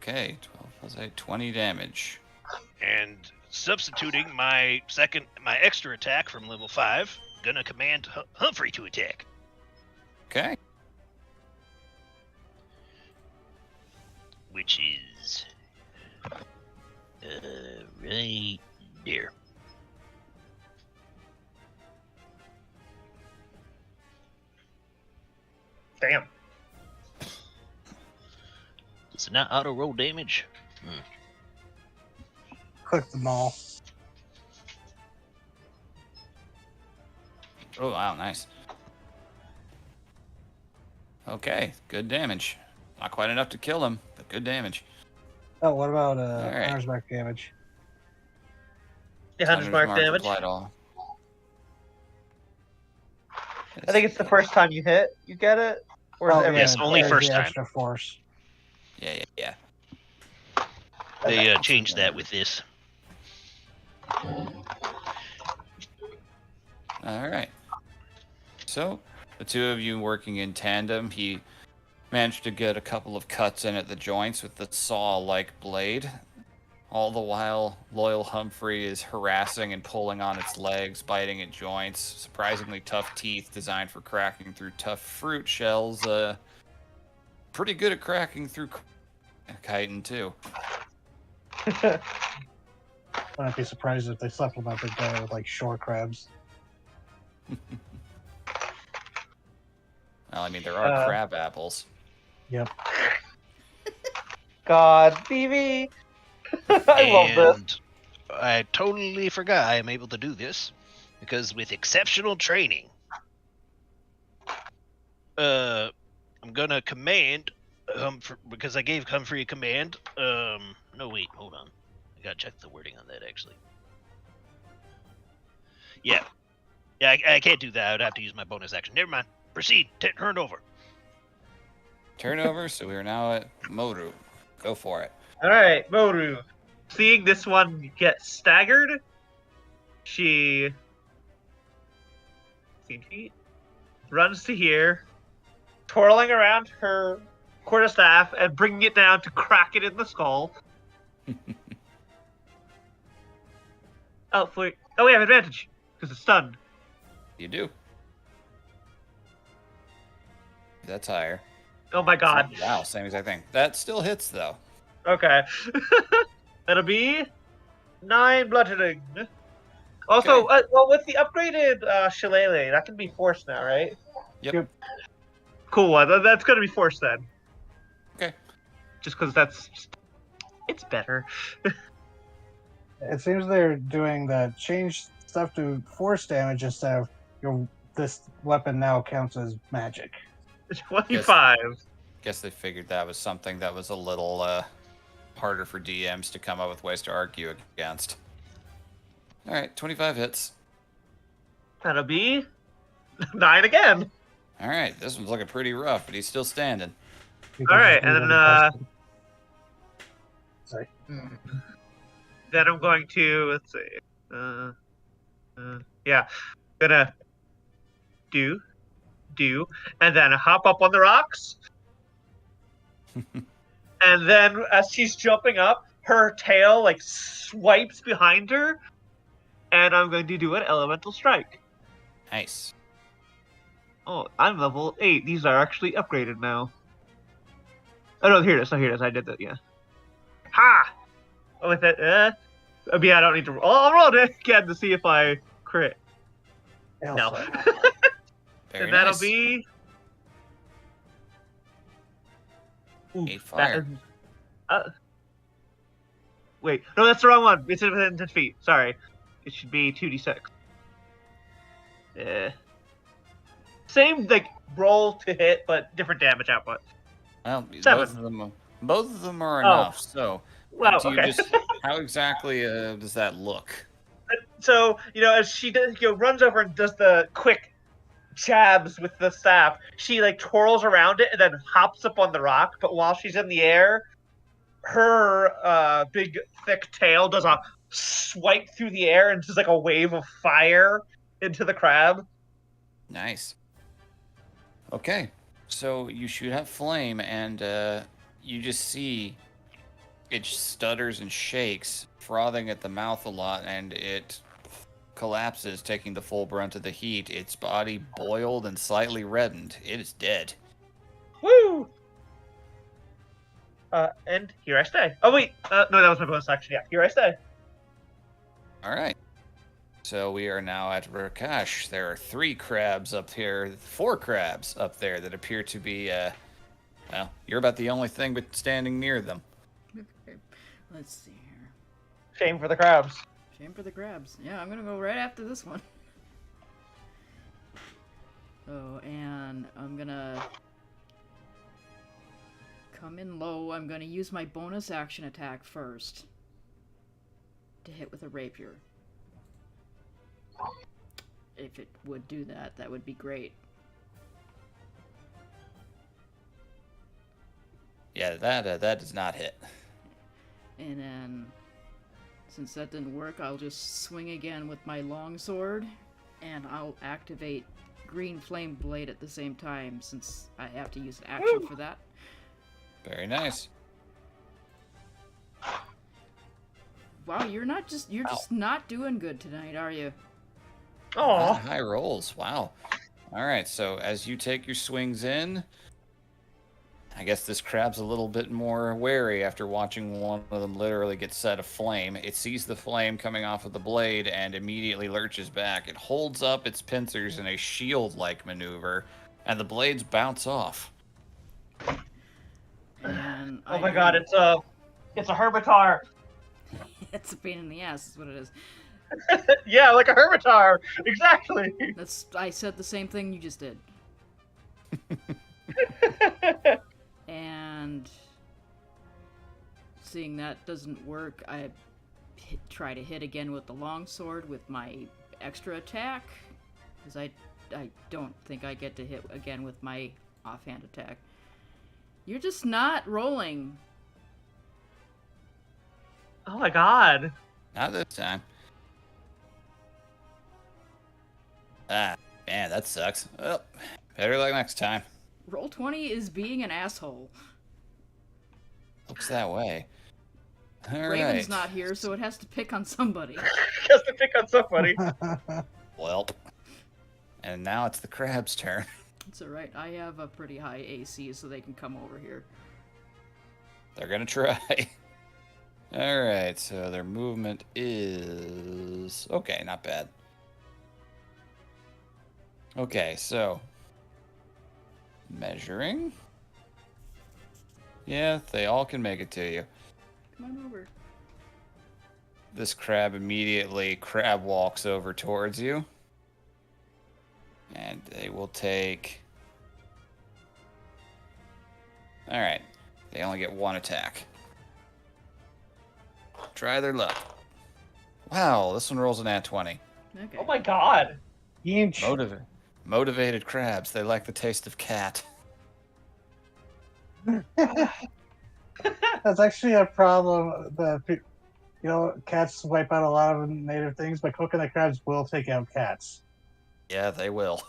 [SPEAKER 2] Okay, 12 plus 8, 20 damage.
[SPEAKER 6] And substituting my extra attack from level 5, gonna command Humphrey to attack.
[SPEAKER 2] Okay.
[SPEAKER 6] Which is right there.
[SPEAKER 4] Damn.
[SPEAKER 6] Does it not auto roll damage?
[SPEAKER 3] Click them all.
[SPEAKER 2] Oh, wow, nice. Okay, good damage. Not quite enough to kill him, but good damage.
[SPEAKER 3] Oh, what about
[SPEAKER 2] right.
[SPEAKER 3] Hunter's Mark damage?
[SPEAKER 4] The 100 mark damage.
[SPEAKER 2] Applied all.
[SPEAKER 4] I think it's the first time you hit, you get it. Or is it every
[SPEAKER 6] Yes,
[SPEAKER 4] time?
[SPEAKER 6] only
[SPEAKER 3] there's
[SPEAKER 6] first
[SPEAKER 3] the
[SPEAKER 6] time.
[SPEAKER 3] Extra force.
[SPEAKER 2] Yeah.
[SPEAKER 6] They changed that with this.
[SPEAKER 2] All right. So, the two of you working in tandem, he managed to get a couple of cuts in at the joints with the saw-like blade. All the while, Loyal Humphrey is harassing and pulling on its legs, biting at joints. Surprisingly tough teeth designed for cracking through tough fruit shells. Pretty good at cracking through chitin, too.
[SPEAKER 3] I wouldn't be surprised if they supplemented that with like shore crabs.
[SPEAKER 2] Well, I mean, there are crab apples.
[SPEAKER 3] Yep.
[SPEAKER 4] God, BB. I love this.
[SPEAKER 6] And I totally forgot I am able to do this because with exceptional training, I'm gonna command Humphrey because I gave Humphrey a command. No, wait, hold on. I gotta check the wording on that actually. Yeah, I can't do that. I'd have to use my bonus action. Never mind. Proceed. Turn over.
[SPEAKER 2] Turnover, so we are now at Moru. Go for it.
[SPEAKER 4] Alright, Moru. Seeing this one get staggered, she runs to here, twirling around her quarterstaff and bringing it down to crack it in the skull. Oh, we have advantage because it's stunned.
[SPEAKER 2] You do. That's higher.
[SPEAKER 4] Oh my god.
[SPEAKER 2] Wow, same exact thing. That still hits, though.
[SPEAKER 4] Okay. That'll be 9 bludgeoning. Also,
[SPEAKER 2] Okay.
[SPEAKER 4] well, with the upgraded shillelagh, that can be force now, right?
[SPEAKER 2] Yep.
[SPEAKER 4] Cool. That's going to be force then.
[SPEAKER 2] Okay.
[SPEAKER 4] Just because it's better.
[SPEAKER 3] It seems they're doing the change stuff to force damage instead of this weapon now counts as magic.
[SPEAKER 4] 25.
[SPEAKER 2] Guess they figured that was something that was a little harder for DMs to come up with ways to argue against. All right, 25 hits.
[SPEAKER 4] That'll be 9 again.
[SPEAKER 2] All right, this one's looking pretty rough, but he's still standing.
[SPEAKER 3] Because
[SPEAKER 4] Alright,
[SPEAKER 3] he's
[SPEAKER 4] and
[SPEAKER 3] untested. Sorry.
[SPEAKER 4] Then I'm going to, let's see. Yeah. Gonna do, and then hop up on the rocks. And then as she's jumping up, her tail like swipes behind her, and I'm going to do an elemental strike.
[SPEAKER 2] Nice.
[SPEAKER 4] Oh, I'm level 8. These are actually upgraded now. Oh no, here it is. I did that. Yeah. Ha! Oh, with that, yeah, I don't need to. I'll roll it again to see if I crit. No.
[SPEAKER 3] Elsa.
[SPEAKER 2] Very
[SPEAKER 4] And that'll
[SPEAKER 2] nice.
[SPEAKER 4] be. Ooh,
[SPEAKER 2] 8 fire.
[SPEAKER 4] Wait, no, that's the wrong one. It's within 10 feet. Sorry. It should be 2d6. Same, like, roll to hit, but different damage output.
[SPEAKER 2] Well,
[SPEAKER 4] 7.
[SPEAKER 2] both of them are enough. So,
[SPEAKER 4] Wow,
[SPEAKER 2] do you
[SPEAKER 4] okay.
[SPEAKER 2] how exactly does that look?
[SPEAKER 4] So, as she does, runs over and does the quick jabs with the staff, she, like, twirls around it and then hops up on the rock. But while she's in the air, her big, thick tail does a swipe through the air and just, like, a wave of fire into the crab.
[SPEAKER 2] Nice. Okay, so you shoot at flame, and you just see it stutters and shakes, frothing at the mouth a lot, and it collapses, taking the full brunt of the heat. Its body boiled and slightly reddened. It is dead.
[SPEAKER 4] Woo! And here I stay. Oh, wait. No, that was my bonus action. Yeah, here I stay.
[SPEAKER 2] All right. So we are now at Rakash. There are 3 crabs up here, 4 crabs up there that appear to be, well, you're about the only thing but standing near them.
[SPEAKER 1] Okay. Let's see here.
[SPEAKER 4] Shame for the crabs.
[SPEAKER 1] Shame for the crabs. Yeah, I'm gonna go right after this one. Oh, and I'm gonna come in low. I'm gonna use my bonus action attack first to hit with a rapier. If it would do that, that would be great.
[SPEAKER 2] Yeah, that does not hit.
[SPEAKER 1] And then, since that didn't work, I'll just swing again with my longsword, and I'll activate Green Flame Blade at the same time, since I have to use an action for that.
[SPEAKER 2] Very nice.
[SPEAKER 1] Wow, you're just not doing good tonight, are you?
[SPEAKER 4] Oh,
[SPEAKER 2] High rolls. Wow. All right. So as you take your swings in, I guess this crab's a little bit more wary after watching one of them literally get set aflame. It sees the flame coming off of the blade and immediately lurches back. It holds up its pincers in a shield-like maneuver, and the blades bounce off.
[SPEAKER 1] And
[SPEAKER 4] oh my God! It's a herbitar.
[SPEAKER 1] It's a pain in the ass, is what it is.
[SPEAKER 4] Yeah, like a herbitar. Exactly.
[SPEAKER 1] I said the same thing you just did. And seeing that doesn't work, I try to hit again with the longsword with my extra attack, because I don't think I get to hit again with my offhand attack. You're just not rolling.
[SPEAKER 4] Oh my God.
[SPEAKER 2] Not this time. Ah, man, that sucks. Well, better luck next time.
[SPEAKER 1] Roll 20 is being an asshole.
[SPEAKER 2] Looks that way. All
[SPEAKER 1] Raven's
[SPEAKER 2] right.
[SPEAKER 1] not here, so it has to pick on somebody.
[SPEAKER 4] Just to pick on somebody.
[SPEAKER 2] Welp. And now it's the crab's turn.
[SPEAKER 1] It's alright, I have a pretty high AC, so they can come over here.
[SPEAKER 2] They're gonna try. Alright, so their movement is... okay, not bad. Okay, so... measuring? Yeah, they all can make it to you.
[SPEAKER 1] Come on over.
[SPEAKER 2] This crab immediately crab walks over towards you. And they will take... alright, they only get 1 attack. Try their luck. Wow, this one rolls an nat 20.
[SPEAKER 1] Okay.
[SPEAKER 4] Oh my God.
[SPEAKER 3] Inch.
[SPEAKER 2] Motivated crabs. They like the taste of cat.
[SPEAKER 3] That's actually a problem. Cats wipe out a lot of native things, but coconut crabs will take out cats.
[SPEAKER 2] Yeah, they will.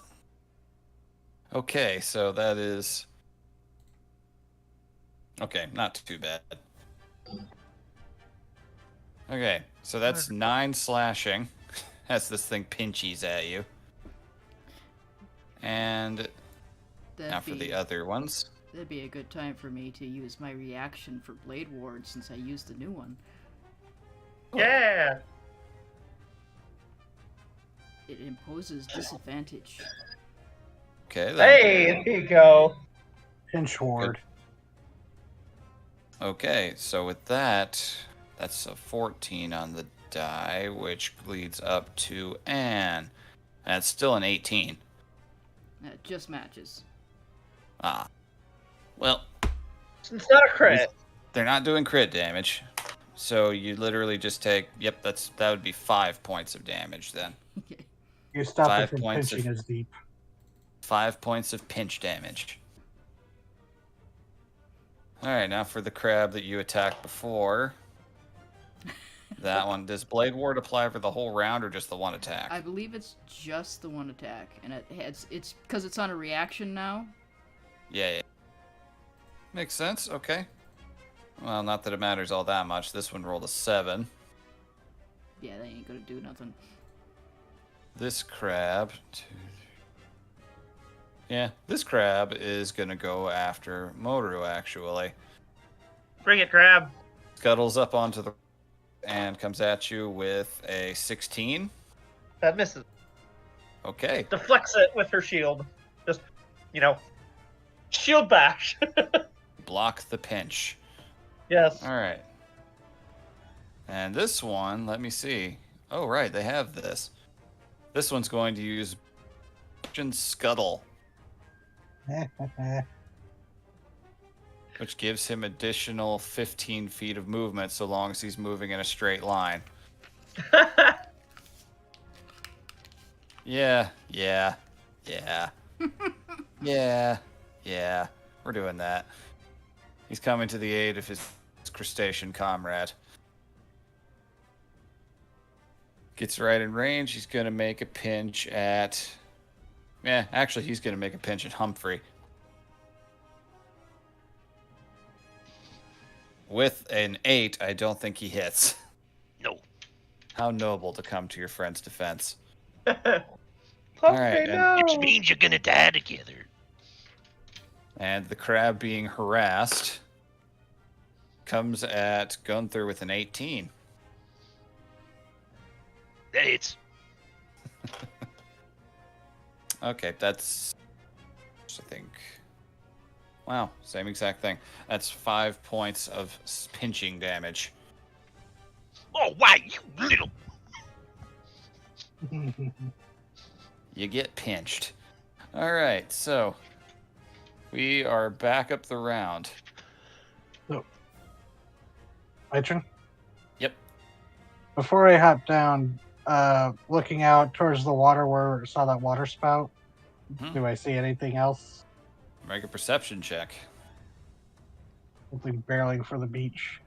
[SPEAKER 2] Okay, so that is... okay, not too bad. Okay, so that's 9 slashing as this thing pinchies at you. And now for the other ones.
[SPEAKER 1] That'd be a good time for me to use my reaction for Blade Ward, since I used the new one.
[SPEAKER 4] Yeah.
[SPEAKER 1] It imposes disadvantage.
[SPEAKER 2] Okay, then.
[SPEAKER 4] Hey, there you go.
[SPEAKER 3] Pinch ward.
[SPEAKER 2] Okay, so with that, that's a 14 on the die, which leads up to Anne. That's still an 18.
[SPEAKER 1] That just matches.
[SPEAKER 2] Ah. Well,
[SPEAKER 4] It's not a crit.
[SPEAKER 2] they're not doing crit damage. So you literally just take, yep, that would be 5 points of damage then.
[SPEAKER 3] You stop
[SPEAKER 2] 5
[SPEAKER 3] it from
[SPEAKER 2] points
[SPEAKER 3] pinching
[SPEAKER 2] of-
[SPEAKER 3] as deep.
[SPEAKER 2] 5 points of pinch damage. Alright, now for the crab that you attacked before. That one, does Blade Ward apply for the whole round or just the one attack?
[SPEAKER 1] I believe it's just the one attack, and it's because it's on a reaction now.
[SPEAKER 2] Yeah. Makes sense, okay. Well, not that it matters all that much. This one rolled a 7.
[SPEAKER 1] Yeah, they ain't gonna do nothing.
[SPEAKER 2] This crab... yeah, this crab is gonna go after Moru, actually.
[SPEAKER 4] Bring it, crab.
[SPEAKER 2] Scuttles up onto the... and comes at you with a 16.
[SPEAKER 4] That misses.
[SPEAKER 2] Okay.
[SPEAKER 4] Deflects it with her shield. Just, shield back.
[SPEAKER 2] Block the pinch.
[SPEAKER 4] Yes.
[SPEAKER 2] All right. And this one, let me see. Oh, right, they have this. This one's going to use Scuttle, which gives him additional 15 feet of movement so long as he's moving in a straight line. Yeah. We're doing that. He's coming to the aid of his crustacean comrade. Gets right in range. He's going to make a pinch at... actually, he's going to make a pinch at Humphrey. With an 8, I don't think he hits.
[SPEAKER 6] No.
[SPEAKER 2] How noble to come to your friend's defense.
[SPEAKER 4] Humphrey,
[SPEAKER 2] Alright,
[SPEAKER 4] no!
[SPEAKER 6] Which means you're gonna die together.
[SPEAKER 2] And the crab being harassed comes at Gunther with an 18.
[SPEAKER 6] That hits.
[SPEAKER 2] Okay, that's... I think... Wow, same exact thing. That's 5 points of pinching damage.
[SPEAKER 6] Oh, why, you little...
[SPEAKER 2] You get pinched. Alright, so... We are back up the round.
[SPEAKER 3] My turn?
[SPEAKER 2] Yep.
[SPEAKER 3] Before I hop down, looking out towards the water where I saw that water spout,
[SPEAKER 2] Mhm.
[SPEAKER 3] do I see anything else?
[SPEAKER 2] Make a perception check.
[SPEAKER 3] Something barreling for the beach.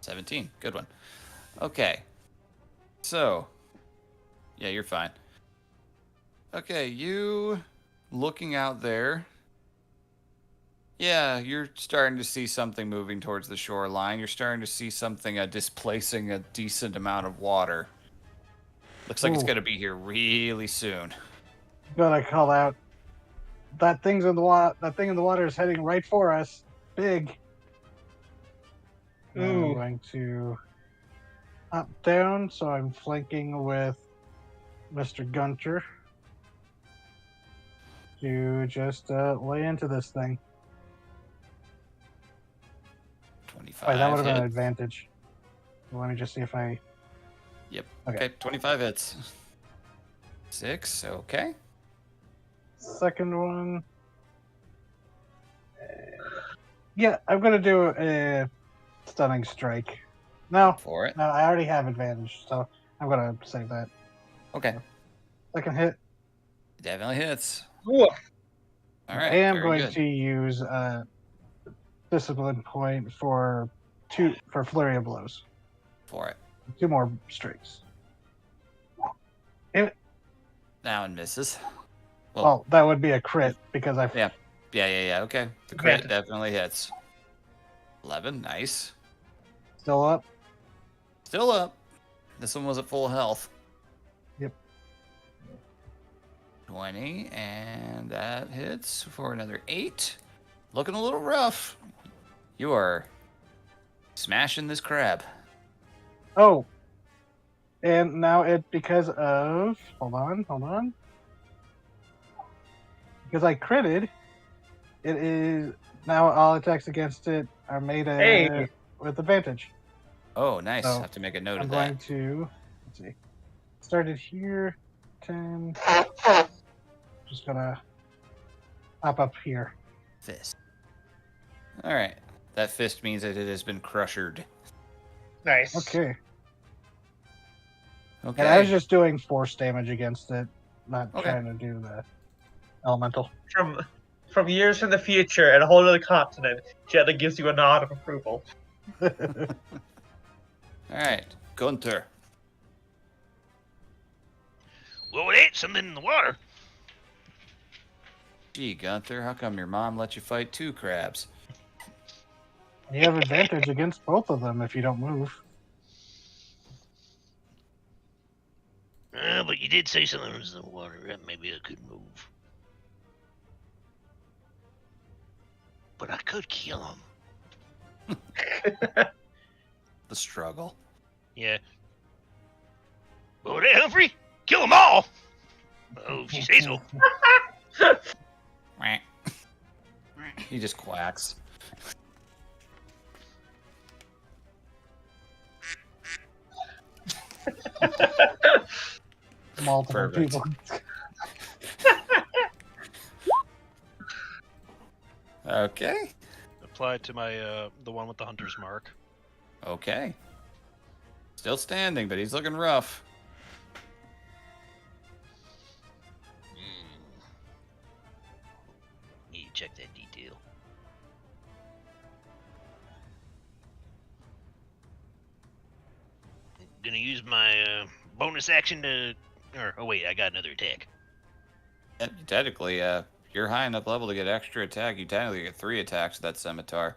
[SPEAKER 2] 17. Good one. Okay. So. Yeah, you're fine. Okay, you looking out there. Yeah, you're starting to see something moving towards the shoreline. You're starting to see something displacing a decent amount of water. Looks like it's
[SPEAKER 3] Ooh.
[SPEAKER 2] going to be here really soon.
[SPEAKER 3] Gotta call out. That thing's in the water. That thing in the water is heading right for us. Big. I'm
[SPEAKER 4] Ooh.
[SPEAKER 3] going to hop down, so I'm flanking with Mr. Gunter to just lay into this thing.
[SPEAKER 2] 25
[SPEAKER 3] Wait, that would have been an
[SPEAKER 2] hits.
[SPEAKER 3] advantage. Let me just see if I.
[SPEAKER 2] Yep.
[SPEAKER 3] Okay.
[SPEAKER 2] Okay, 25 hits. 6, okay.
[SPEAKER 3] Second one. Yeah, I'm gonna do a stunning strike. No,
[SPEAKER 2] For it.
[SPEAKER 3] I already have advantage, so I'm gonna save that.
[SPEAKER 2] Okay.
[SPEAKER 3] Second hit.
[SPEAKER 2] Definitely hits.
[SPEAKER 4] Ooh.
[SPEAKER 2] All right.
[SPEAKER 3] I am
[SPEAKER 2] very
[SPEAKER 3] going
[SPEAKER 2] good.
[SPEAKER 3] to use a discipline point for flurry of blows.
[SPEAKER 2] For it.
[SPEAKER 3] 2 more strikes.
[SPEAKER 2] Now and misses. Well,
[SPEAKER 3] Oh, that would be a crit because I.
[SPEAKER 2] Yeah. Yeah. Okay. The crit
[SPEAKER 4] Advantage.
[SPEAKER 2] definitely hits. 11. Nice.
[SPEAKER 3] Still up.
[SPEAKER 2] Still up. This one was at full health.
[SPEAKER 3] Yep.
[SPEAKER 2] 20, and that hits for another 8. Looking a little rough. You are smashing this crab.
[SPEAKER 3] Oh. And now because of. Hold on. Because I critted, it is. Now all attacks against it are made
[SPEAKER 4] Hey.
[SPEAKER 3] with advantage.
[SPEAKER 2] Oh, nice.
[SPEAKER 3] So,
[SPEAKER 2] Have to make a note
[SPEAKER 3] I'm
[SPEAKER 2] of
[SPEAKER 3] going
[SPEAKER 2] that.
[SPEAKER 3] to. Let's see. Started here. 10. Just gonna hop up here.
[SPEAKER 2] Fist. All right. That fist means that it has been crushed.
[SPEAKER 4] Nice.
[SPEAKER 3] Okay.
[SPEAKER 2] Okay.
[SPEAKER 3] And I was just doing force damage against it, not
[SPEAKER 2] Okay.
[SPEAKER 3] trying to do the elemental.
[SPEAKER 4] From years in the future and a whole other continent, Jetta gives you a nod of approval.
[SPEAKER 2] All right. Gunther.
[SPEAKER 6] Well, it ain't something in the water.
[SPEAKER 2] Gee, Gunther, how come your mom let you fight 2 crabs?
[SPEAKER 3] You have advantage against both of them if you don't move.
[SPEAKER 6] But you did say something was in the water. Maybe I could move. But I could kill him.
[SPEAKER 2] the struggle.
[SPEAKER 6] Yeah. Oh, there, Humphrey! Kill them all! Oh, if she says so.
[SPEAKER 2] Meh. He just quacks.
[SPEAKER 3] Multiple
[SPEAKER 2] Perfect.
[SPEAKER 3] people.
[SPEAKER 2] Okay.
[SPEAKER 5] Applied to my the one with the hunter's mark.
[SPEAKER 2] Okay. Still standing, but he's looking rough.
[SPEAKER 6] Need to check that detail. Gonna use my bonus action to. Oh wait, I got another attack.
[SPEAKER 2] Technically, you're high enough level to get extra attack. You technically get 3 attacks with that scimitar.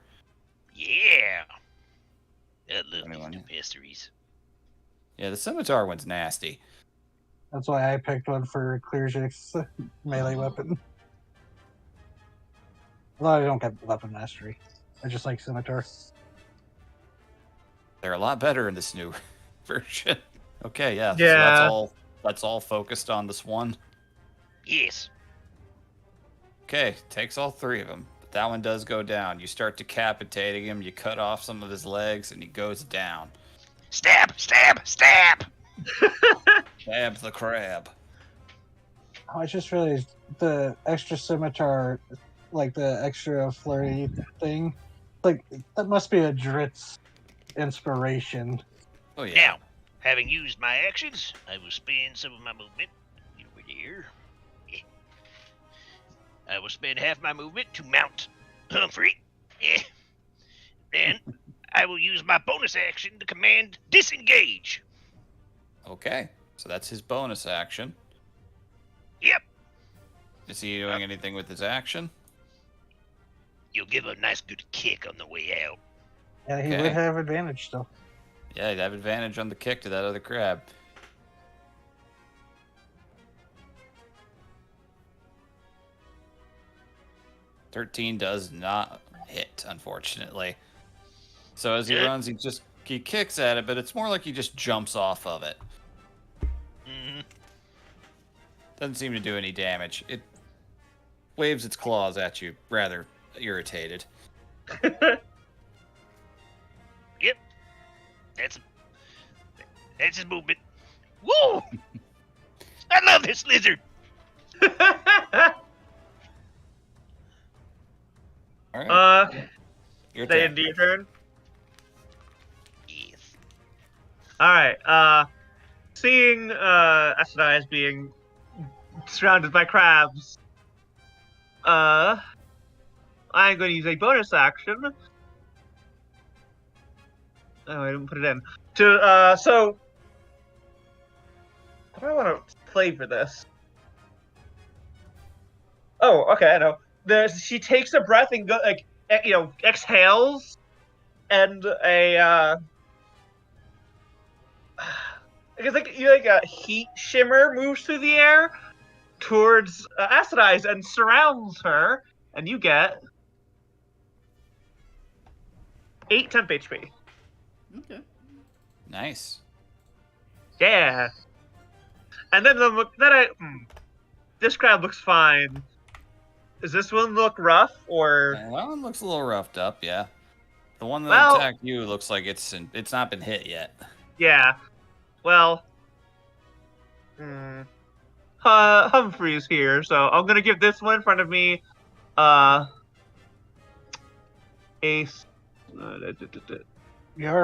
[SPEAKER 6] Yeah. I love these
[SPEAKER 2] 21.
[SPEAKER 6] new pastries.
[SPEAKER 2] Yeah, the scimitar one's nasty.
[SPEAKER 3] That's why I picked one for Clearjix's melee weapon. Although I don't get weapon mastery. I just like scimitar.
[SPEAKER 2] They're a lot better in this new version. Okay, yeah. So
[SPEAKER 4] Yeah.
[SPEAKER 2] that's all focused on this one.
[SPEAKER 6] Yes.
[SPEAKER 2] Okay, takes all 3 of them. But that one does go down. You start decapitating him, you cut off some of his legs, and he goes down.
[SPEAKER 6] Stab! Stab! Stab!
[SPEAKER 2] Stab the crab.
[SPEAKER 3] Oh, I just realized the extra scimitar, like the extra flurry thing, like that must be a Dritz inspiration.
[SPEAKER 2] Oh yeah.
[SPEAKER 6] Now, having used my actions, I will spend some of my movement. Get over there. Yeah. I will spend half my movement to mount Humphrey. Yeah. Then I will use my bonus action to command disengage.
[SPEAKER 2] Okay. So that's his bonus action.
[SPEAKER 6] Yep.
[SPEAKER 2] Is he doing anything with his action?
[SPEAKER 6] You'll give a nice good kick on the way out.
[SPEAKER 3] Yeah, he
[SPEAKER 2] Okay.
[SPEAKER 3] would have advantage still.
[SPEAKER 2] Yeah, he'd have advantage on the kick to that other crab. $13 does not hit, unfortunately. So as he
[SPEAKER 6] Yeah.
[SPEAKER 2] runs, he kicks at it, but it's more like he just jumps off of it.
[SPEAKER 6] Mm-hmm.
[SPEAKER 2] Doesn't seem to do any damage. It waves its claws at you, rather irritated.
[SPEAKER 6] Yep. That's his movement. Woo! I love this lizard.
[SPEAKER 2] All right, your
[SPEAKER 4] Stay
[SPEAKER 2] turn.
[SPEAKER 4] in your turn.
[SPEAKER 6] Yes.
[SPEAKER 4] Alright, seeing Asadai being surrounded by crabs, I'm going to use a bonus action. Oh, I didn't put it in. So, how do I want to play for this? Oh, okay, I know. She takes a breath and exhales, and a it's like a heat shimmer moves through the air towards Asadai and surrounds her, and you get 8 temp HP.
[SPEAKER 1] Okay.
[SPEAKER 2] Nice.
[SPEAKER 4] Yeah. And then this crab looks fine. Does this one look rough or?
[SPEAKER 2] That one looks a little roughed up, yeah. The one that
[SPEAKER 4] Well-
[SPEAKER 2] attacked you looks like it's not been hit yet.
[SPEAKER 4] Yeah. Well. Humphrey's here, so I'm gonna give this one in front of me.
[SPEAKER 3] You're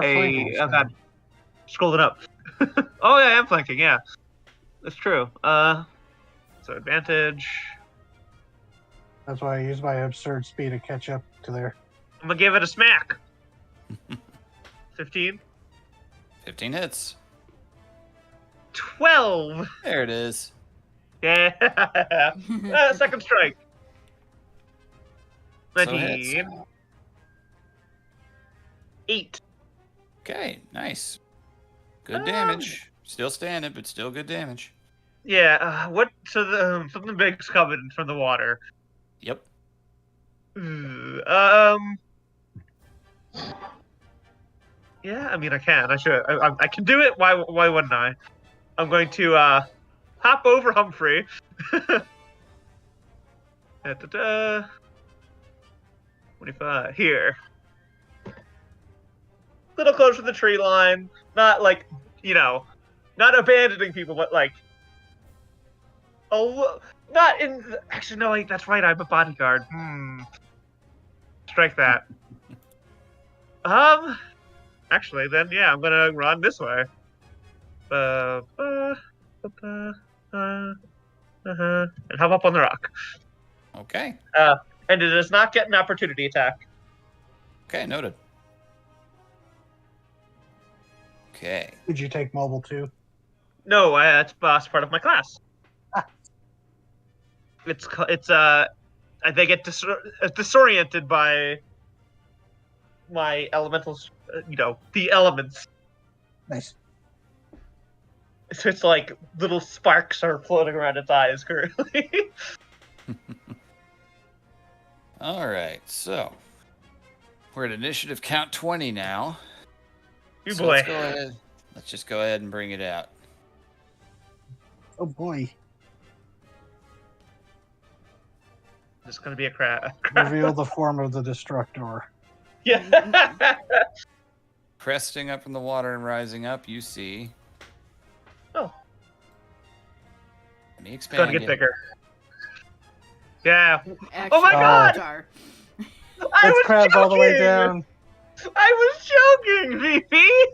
[SPEAKER 3] flanking.
[SPEAKER 4] Oh god. Scrolling up. Oh yeah, I am flanking, yeah. That's true. So advantage.
[SPEAKER 3] That's why I use my absurd speed to catch up to there.
[SPEAKER 4] I'm gonna give it a smack. 15.
[SPEAKER 2] 15 hits.
[SPEAKER 4] 12.
[SPEAKER 2] There it is.
[SPEAKER 4] Yeah. Second strike.
[SPEAKER 2] So
[SPEAKER 4] 19.
[SPEAKER 2] hits.
[SPEAKER 4] 8.
[SPEAKER 2] Okay, nice. Good damage. Still standing, but still good damage.
[SPEAKER 4] Yeah. What? So something big's coming from the water.
[SPEAKER 2] Yep.
[SPEAKER 4] Yeah, I mean, I can. I should. I can do it. Why wouldn't I? I'm going to hop over Humphrey. Da-da-da. 25 here. Little closer to the tree line. Not like, not abandoning people, but like, not in. Actually, no, wait, that's right. I'm a bodyguard. Strike that. Actually, then yeah, I'm gonna run this way. And hop up on the rock.
[SPEAKER 2] Okay.
[SPEAKER 4] And it does not get an opportunity attack.
[SPEAKER 2] Okay, noted. Okay.
[SPEAKER 3] Did you take mobile too?
[SPEAKER 4] No, that's part of my class.
[SPEAKER 3] Ah.
[SPEAKER 4] They get disoriented by my elementals. The elements.
[SPEAKER 3] Nice.
[SPEAKER 4] So it's like little sparks are floating around its eyes currently.
[SPEAKER 2] All right, so we're at initiative count 20 now.
[SPEAKER 4] You
[SPEAKER 2] So
[SPEAKER 4] boy.
[SPEAKER 2] let's go ahead. Let's just go ahead and bring it out.
[SPEAKER 3] Oh boy.
[SPEAKER 4] It's gonna be a crap.
[SPEAKER 3] Reveal the form of the Destructor.
[SPEAKER 4] Yeah.
[SPEAKER 2] Cresting up from the water and rising up, you see.
[SPEAKER 4] Oh.
[SPEAKER 2] Let me
[SPEAKER 4] It's
[SPEAKER 2] expand.
[SPEAKER 4] gonna get bigger. Yeah.
[SPEAKER 1] Actually,
[SPEAKER 4] Oh my God!
[SPEAKER 1] Jar.
[SPEAKER 3] It's crabs all the way
[SPEAKER 4] joking!
[SPEAKER 3] down.
[SPEAKER 4] I was joking, VP.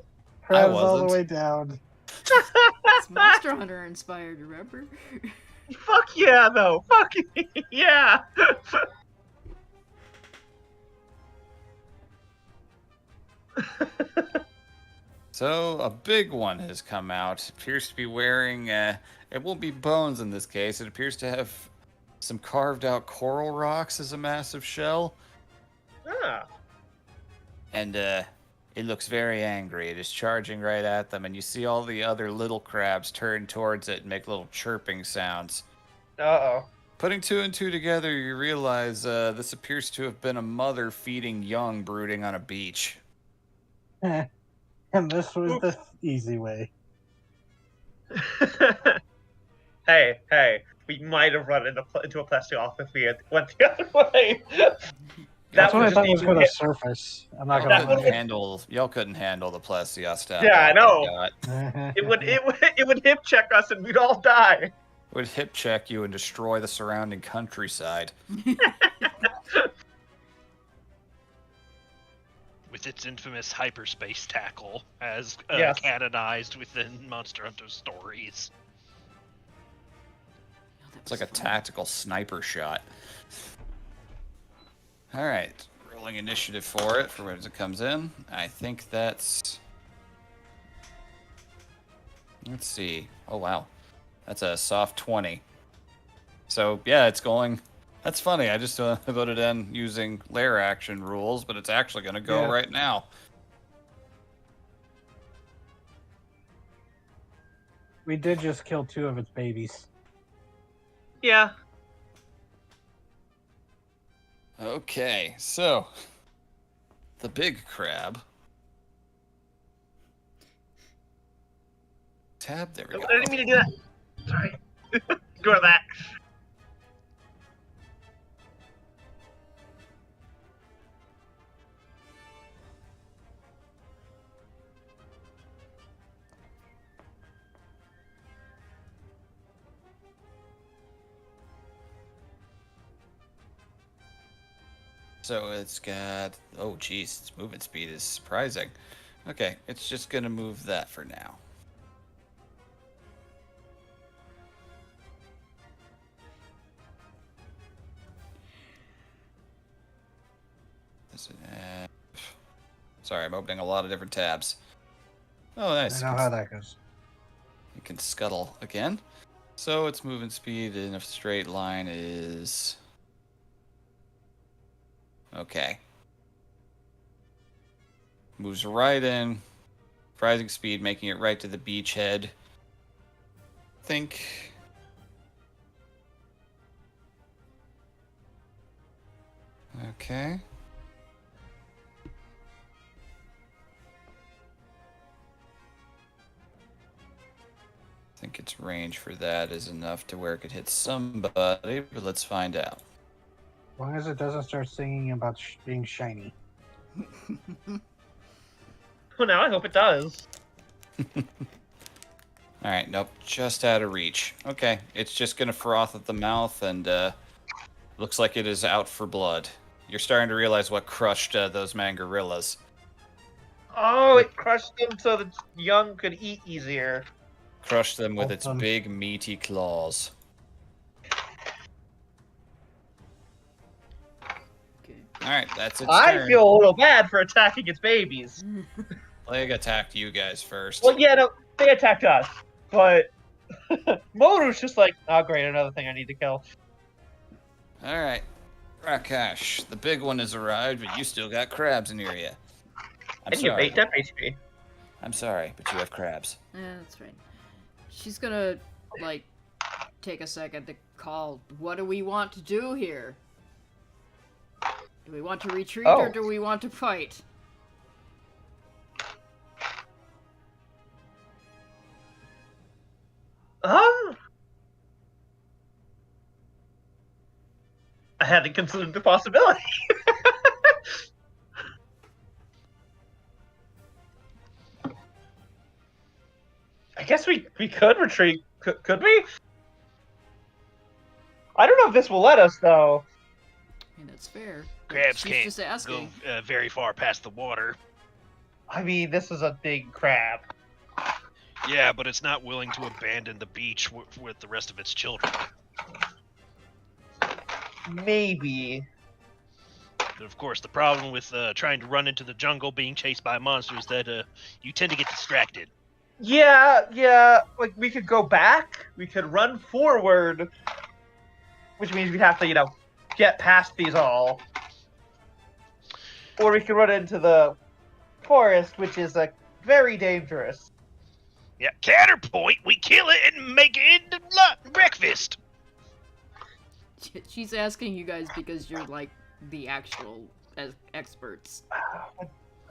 [SPEAKER 3] Crabs all the
[SPEAKER 2] wasn't.
[SPEAKER 3] way down.
[SPEAKER 1] It's Monster Hunter inspired, remember?
[SPEAKER 4] Fuck yeah, though. Fuck yeah.
[SPEAKER 2] So a big one has come out. Appears to be wearing. It won't be bones in this case. It appears to have some carved out coral rocks as a massive shell,
[SPEAKER 4] Ah.
[SPEAKER 2] and it looks very angry. It is charging right at them, and you see all the other little crabs turn towards it and make little chirping sounds.
[SPEAKER 4] Uh-oh.
[SPEAKER 2] Putting two and two together, you realize this appears to have been a mother feeding young brooding on a beach.
[SPEAKER 3] And this was the easy way.
[SPEAKER 4] Hey, we might have run into a plastioff if we had went the other way.
[SPEAKER 3] That's what I
[SPEAKER 4] would
[SPEAKER 3] thought
[SPEAKER 4] just
[SPEAKER 3] was
[SPEAKER 4] even
[SPEAKER 3] going to
[SPEAKER 4] hit-
[SPEAKER 3] surface. I'm not
[SPEAKER 2] Y'all
[SPEAKER 3] going
[SPEAKER 2] couldn't
[SPEAKER 3] to
[SPEAKER 2] handle. Y'all couldn't handle the plastio stuff.
[SPEAKER 4] Yeah, I know.
[SPEAKER 3] lie.
[SPEAKER 4] It would hip check us and we'd all die.
[SPEAKER 2] Would hip check you and destroy the surrounding countryside.
[SPEAKER 5] With its infamous hyperspace tackle, as
[SPEAKER 4] Yes.
[SPEAKER 5] canonized within Monster Hunter stories.
[SPEAKER 2] It's like a tactical sniper shot. All right, rolling initiative for it for when it comes in. I think that's. Let's see. Oh wow, that's a soft 20. So yeah, it's going. That's funny. I just voted in using lair action rules, but it's actually going to go
[SPEAKER 3] Yeah.
[SPEAKER 2] right now.
[SPEAKER 3] We did just kill 2 of its babies.
[SPEAKER 4] Yeah.
[SPEAKER 2] Okay, so the big crab. Tab. There we go.
[SPEAKER 4] I didn't mean to do that. Sorry. Ignore that.
[SPEAKER 2] So it's got. Oh, geez, its movement speed is surprising. Okay, it's just gonna move that for now. This, sorry, I'm opening a lot of different tabs. Oh, nice.
[SPEAKER 3] I know how that goes.
[SPEAKER 2] You can scuttle again. So its movement speed in a straight line is. Okay. Moves right in. Rising speed, making it right to the beachhead. Think. Okay. think its range for that is enough to where it could hit somebody, but let's find out.
[SPEAKER 3] As long as it doesn't start singing about being shiny.
[SPEAKER 4] Well, now I hope it does.
[SPEAKER 2] Alright, nope, just out of reach. Okay, it's just gonna froth at the mouth, and looks like it is out for blood. You're starting to realize what crushed those mangorillas.
[SPEAKER 4] Oh, it crushed them so the young could eat easier.
[SPEAKER 2] Crushed them with its
[SPEAKER 3] Awesome.
[SPEAKER 2] big, meaty claws.
[SPEAKER 1] Okay.
[SPEAKER 2] Alright, that's its
[SPEAKER 4] I
[SPEAKER 2] turn.
[SPEAKER 4] feel a little bad for attacking its babies.
[SPEAKER 2] Plague attacked you guys first.
[SPEAKER 4] Well, yeah, no, they attacked us, but Moru's just like, oh great, another thing I need to kill.
[SPEAKER 2] Alright, Rakash, the big one has arrived, but you still got crabs near you. I'm
[SPEAKER 4] And you have
[SPEAKER 2] sorry.
[SPEAKER 4] 8 death HP.
[SPEAKER 2] I'm sorry, but you have crabs.
[SPEAKER 1] Yeah, that's right. She's gonna, like, take a second to call, what do we want to do here? Do we want to retreat or
[SPEAKER 4] Oh.
[SPEAKER 1] do we want to fight?
[SPEAKER 4] I hadn't considered the possibility. I guess we could retreat. Could we? I don't know if this will let us, though.
[SPEAKER 1] I mean, that's fair. but
[SPEAKER 6] Crabs
[SPEAKER 1] she's
[SPEAKER 6] can't
[SPEAKER 1] just
[SPEAKER 6] go
[SPEAKER 1] asking.
[SPEAKER 6] very far past the water.
[SPEAKER 4] I mean, this is a big crab.
[SPEAKER 5] Yeah, but it's not willing to abandon the beach with the rest of its children.
[SPEAKER 4] Maybe.
[SPEAKER 5] But of course, the problem with trying to run into the jungle being chased by monsters is that you tend to get distracted.
[SPEAKER 4] Yeah. Like, we could go back. We could run forward. Which means we'd have to, get past these all. Or we could run into the forest, which is, very dangerous.
[SPEAKER 6] Yeah, counterpoint, we kill it and make it into breakfast.
[SPEAKER 1] She's asking you guys because you're, like, the actual experts.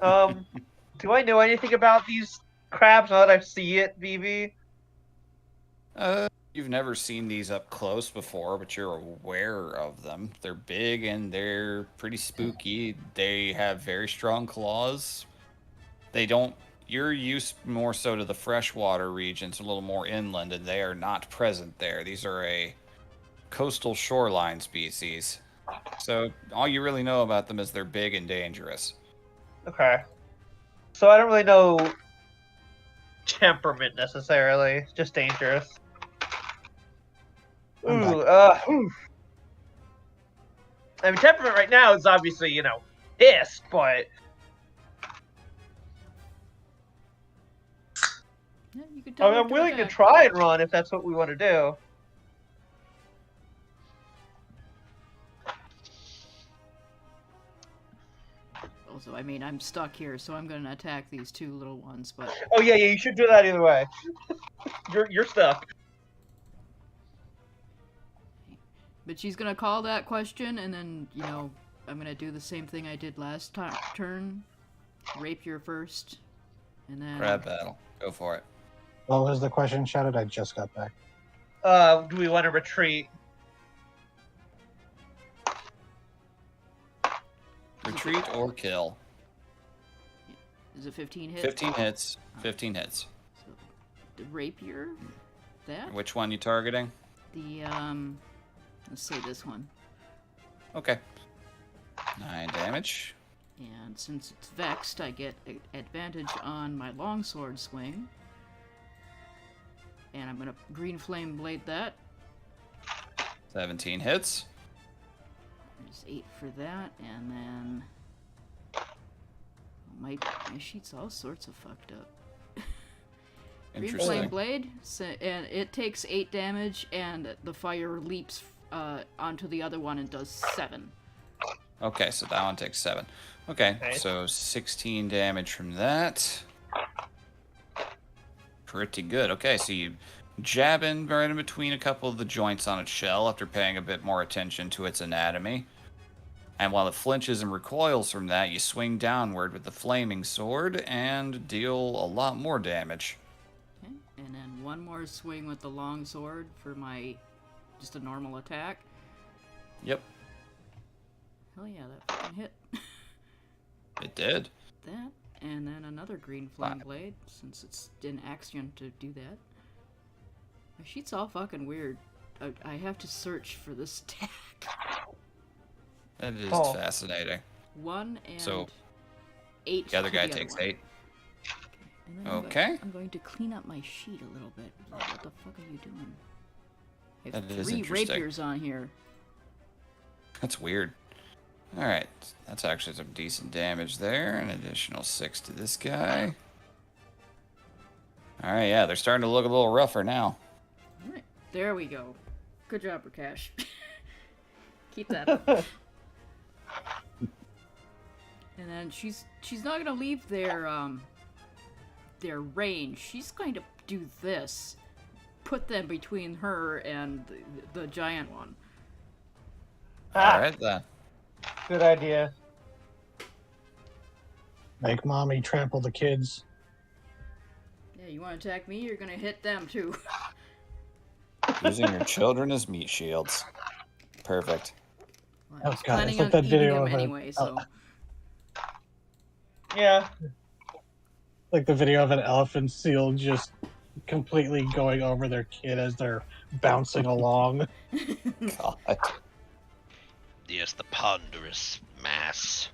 [SPEAKER 4] Do I know anything about these crabs now that I see it, BB?
[SPEAKER 2] You've never seen these up close before, but you're aware of them. They're big and they're pretty spooky. They have very strong claws. You're used more so to the freshwater regions, a little more inland, and they are not present there. These are a coastal shoreline species. So all you really know about them is they're big and dangerous.
[SPEAKER 4] Okay. So I don't really know temperament necessarily, just dangerous.
[SPEAKER 3] I'm back.
[SPEAKER 4] Ooh. I mean, temperament right now is obviously, pissed, but
[SPEAKER 1] Yeah, you could tell her
[SPEAKER 4] I'm willing to
[SPEAKER 1] attack.
[SPEAKER 4] try and run if that's what we want to do.
[SPEAKER 1] Also, I mean, I'm stuck here, so I'm gonna attack these two little ones, but
[SPEAKER 4] Oh yeah, you should do that either way. You're stuck.
[SPEAKER 1] But she's gonna call that question, and then, I'm gonna do the same thing I did last turn. Rapier first, and then...
[SPEAKER 2] Crab battle. Go for it.
[SPEAKER 3] What was the question shouted? I just got back.
[SPEAKER 4] Do we want to retreat?
[SPEAKER 2] Retreat or kill.
[SPEAKER 1] Is it 15 hits?
[SPEAKER 2] 15 hits. 15 hits.
[SPEAKER 1] So, the rapier? That?
[SPEAKER 2] Which one you targeting?
[SPEAKER 1] The, let's say this one.
[SPEAKER 2] Okay. 9 damage.
[SPEAKER 1] And since it's vexed, I get advantage on my longsword swing. And I'm gonna green flame blade that.
[SPEAKER 2] 17 hits.
[SPEAKER 1] There's 8 for that, and then... My sheet's all sorts of fucked up. Green flame
[SPEAKER 2] Interesting.
[SPEAKER 1] blade, and it takes 8 damage, and the fire leaps onto the other one and does 7.
[SPEAKER 2] Okay, so that one takes 7. Okay,
[SPEAKER 4] Okay.
[SPEAKER 2] so 16 damage from that. Pretty good. Okay, so you jab in right in between a couple of the joints on its shell after paying a bit more attention to its anatomy. And while it flinches and recoils from that, you swing downward with the flaming sword and deal a lot more damage.
[SPEAKER 1] Okay, and then one more swing with the long sword for my just a normal attack.
[SPEAKER 2] Yep,
[SPEAKER 1] Hell yeah, that fucking hit.
[SPEAKER 2] it did.
[SPEAKER 1] That, and then another green flame blade, since it's in action to do that. My sheet's all fucking weird. I have to search for this attack.
[SPEAKER 2] That is
[SPEAKER 4] Oh.
[SPEAKER 2] fascinating.
[SPEAKER 1] 1 and
[SPEAKER 2] So,
[SPEAKER 1] 8.
[SPEAKER 2] The other
[SPEAKER 1] to
[SPEAKER 2] guy
[SPEAKER 1] the
[SPEAKER 2] takes
[SPEAKER 1] one.
[SPEAKER 2] 8.
[SPEAKER 1] And then
[SPEAKER 2] Okay.
[SPEAKER 1] I'm going to clean up my sheet a little bit. What the fuck are you doing? I have
[SPEAKER 2] That is
[SPEAKER 1] 3
[SPEAKER 2] interesting.
[SPEAKER 1] rapiers on here.
[SPEAKER 2] That's weird. Alright, that's actually some decent damage there. An additional 6 to this guy. Alright, yeah, they're starting to look a little rougher now.
[SPEAKER 1] Alright, there we go. Good job, Prakash. Keep that up. And then she's not gonna leave their range. She's going to do this. Put them between her and the giant one.
[SPEAKER 2] Alright then.
[SPEAKER 4] Good idea.
[SPEAKER 3] Make mommy trample the kids.
[SPEAKER 1] Yeah, you want to attack me? You're gonna hit them too.
[SPEAKER 2] Using your children as meat shields. Perfect.
[SPEAKER 1] Well,
[SPEAKER 3] Oh,
[SPEAKER 1] I was
[SPEAKER 3] God,
[SPEAKER 1] planning
[SPEAKER 3] it's like
[SPEAKER 1] on
[SPEAKER 3] that
[SPEAKER 1] eating
[SPEAKER 3] video
[SPEAKER 1] them
[SPEAKER 3] of a-
[SPEAKER 1] anyway, so.
[SPEAKER 4] Yeah.
[SPEAKER 3] Like the video of an elephant seal just completely going over their kid as they're bouncing along.
[SPEAKER 2] God.
[SPEAKER 6] Yes, the ponderous mass.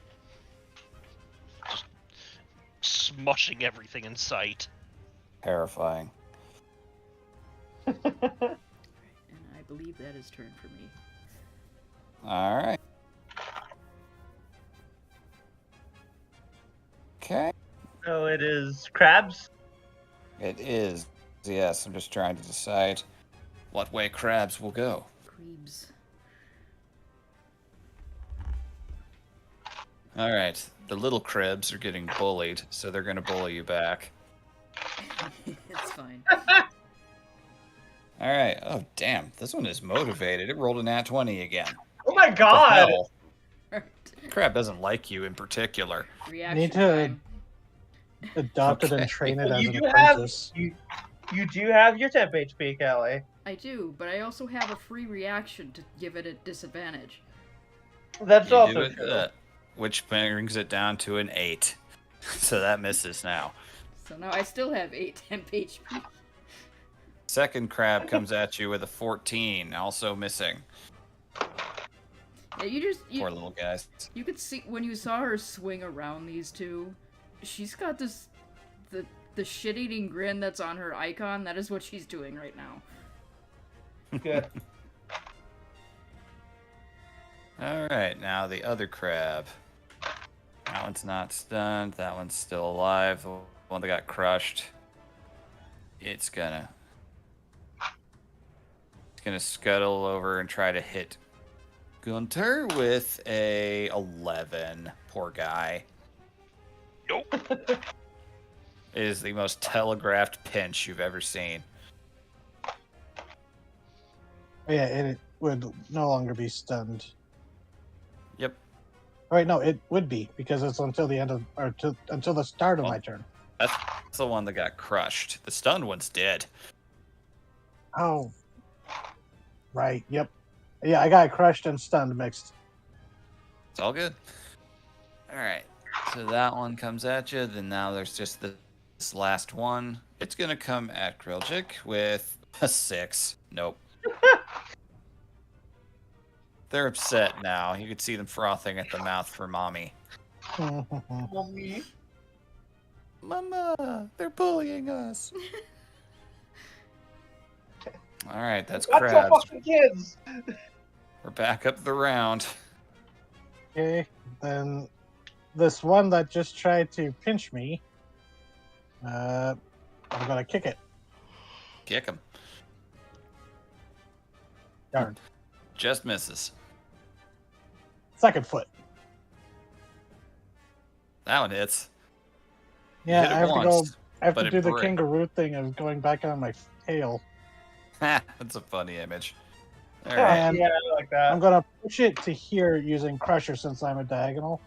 [SPEAKER 5] Just smushing everything in sight.
[SPEAKER 2] Terrifying.
[SPEAKER 1] And I believe that is turn for me.
[SPEAKER 2] Alright. Okay.
[SPEAKER 4] So it is crabs.
[SPEAKER 2] It is. Yes, I'm just trying to decide what way crabs will go.
[SPEAKER 1] Creebs.
[SPEAKER 2] Alright, the little cribs are getting bullied, so they're gonna bully you back.
[SPEAKER 1] It's fine.
[SPEAKER 2] Alright, oh damn, this one is motivated. It rolled a nat 20 again.
[SPEAKER 4] Oh my
[SPEAKER 2] What the
[SPEAKER 4] god!
[SPEAKER 2] hell? Crab doesn't like you in particular.
[SPEAKER 1] Reaction
[SPEAKER 3] Need to
[SPEAKER 1] time.
[SPEAKER 3] Adopt it
[SPEAKER 2] Okay.
[SPEAKER 3] and train it
[SPEAKER 4] Well,
[SPEAKER 3] as
[SPEAKER 4] you
[SPEAKER 3] an
[SPEAKER 4] do have
[SPEAKER 3] apprentice.
[SPEAKER 4] you do have your temp HP, Kelly.
[SPEAKER 1] I do, but I also have a free reaction to give it a disadvantage.
[SPEAKER 4] That's
[SPEAKER 2] You
[SPEAKER 4] also
[SPEAKER 2] do it,
[SPEAKER 4] true.
[SPEAKER 2] which brings it down to an 8. So that misses now.
[SPEAKER 1] So now I still have 8 temp HP.
[SPEAKER 2] Second crab comes at you with a 14, also missing.
[SPEAKER 1] Yeah,
[SPEAKER 2] Poor little guys.
[SPEAKER 1] you could see when you saw her swing around these two, she's got this the shit-eating grin that's on her icon. That is what she's doing right now.
[SPEAKER 4] Good.
[SPEAKER 2] Alright, now the other crab. That one's not stunned. That one's still alive. The one that got crushed. It's gonna scuttle over and try to hit Gunter with a 11. Poor guy.
[SPEAKER 5] Nope.
[SPEAKER 2] It is the most telegraphed pinch you've ever seen.
[SPEAKER 3] Yeah, and it would no longer be stunned.
[SPEAKER 2] Yep.
[SPEAKER 3] Right, no, it would be because it's until the end of until the start of
[SPEAKER 2] Oh.
[SPEAKER 3] my turn.
[SPEAKER 2] That's the one that got crushed. The stunned one's dead.
[SPEAKER 3] Oh, right. Yep. Yeah, I got crushed and stunned mixed.
[SPEAKER 2] It's all good. Alright. So that one comes at you. Then now there's just this last one. It's going to come at Kriljic with a 6. Nope. They're upset now. You could see them frothing at the mouth for mommy.
[SPEAKER 4] Mommy.
[SPEAKER 2] Mama, they're bullying us. Alright, that's
[SPEAKER 4] That's
[SPEAKER 2] crabs.
[SPEAKER 4] so fucking kids.
[SPEAKER 2] We're back up the round.
[SPEAKER 3] Okay, then this one that just tried to pinch me, I'm gonna kick it.
[SPEAKER 2] Kick him.
[SPEAKER 3] Darn.
[SPEAKER 2] Just misses.
[SPEAKER 3] Second foot.
[SPEAKER 2] That one hits.
[SPEAKER 3] Yeah,
[SPEAKER 2] Hit it
[SPEAKER 3] I have to go.
[SPEAKER 2] once,
[SPEAKER 3] I have
[SPEAKER 2] but
[SPEAKER 3] to
[SPEAKER 2] it
[SPEAKER 3] do the
[SPEAKER 2] bricked.
[SPEAKER 3] kangaroo thing of going back on my tail.
[SPEAKER 2] That's a funny image. All
[SPEAKER 4] Yeah,
[SPEAKER 2] right.
[SPEAKER 3] And
[SPEAKER 4] yeah, I like that.
[SPEAKER 3] I'm gonna push it to here using Crusher since I'm a diagonal.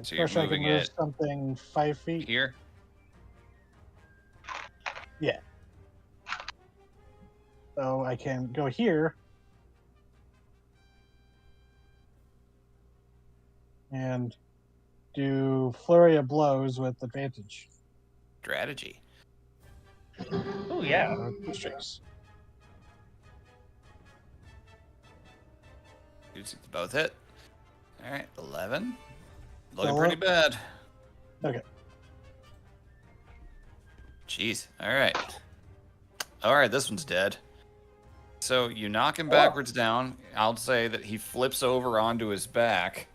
[SPEAKER 2] So you're
[SPEAKER 3] Question, I can
[SPEAKER 2] moving
[SPEAKER 3] move
[SPEAKER 2] it
[SPEAKER 3] something 5 feet.
[SPEAKER 2] here.
[SPEAKER 3] So I can go here. And do flurry of blows with advantage.
[SPEAKER 2] Strategy.
[SPEAKER 4] Oh yeah.
[SPEAKER 3] Strikes.
[SPEAKER 2] Both hit. All right, 11. Looking
[SPEAKER 3] Hello?
[SPEAKER 2] pretty bad.
[SPEAKER 3] Okay.
[SPEAKER 2] Jeez. All right. All right, this one's dead. So you knock him backwards down. I'll say that he flips over onto his back.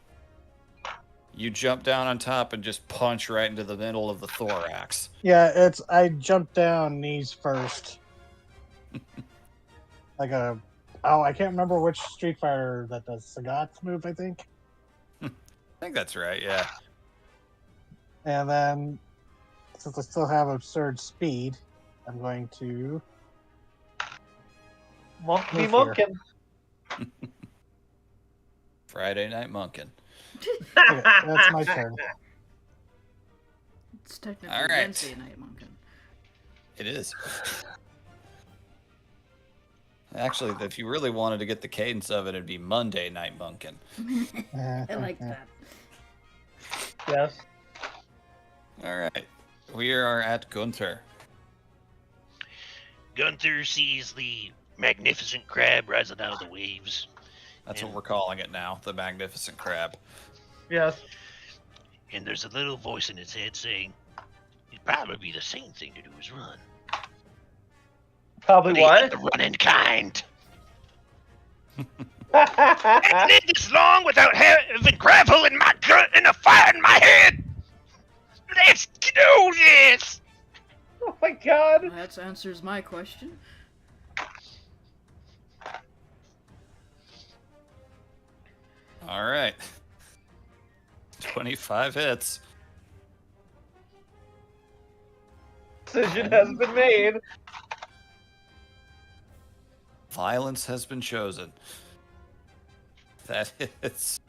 [SPEAKER 2] You jump down on top and just punch right into the middle of the thorax.
[SPEAKER 3] Yeah, I jump down knees first. Like I can't remember which Street Fighter that does. Sagat's move, I think.
[SPEAKER 2] I think that's right, yeah.
[SPEAKER 3] And then, since I still have absurd speed, I'm going to
[SPEAKER 4] Monk be
[SPEAKER 3] Move here.
[SPEAKER 4] monkin'.
[SPEAKER 2] Friday Night Monkin'.
[SPEAKER 3] Okay, that's my turn.
[SPEAKER 1] It's technically
[SPEAKER 2] All right.
[SPEAKER 1] Wednesday night, Monkin.
[SPEAKER 2] It is. Actually, if you really wanted to get the cadence of it, it'd be Monday Night Monkin'.
[SPEAKER 1] I like that.
[SPEAKER 4] Yes.
[SPEAKER 2] All right. We are at Gunther.
[SPEAKER 6] Gunther sees the magnificent crab rising out of the waves.
[SPEAKER 2] That's what we're calling it now, the Magnificent Crab.
[SPEAKER 4] Yes.
[SPEAKER 6] And there's a little voice in his head saying, it'd probably be the same thing to do as run.
[SPEAKER 4] Probably
[SPEAKER 6] But he ain't
[SPEAKER 4] what?
[SPEAKER 6] the running kind. I lived this long without having gravel in my gut and a fire in my head. Let's do this.
[SPEAKER 4] Oh my god.
[SPEAKER 1] Well, that answers my question.
[SPEAKER 2] All right. 25 hits.
[SPEAKER 4] Decision has been made.
[SPEAKER 2] Violence has been chosen. That hits.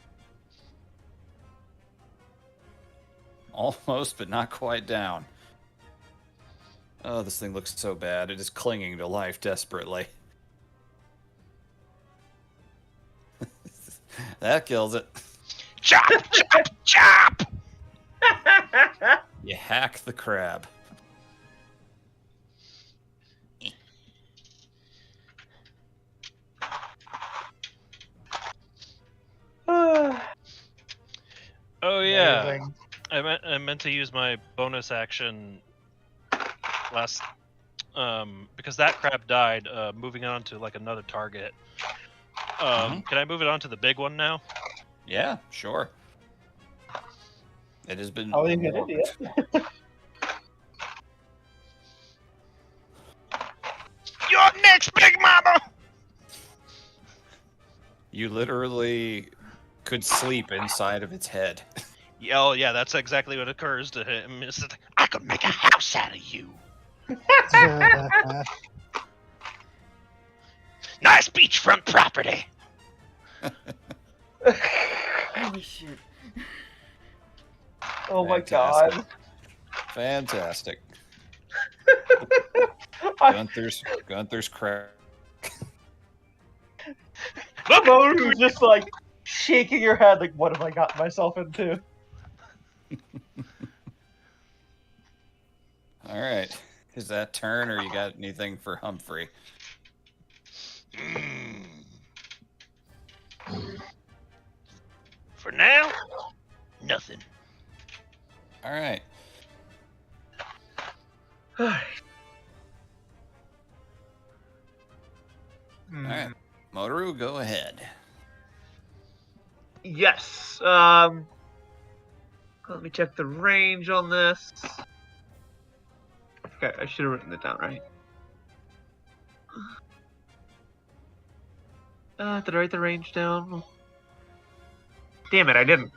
[SPEAKER 2] Almost, but not quite down. Oh, this thing looks so bad. It is clinging to life desperately. That kills it.
[SPEAKER 6] Chop, chop, chop.
[SPEAKER 2] You hack the crab.
[SPEAKER 5] Oh yeah,
[SPEAKER 4] Amazing.
[SPEAKER 5] I meant to use my bonus action last because that crab died. Moving on to like another target. Can I move it on to the big one now?
[SPEAKER 2] Yeah, sure. It has been.
[SPEAKER 4] How are you gonna
[SPEAKER 2] warped.
[SPEAKER 4] do it?
[SPEAKER 6] You're next, Big Mama.
[SPEAKER 2] You literally could sleep inside of its head.
[SPEAKER 5] Yeah, oh yeah, that's exactly what occurs to him. It's like,
[SPEAKER 6] I could make a house out of you. Nice beachfront property.
[SPEAKER 1] Holy shit.
[SPEAKER 4] Oh my
[SPEAKER 2] Fantastic.
[SPEAKER 4] god.
[SPEAKER 2] Fantastic.
[SPEAKER 4] I
[SPEAKER 2] Gunther's crab.
[SPEAKER 4] Motor's just like shaking your head like, what have I gotten myself into?
[SPEAKER 2] All right. Is that turn, or you got anything for Humphrey?
[SPEAKER 6] For now, nothing.
[SPEAKER 2] All right. All right. Motoru, go ahead.
[SPEAKER 4] Yes. Let me check the range on this. Okay, I should have written it down right. Did I write the range down? Damn it, I didn't.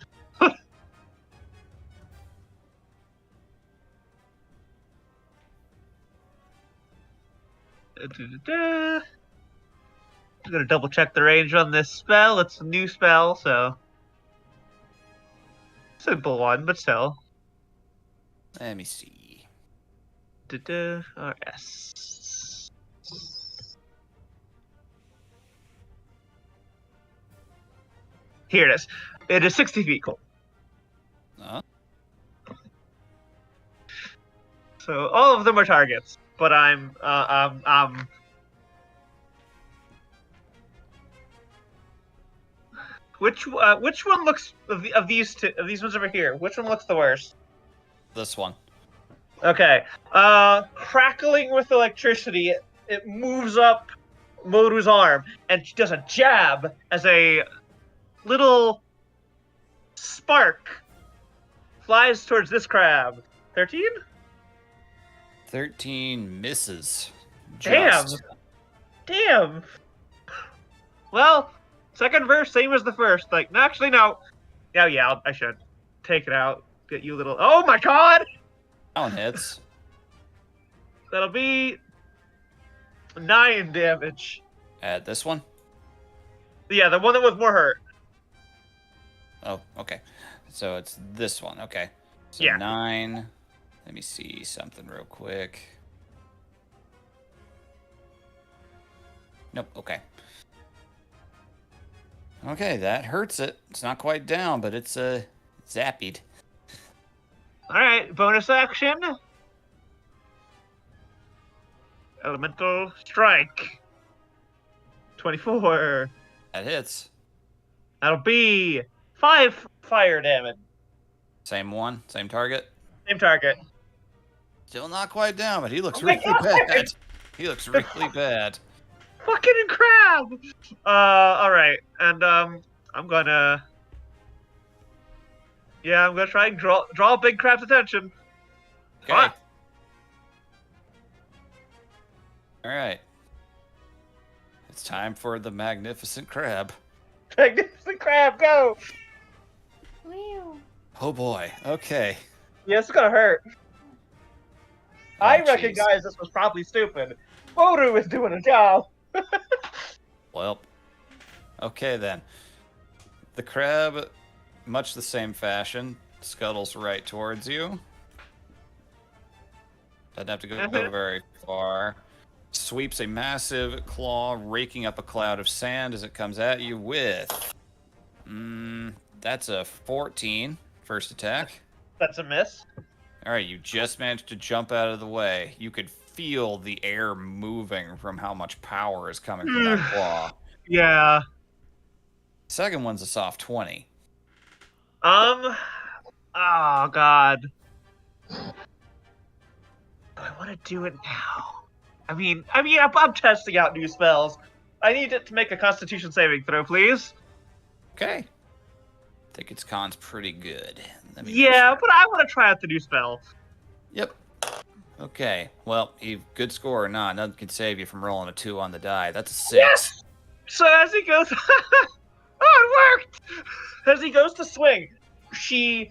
[SPEAKER 4] I'm gonna double check the range on this spell. It's a new spell, so simple one, but still.
[SPEAKER 2] Let me see.
[SPEAKER 4] RS. Here it is. It is 60 feet cool. So all of them are targets, but I'm which one looks of these two, of these ones over here? Which one looks the worst?
[SPEAKER 2] This one.
[SPEAKER 4] Okay. Crackling with electricity, it moves up Moru's arm and she does a jab as a little spark flies towards this crab. 13?
[SPEAKER 2] 13 misses.
[SPEAKER 4] Damn.
[SPEAKER 2] Just.
[SPEAKER 4] Damn. Well, second verse, same as the first. Like, no, actually, no. Yeah, I should take it out. Get you a little. Oh my god!
[SPEAKER 2] That one hits.
[SPEAKER 4] That'll be 9 damage.
[SPEAKER 2] Add this one.
[SPEAKER 4] Yeah, the one that was more hurt.
[SPEAKER 2] Oh, okay. So it's this one. Okay. So
[SPEAKER 4] Yeah.
[SPEAKER 2] 9. Let me see something real quick. Nope. Okay. Okay, that hurts it. It's not quite down, but it's zappied.
[SPEAKER 4] All right, bonus action. Elemental strike. 24.
[SPEAKER 2] That hits.
[SPEAKER 4] That'll be 5 fire damage.
[SPEAKER 2] Same one, same target.
[SPEAKER 4] Same target.
[SPEAKER 2] Still not quite down, but he looks
[SPEAKER 4] Oh my
[SPEAKER 2] really
[SPEAKER 4] God!
[SPEAKER 2] bad. He looks really bad.
[SPEAKER 4] Fucking crab. All right, and I'm gonna. Yeah, I'm gonna try and draw Big Crab's attention.
[SPEAKER 2] Okay.
[SPEAKER 4] Ah.
[SPEAKER 2] All right. It's time for the magnificent crab.
[SPEAKER 4] Magnificent crab, go!
[SPEAKER 2] Oh boy. Okay.
[SPEAKER 4] Yeah, it's gonna hurt.
[SPEAKER 2] Oh,
[SPEAKER 4] I
[SPEAKER 2] jeez.
[SPEAKER 4] recognize this was probably stupid. Moru is doing a job.
[SPEAKER 2] Well. Okay then. The crab, much the same fashion, scuttles right towards you. Doesn't have to go very far. Sweeps a massive claw, raking up a cloud of sand as it comes at you with. That's a 14 first attack.
[SPEAKER 4] That's a miss.
[SPEAKER 2] All right, you just managed to jump out of the way. You could feel the air moving from how much power is coming from that claw.
[SPEAKER 4] Yeah.
[SPEAKER 2] Second one's a soft 20.
[SPEAKER 4] Oh god. Do I want to do it now? I mean, I'm testing out new spells. I need it to make a Constitution saving throw, please.
[SPEAKER 2] Okay. I think its con's pretty good. Let me make
[SPEAKER 4] Yeah,
[SPEAKER 2] sure.
[SPEAKER 4] but I want to try out the new spell.
[SPEAKER 2] Yep. Okay. Well, good score or not, nothing can save you from rolling a 2 on the die. That's a 6.
[SPEAKER 4] Yes! So as he goes, oh, it worked! As he goes to swing, she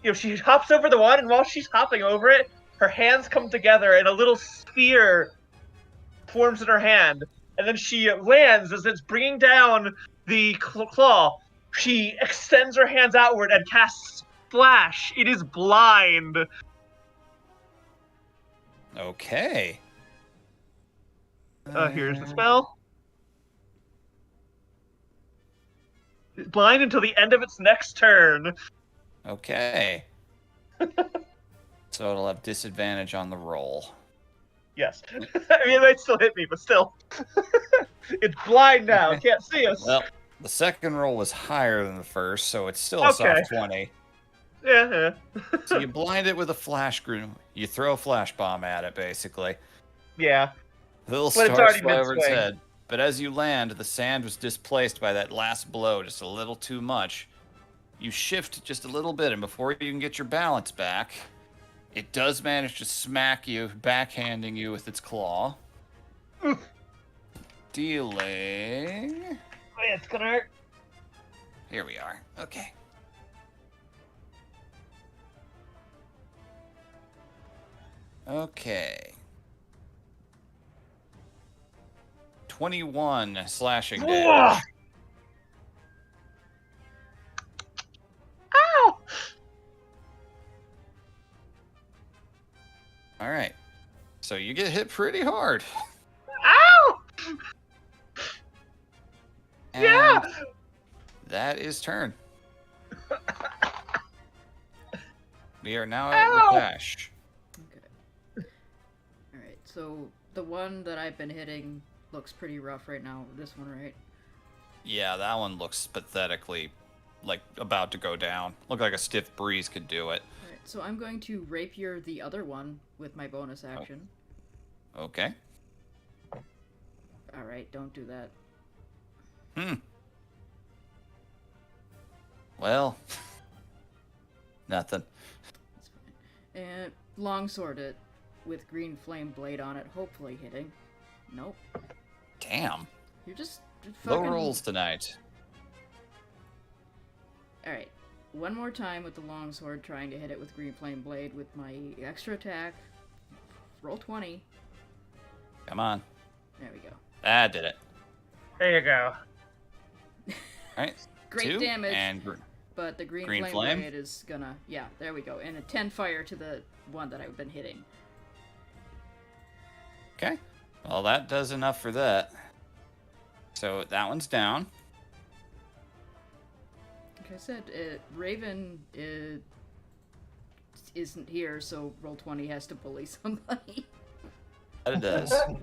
[SPEAKER 4] hops over the one, and while she's hopping over it, her hands come together, and a little sphere forms in her hand. And then she lands as it's bringing down the claw. She extends her hands outward and casts Flash. It is blind.
[SPEAKER 2] Okay.
[SPEAKER 4] Here's the spell. Blind until the end of its next turn.
[SPEAKER 2] Okay. So it'll have disadvantage on the roll.
[SPEAKER 4] Yes. I mean, it might still hit me, but still. It's blind now. It can't see us.
[SPEAKER 2] Well, the second roll was higher than the first, so it's still a
[SPEAKER 4] Okay.
[SPEAKER 2] soft 20.
[SPEAKER 4] Yeah.
[SPEAKER 2] So you blind it with a flash grenade. You throw a flash bomb at it, basically.
[SPEAKER 4] Yeah.
[SPEAKER 2] Little
[SPEAKER 4] But it's
[SPEAKER 2] stars
[SPEAKER 4] already
[SPEAKER 2] fly over its
[SPEAKER 4] mid-swing.
[SPEAKER 2] head. But as you land, the sand was displaced by that last blow just a little too much. You shift just a little bit, and before you can get your balance back, it does manage to smack you, backhanding you with its claw. Dealing...
[SPEAKER 4] Oh, yeah, it's gonna hurt.
[SPEAKER 2] Here we are. Okay. Okay. 21 slashing damage.
[SPEAKER 4] Ow!
[SPEAKER 2] All right. So you get hit pretty hard.
[SPEAKER 4] Ow!
[SPEAKER 2] And
[SPEAKER 4] Yeah!
[SPEAKER 2] that is turn. We are now at
[SPEAKER 4] Ow!
[SPEAKER 2] Rakash.
[SPEAKER 1] Okay. Alright, so the one that I've been hitting looks pretty rough right now. This one, right?
[SPEAKER 2] Yeah, that one looks pathetically like about to go down. Look like a stiff breeze could do it.
[SPEAKER 1] Alright, so I'm going to rapier the other one with my bonus action.
[SPEAKER 2] Okay.
[SPEAKER 1] Alright, don't do that.
[SPEAKER 2] Well, nothing.
[SPEAKER 1] That's fine. And longsword it with green flame blade on it, hopefully hitting. Nope.
[SPEAKER 2] Damn.
[SPEAKER 1] You're just
[SPEAKER 2] Low
[SPEAKER 1] fucking...
[SPEAKER 2] rolls tonight.
[SPEAKER 1] Alright. One more time with the longsword, trying to hit it with green flame blade with my extra attack. Roll 20.
[SPEAKER 2] Come on.
[SPEAKER 1] There we go.
[SPEAKER 2] That did it.
[SPEAKER 4] There you go.
[SPEAKER 2] All right.
[SPEAKER 1] Great
[SPEAKER 2] 2
[SPEAKER 1] damage.
[SPEAKER 2] And
[SPEAKER 1] But the green flame blade is gonna... Yeah, there we go. And a 10 fire to the one that I've been hitting.
[SPEAKER 2] okay. Well, that does enough for that. So that one's down.
[SPEAKER 1] Like I said, Raven isn't here, so Roll20 has to bully somebody.
[SPEAKER 2] That it does. All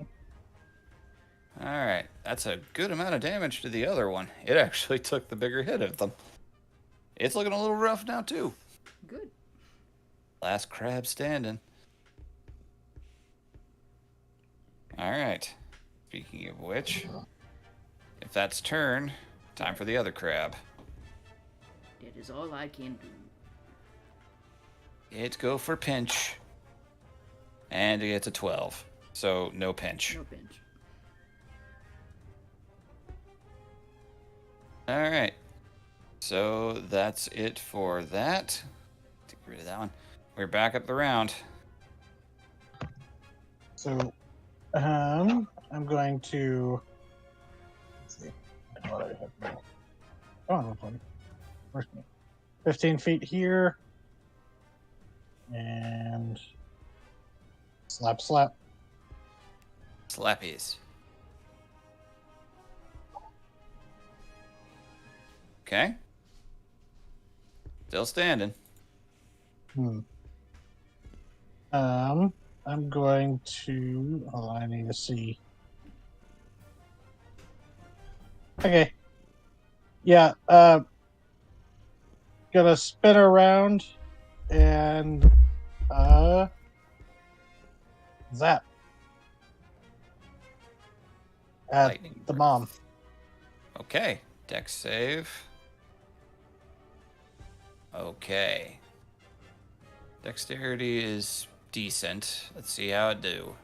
[SPEAKER 2] right. That's a good amount of damage to the other one. It actually took the bigger hit of them. It's looking a little rough now, too.
[SPEAKER 1] Good.
[SPEAKER 2] Last crab standing. All right. Speaking of which, if that's turn, time for the other crab.
[SPEAKER 1] It is all I can do.
[SPEAKER 2] It go for pinch. And it gets a 12. So no pinch.
[SPEAKER 1] No pinch.
[SPEAKER 2] All right. So that's it for that. Get rid of that one. We're back up the round.
[SPEAKER 3] So, I'm going to. Let's see. What do I have now? Come on, buddy. Where's me? 15 feet here. And. Slap, slap.
[SPEAKER 2] Slappies. Okay. Still standing.
[SPEAKER 3] I'm going to. Hold on, I need to see. Okay. Yeah, gonna spin around and zap at
[SPEAKER 2] Lightning
[SPEAKER 3] the
[SPEAKER 2] breath.
[SPEAKER 3] mom.
[SPEAKER 2] Okay. Dex save. Okay. Dexterity is decent. Let's see how it do.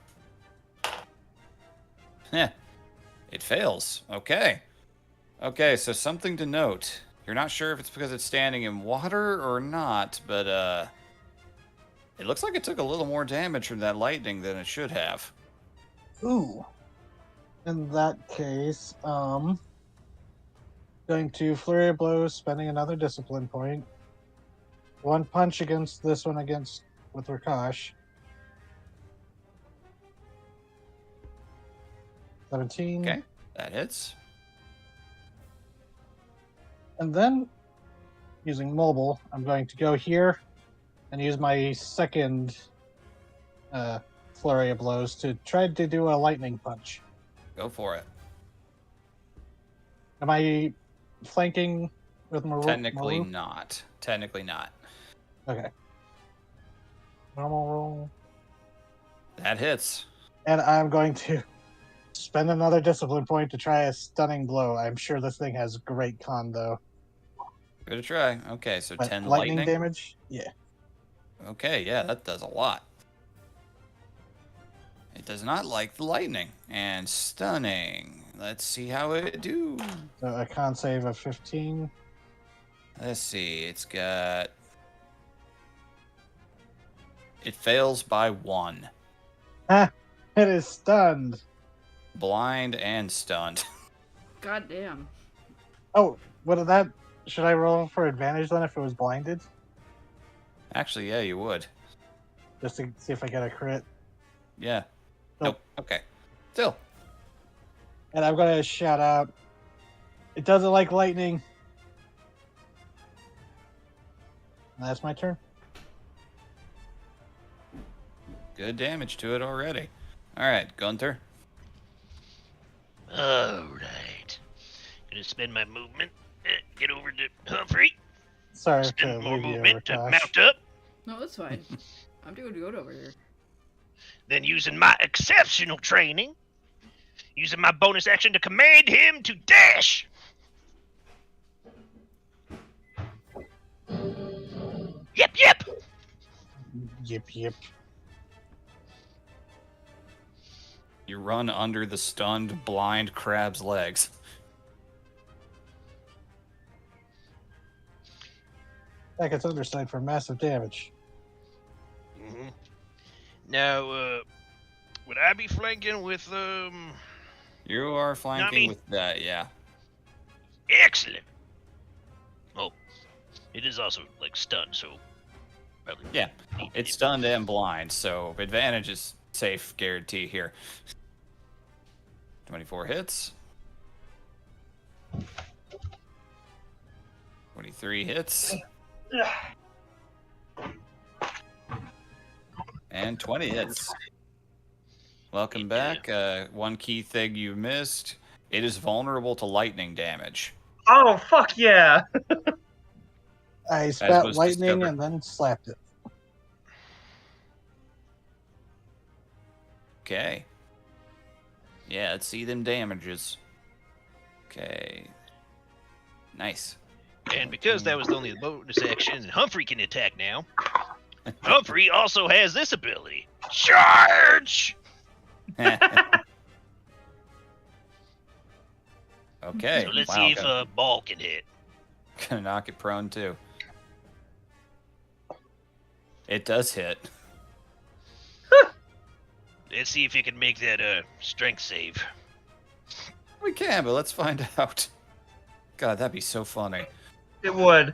[SPEAKER 2] Heh. It fails. Okay. Okay, so something to note. You're not sure if it's because it's standing in water or not, but it looks like it took a little more damage from that lightning than it should have.
[SPEAKER 3] Ooh. In that case, going to flurry of blows, spending another discipline point. One punch against this one with Rakash. 17.
[SPEAKER 2] Okay, that hits.
[SPEAKER 3] And then, using mobile, I'm going to go here and use my second flurry of blows to try to do a lightning punch.
[SPEAKER 2] Go for it.
[SPEAKER 3] Am I flanking with Maru?
[SPEAKER 2] Technically not. Technically not.
[SPEAKER 3] Okay. Normal roll.
[SPEAKER 2] That hits.
[SPEAKER 3] And I'm going to spend another discipline point to try a stunning blow. I'm sure this thing has great con, though.
[SPEAKER 2] Give it a try. Okay, so
[SPEAKER 3] But
[SPEAKER 2] 10
[SPEAKER 3] lightning
[SPEAKER 2] lightning.
[SPEAKER 3] damage? Yeah.
[SPEAKER 2] Okay, yeah, that does a lot. It does not like the lightning. And stunning. Let's see how it do.
[SPEAKER 3] So a con save of 15.
[SPEAKER 2] Let's see. It's got... It fails by 1.
[SPEAKER 3] Ah, it is stunned.
[SPEAKER 2] Blind and stunned.
[SPEAKER 1] God damn.
[SPEAKER 3] Oh, what did that? Should I roll for advantage then if it was blinded?
[SPEAKER 2] Actually, yeah, you would.
[SPEAKER 3] just to see if I get a crit.
[SPEAKER 2] Yeah.
[SPEAKER 3] Nope.
[SPEAKER 2] Nope. Okay. Still.
[SPEAKER 3] And I'm gonna shout out. It doesn't like lightning. And that's my turn.
[SPEAKER 2] Good damage to it already. All right, Gunther.
[SPEAKER 6] Alright. Gonna spend my movement. Get over to Humphrey.
[SPEAKER 3] Sorry to
[SPEAKER 6] Spend more
[SPEAKER 3] leave you,
[SPEAKER 6] movement to
[SPEAKER 3] Rakash.
[SPEAKER 6] mount up.
[SPEAKER 1] No, that's fine. I'm doing good over here.
[SPEAKER 6] Then using my exceptional training. Using my bonus action to command him to dash. Yep, yep.
[SPEAKER 3] Yep.
[SPEAKER 2] You run under the stunned, blind crab's legs.
[SPEAKER 3] That gets underside for massive damage.
[SPEAKER 6] Mm-hmm. Now, would I be flanking with
[SPEAKER 2] You are flanking
[SPEAKER 6] me.
[SPEAKER 2] with that, yeah.
[SPEAKER 6] Excellent. Oh, it is also like stunned, so probably.
[SPEAKER 2] Yeah, it's stunned and blind, so advantage is safe guarantee here. 24 hits. 23 hits. And 20 hits. Welcome back. One key thing you missed. It is vulnerable to lightning damage.
[SPEAKER 4] Oh, fuck yeah!
[SPEAKER 3] I spat
[SPEAKER 2] was
[SPEAKER 3] lightning
[SPEAKER 2] discovered.
[SPEAKER 3] and then slapped it.
[SPEAKER 2] Okay. Yeah, let's see them damages. Okay. Nice.
[SPEAKER 6] And because that was only the bonus action, Humphrey can attack now. Humphrey also has this ability. Charge!
[SPEAKER 2] Okay.
[SPEAKER 6] So let's
[SPEAKER 2] wow,
[SPEAKER 6] see if
[SPEAKER 2] gonna,
[SPEAKER 6] a ball can hit.
[SPEAKER 2] gonna knock it prone too. It does hit.
[SPEAKER 6] Let's see if you can make that strength save.
[SPEAKER 2] We can, but let's find out. God, that'd be so funny.
[SPEAKER 4] It would.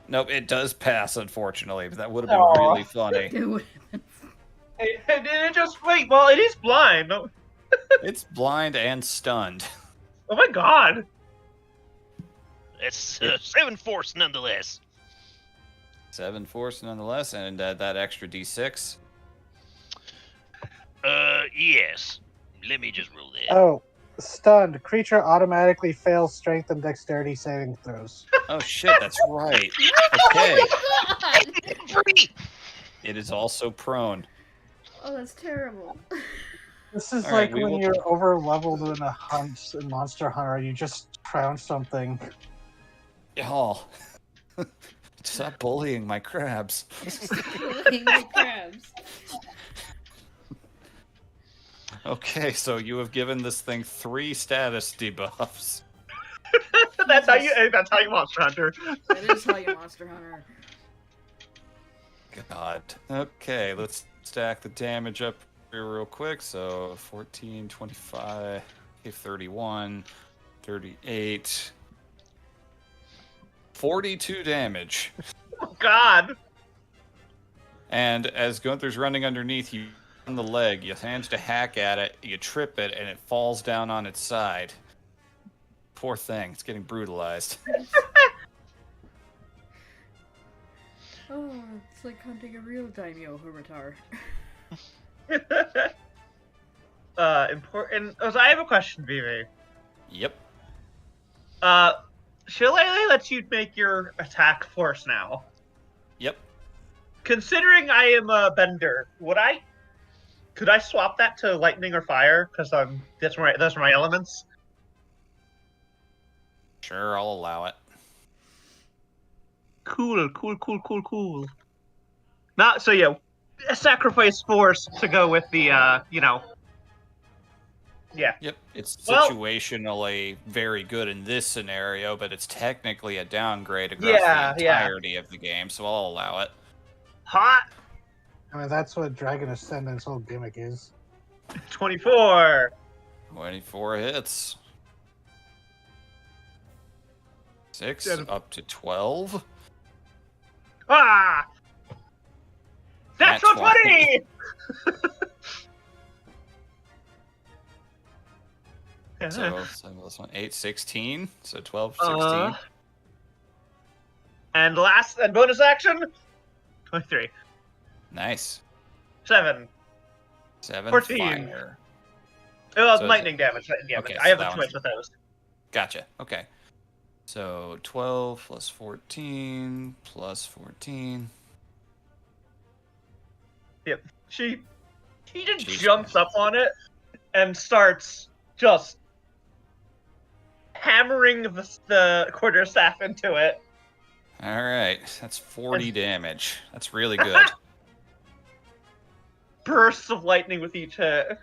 [SPEAKER 2] Nope, it does pass, unfortunately, but that would have been
[SPEAKER 4] Aw.
[SPEAKER 2] really funny.
[SPEAKER 1] It would-
[SPEAKER 4] It just wait. Well, it is blind. Oh
[SPEAKER 2] It's blind and stunned.
[SPEAKER 4] my god.
[SPEAKER 6] That's 7 force nonetheless.
[SPEAKER 2] 7 force nonetheless, and that extra d6.
[SPEAKER 6] Yes. Let me just roll that.
[SPEAKER 3] Oh, stunned. Creature automatically fails strength and dexterity saving throws.
[SPEAKER 2] Oh shit, that's right. Okay.
[SPEAKER 6] Humphrey!
[SPEAKER 2] It is also prone.
[SPEAKER 1] Oh, that's terrible.
[SPEAKER 3] This is
[SPEAKER 2] All right,
[SPEAKER 3] like
[SPEAKER 2] we
[SPEAKER 3] when
[SPEAKER 2] will-
[SPEAKER 3] you're over leveled in a hunt in Monster Hunter, you just found something.
[SPEAKER 2] Y'all. Stop bullying my crabs.
[SPEAKER 1] Bullying my crabs.
[SPEAKER 2] Okay, so you have given this thing 3 status debuffs.
[SPEAKER 4] That's how you. That's how you Monster Hunter.
[SPEAKER 1] That is how you Monster Hunter.
[SPEAKER 2] God. Okay, let's stack the damage up here real quick. So 14, 25, 31, 38, 42 damage.
[SPEAKER 4] Oh god.
[SPEAKER 2] And as Gunther's running underneath you on the leg, you manage to hack at it, you trip it, and it falls down on its side. Poor thing, it's getting brutalized.
[SPEAKER 1] Oh, it's like hunting a real daimyo Humatar.
[SPEAKER 4] Important. Oh, so I have a question, Vivi.
[SPEAKER 2] Yep.
[SPEAKER 4] Shillelagh lets you make your attack force now.
[SPEAKER 2] Yep.
[SPEAKER 4] Considering I am a bender, could I swap that to lightning or fire? Because those are my elements.
[SPEAKER 2] Sure, I'll allow it.
[SPEAKER 4] Cool. Not so yeah. Sacrifice force to go with the Yeah.
[SPEAKER 2] Yep. It's
[SPEAKER 4] Well-
[SPEAKER 2] situationally very good in this scenario, but it's technically a downgrade across
[SPEAKER 4] Yeah,
[SPEAKER 2] the
[SPEAKER 4] yeah.
[SPEAKER 2] entirety of the game, so I'll allow it.
[SPEAKER 4] Hot
[SPEAKER 3] I mean, that's what Dragon Ascendant's whole gimmick is.
[SPEAKER 4] 24.
[SPEAKER 2] 24 hits. 6
[SPEAKER 4] Yeah.
[SPEAKER 2] up to 12.
[SPEAKER 4] Ah! That's
[SPEAKER 2] Nat
[SPEAKER 4] 20!
[SPEAKER 2] So this one, 8, 16. So 12, 16.
[SPEAKER 4] And last and bonus action, 23.
[SPEAKER 2] Nice.
[SPEAKER 4] 7.
[SPEAKER 2] 7
[SPEAKER 4] 14.
[SPEAKER 2] fire.
[SPEAKER 4] Oh,
[SPEAKER 2] So
[SPEAKER 4] lightning damage.
[SPEAKER 2] okay,
[SPEAKER 4] I
[SPEAKER 2] so
[SPEAKER 4] have the
[SPEAKER 2] that
[SPEAKER 4] twitch
[SPEAKER 2] one's-
[SPEAKER 4] with those.
[SPEAKER 2] Gotcha. Okay. So 12 plus 14 plus 14.
[SPEAKER 4] He just
[SPEAKER 2] Jeez,
[SPEAKER 4] jumps up on it and starts just hammering the quarterstaff into it.
[SPEAKER 2] All right. That's 40 damage. That's really good.
[SPEAKER 4] Bursts of lightning with each hit.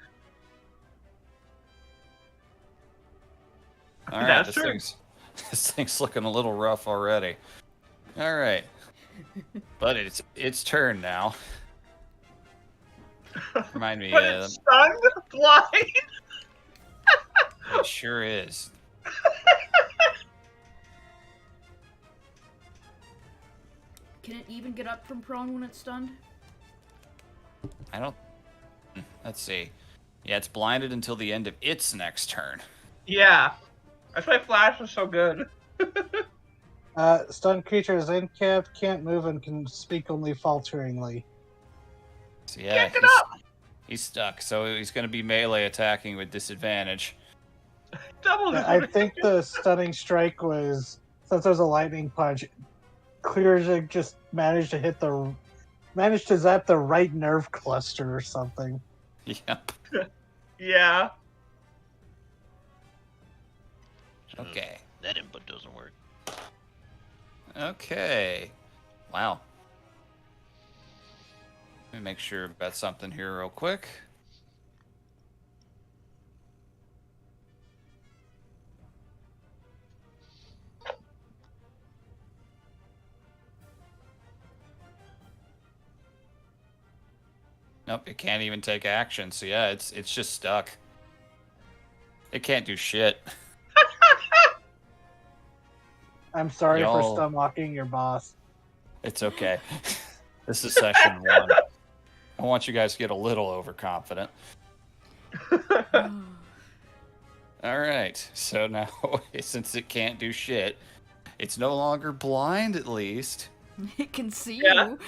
[SPEAKER 2] All right.
[SPEAKER 4] That's
[SPEAKER 2] This
[SPEAKER 4] true.
[SPEAKER 2] thing's looking a little rough already. All right. But it's turn now. Remind me.
[SPEAKER 4] But it's stunned, blind.
[SPEAKER 2] It sure is.
[SPEAKER 1] Can it even get up from prone when it's stunned?
[SPEAKER 2] I don't. Let's see. Yeah, it's blinded until the end of its next turn.
[SPEAKER 4] Yeah. That's why Flash is so good.
[SPEAKER 3] Stunned creature is incapped, can't move, and can speak only falteringly.
[SPEAKER 2] So yeah,
[SPEAKER 4] Can't get up.
[SPEAKER 2] he's stuck. So he's going to be melee attacking with disadvantage.
[SPEAKER 4] Double
[SPEAKER 3] I think the stunning strike was, since there's a lightning punch, Clearzig just managed to zap the right nerve cluster or something.
[SPEAKER 2] Yep.
[SPEAKER 4] Yeah.
[SPEAKER 2] Okay.
[SPEAKER 6] That input doesn't work.
[SPEAKER 2] Okay. Wow. Let me make sure about something here real quick. Nope, it can't even take action. So yeah, it's just stuck. It can't do shit.
[SPEAKER 3] I'm sorry for
[SPEAKER 2] Y'all-
[SPEAKER 3] stun locking your boss.
[SPEAKER 2] It's okay. This is session 1. I want you guys to get a little overconfident. All right. So now, since it can't do shit, it's no longer blind, at least.
[SPEAKER 1] It can see
[SPEAKER 4] Yeah.
[SPEAKER 1] you.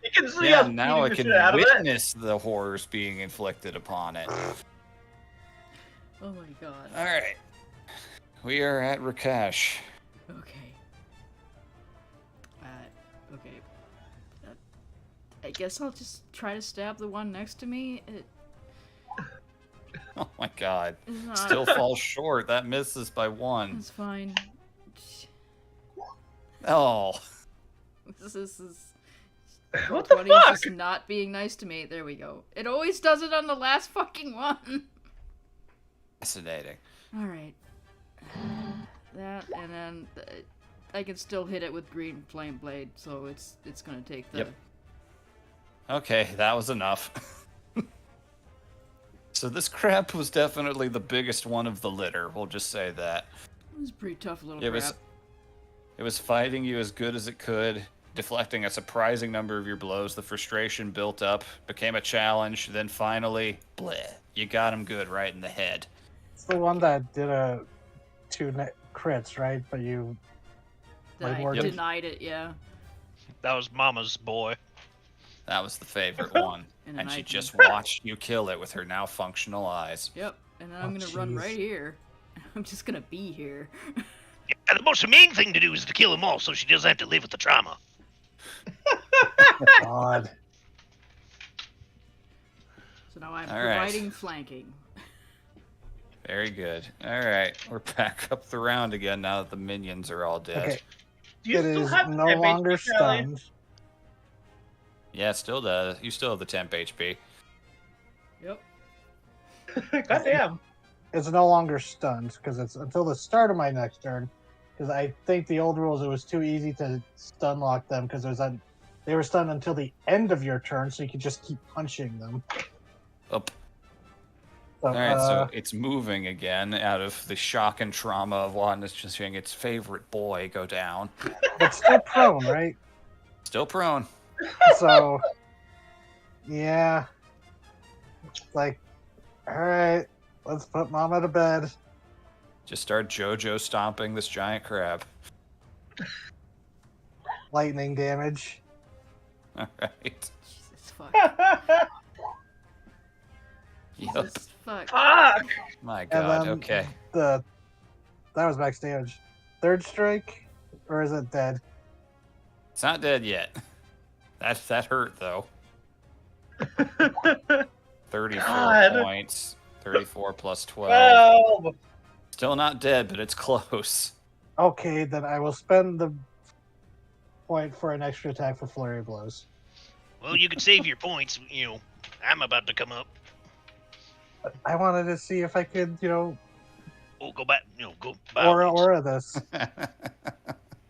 [SPEAKER 4] You can see
[SPEAKER 2] Yeah,
[SPEAKER 4] us
[SPEAKER 2] now I
[SPEAKER 4] beating the
[SPEAKER 2] can
[SPEAKER 4] shit out of it.
[SPEAKER 2] witness the horrors being inflicted upon it.
[SPEAKER 1] Oh my god.
[SPEAKER 2] All right. We are at Rakesh.
[SPEAKER 1] Okay. Okay. I guess I'll just try to stab the one next to me. It
[SPEAKER 2] Oh my god.
[SPEAKER 1] is not.
[SPEAKER 2] Still falls short. That misses by 1.
[SPEAKER 1] It's fine.
[SPEAKER 2] Oh.
[SPEAKER 1] This is.
[SPEAKER 4] What the
[SPEAKER 1] 20 is
[SPEAKER 4] fuck?
[SPEAKER 1] just not being nice to me. There we go. It always does it on the last fucking one.
[SPEAKER 2] Fascinating.
[SPEAKER 1] All right. That and then I can still hit it with green flame blade, so it's gonna take the.
[SPEAKER 2] Yep. Okay, that was enough. So this crab was definitely the biggest one of the litter. We'll just say that.
[SPEAKER 1] It was a pretty tough little
[SPEAKER 2] It
[SPEAKER 1] crap.
[SPEAKER 2] was fighting you as good as it could, deflecting a surprising number of your blows. The frustration built up, became a challenge, then finally, bleh, you got him good right in the head.
[SPEAKER 3] It's the one that did a 2 crits, right? But you
[SPEAKER 1] That I
[SPEAKER 3] Morgan.
[SPEAKER 1] denied it, yeah.
[SPEAKER 5] That was Mama's boy.
[SPEAKER 2] That was the favorite one.
[SPEAKER 1] And
[SPEAKER 2] And
[SPEAKER 1] I
[SPEAKER 2] she
[SPEAKER 1] can-
[SPEAKER 2] just watched you kill it with her now functional eyes.
[SPEAKER 1] Yep. And then I'm
[SPEAKER 3] Oh,
[SPEAKER 1] gonna run
[SPEAKER 3] jeez.
[SPEAKER 1] right here. I'm just gonna be here.
[SPEAKER 6] Yeah, the most main thing to do is to kill them all so she doesn't have to live with the trauma.
[SPEAKER 3] God.
[SPEAKER 1] So now I'm
[SPEAKER 2] All right.
[SPEAKER 1] providing flanking.
[SPEAKER 2] Very good. All right, we're back up the round again now that the minions are all dead.
[SPEAKER 3] Okay.
[SPEAKER 4] Do you
[SPEAKER 3] It
[SPEAKER 4] still
[SPEAKER 3] is
[SPEAKER 4] have
[SPEAKER 3] no
[SPEAKER 4] 10
[SPEAKER 3] longer
[SPEAKER 4] HP, Charlie?
[SPEAKER 3] stunned.
[SPEAKER 2] Yeah, it still does. You still have the temp HP.
[SPEAKER 1] Yep.
[SPEAKER 4] Goddamn.
[SPEAKER 3] It's no longer stunned because it's until the start of my next turn. Because I think the old rules, it was too easy to stun lock them because they were stunned until the end of your turn, so you could just keep punching them.
[SPEAKER 2] Up.
[SPEAKER 3] So,
[SPEAKER 2] All right, so it's moving again out of the shock and trauma of watching its favorite boy go down.
[SPEAKER 3] but still prone, right?
[SPEAKER 2] Still prone.
[SPEAKER 3] So Yeah. Like, all right, let's put Mama to bed.
[SPEAKER 2] Just start JoJo stomping this giant crab.
[SPEAKER 3] Lightning damage.
[SPEAKER 2] All right.
[SPEAKER 1] Jesus fuck.
[SPEAKER 2] Yup.
[SPEAKER 1] Jesus fuck.
[SPEAKER 4] Fuck!
[SPEAKER 2] My
[SPEAKER 3] And
[SPEAKER 2] God.
[SPEAKER 3] then
[SPEAKER 2] Okay.
[SPEAKER 3] that was max damage. Third strike, or is it dead?
[SPEAKER 2] It's not dead yet. That hurt though. 34
[SPEAKER 4] God.
[SPEAKER 2] points. 34 plus 12.
[SPEAKER 4] 12!
[SPEAKER 2] Still not dead, but it's close.
[SPEAKER 3] Okay, then I will spend the point for an extra attack for flurry of blows.
[SPEAKER 6] Well, you can save your points. You know, I'm about to come up.
[SPEAKER 3] I wanted to see if I could,
[SPEAKER 6] Oh, go back. You know, go. by all means.
[SPEAKER 3] aura this.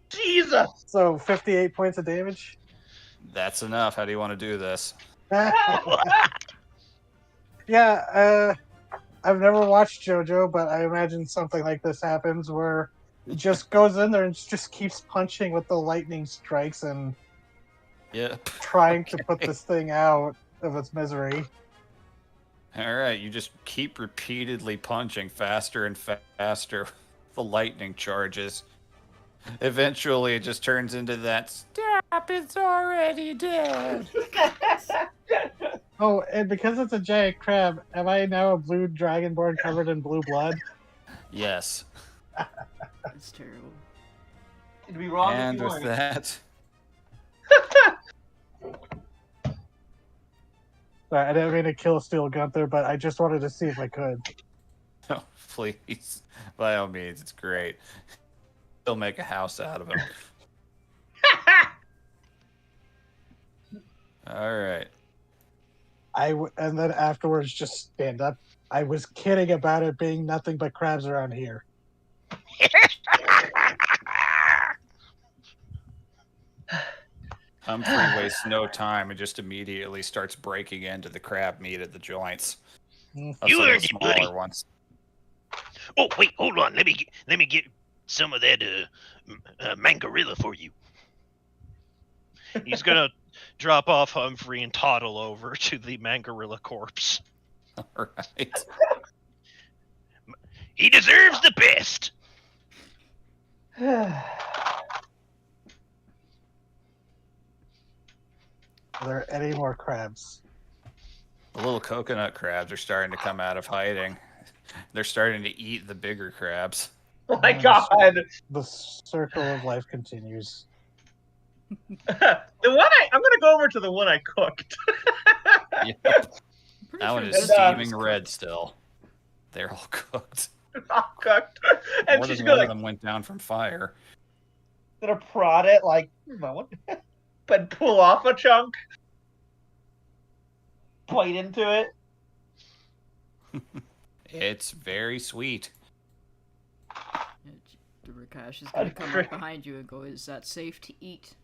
[SPEAKER 4] Jesus!
[SPEAKER 3] So 58 points of damage.
[SPEAKER 2] That's enough. How do you want to do this?
[SPEAKER 3] Yeah, I've never watched JoJo, but I imagine something like this happens where it just goes in there and just keeps punching with the lightning strikes and
[SPEAKER 2] Yep.
[SPEAKER 3] trying to put this thing out of its misery.
[SPEAKER 2] All right. You just keep repeatedly punching faster and faster. The lightning charges. Eventually, it just turns into that stop. It's already dead.
[SPEAKER 3] Oh, and because it's a giant crab, am I now a blue dragonborn covered in blue blood?
[SPEAKER 2] Yes.
[SPEAKER 1] That's terrible.
[SPEAKER 4] You'd be wrong
[SPEAKER 2] And
[SPEAKER 4] if you
[SPEAKER 2] with
[SPEAKER 4] weren't.
[SPEAKER 2] that,
[SPEAKER 3] Sorry, I didn't mean to kill Steel Gunther, but I just wanted to see if I could.
[SPEAKER 2] oh, please, by all means, it's great. They'll make a house out of him. All right.
[SPEAKER 3] And then afterwards just stand up. I was kidding about it being nothing but crabs around here.
[SPEAKER 2] Humphrey wastes no time and just immediately starts breaking into the crab meat at the joints.
[SPEAKER 3] Mm.
[SPEAKER 2] Of
[SPEAKER 6] You
[SPEAKER 2] some of the
[SPEAKER 6] earned it, buddy.
[SPEAKER 2] smaller ones.
[SPEAKER 6] Oh, wait, hold on. Let me get some of that mangarilla for you.
[SPEAKER 5] He's gonna drop off Humphrey and toddle over to the mangarilla corpse.
[SPEAKER 2] All right.
[SPEAKER 6] He deserves the best.
[SPEAKER 3] Are there any more crabs?
[SPEAKER 2] The little coconut crabs are starting to come out of hiding. They're starting to eat the bigger crabs.
[SPEAKER 4] Oh my god!
[SPEAKER 3] The circle of life continues.
[SPEAKER 4] I'm gonna go over to the one I cooked.
[SPEAKER 2] Yep.
[SPEAKER 1] Pretty
[SPEAKER 2] That one
[SPEAKER 1] sure
[SPEAKER 2] is
[SPEAKER 1] this
[SPEAKER 2] steaming
[SPEAKER 1] is
[SPEAKER 2] red
[SPEAKER 1] cooked.
[SPEAKER 2] still. They're all cooked.
[SPEAKER 4] All cooked. And
[SPEAKER 2] More
[SPEAKER 4] she's
[SPEAKER 2] than
[SPEAKER 4] gonna,
[SPEAKER 2] one of them went down from fire.
[SPEAKER 4] gonna prod it like, but pull off a chunk. Bite into it.
[SPEAKER 2] It's very sweet.
[SPEAKER 1] Yeah, the Rakash is gonna come up behind you and go, "Is that safe to eat?"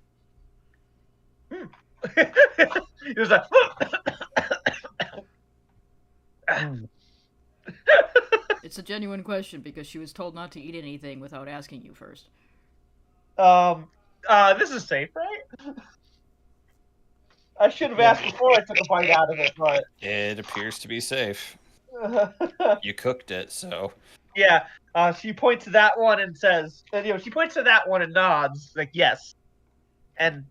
[SPEAKER 4] It was like,
[SPEAKER 1] It's a genuine question because she was told not to eat anything without asking you first.
[SPEAKER 4] this is safe, right? I should have asked before I took a bite out of it, but
[SPEAKER 2] It appears to be safe. You cooked it, so
[SPEAKER 4] yeah. She points to that one and says, she points to that one and nods, like yes, and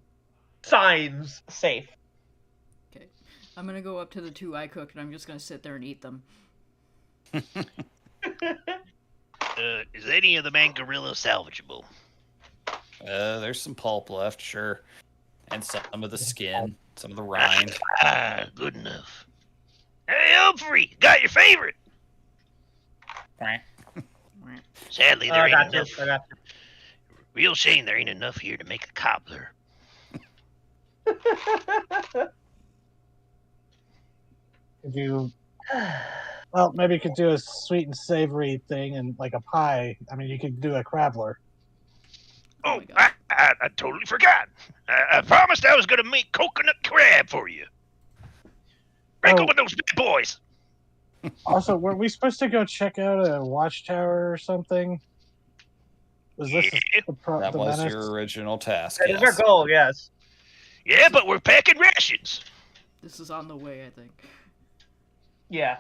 [SPEAKER 4] signs safe.
[SPEAKER 1] Okay, I'm gonna go up to the two I cooked and I'm just gonna sit there and eat them.
[SPEAKER 6] Is any of the mangarilla salvageable?
[SPEAKER 2] there's some pulp left, sure. And some of the skin, some of the rind.
[SPEAKER 6] Ah, good enough. Hey, Humphrey, got your favorite. Sadly, there
[SPEAKER 4] I
[SPEAKER 6] ain't
[SPEAKER 4] got you.
[SPEAKER 6] enough.
[SPEAKER 4] I got
[SPEAKER 6] Real shame there ain't enough here to make a cobbler.
[SPEAKER 4] you.
[SPEAKER 3] Could you? Well, maybe you could do a sweet and savory thing and like a pie. I mean, you could do a crabbler.
[SPEAKER 1] Oh
[SPEAKER 6] Oh,
[SPEAKER 1] my God.
[SPEAKER 6] I totally forgot. I promised I was going to make coconut crab for you. Break
[SPEAKER 3] Oh.
[SPEAKER 6] open those big boys.
[SPEAKER 3] Also, were we supposed to go check out a watchtower or something? Was this
[SPEAKER 6] Yeah.
[SPEAKER 2] That
[SPEAKER 3] the
[SPEAKER 2] was
[SPEAKER 3] menace?
[SPEAKER 2] your original task.
[SPEAKER 4] That is
[SPEAKER 2] Yes.
[SPEAKER 4] our goal, yes.
[SPEAKER 6] Yeah, but we're packing rations.
[SPEAKER 1] This is on the way, I think.
[SPEAKER 4] Yeah.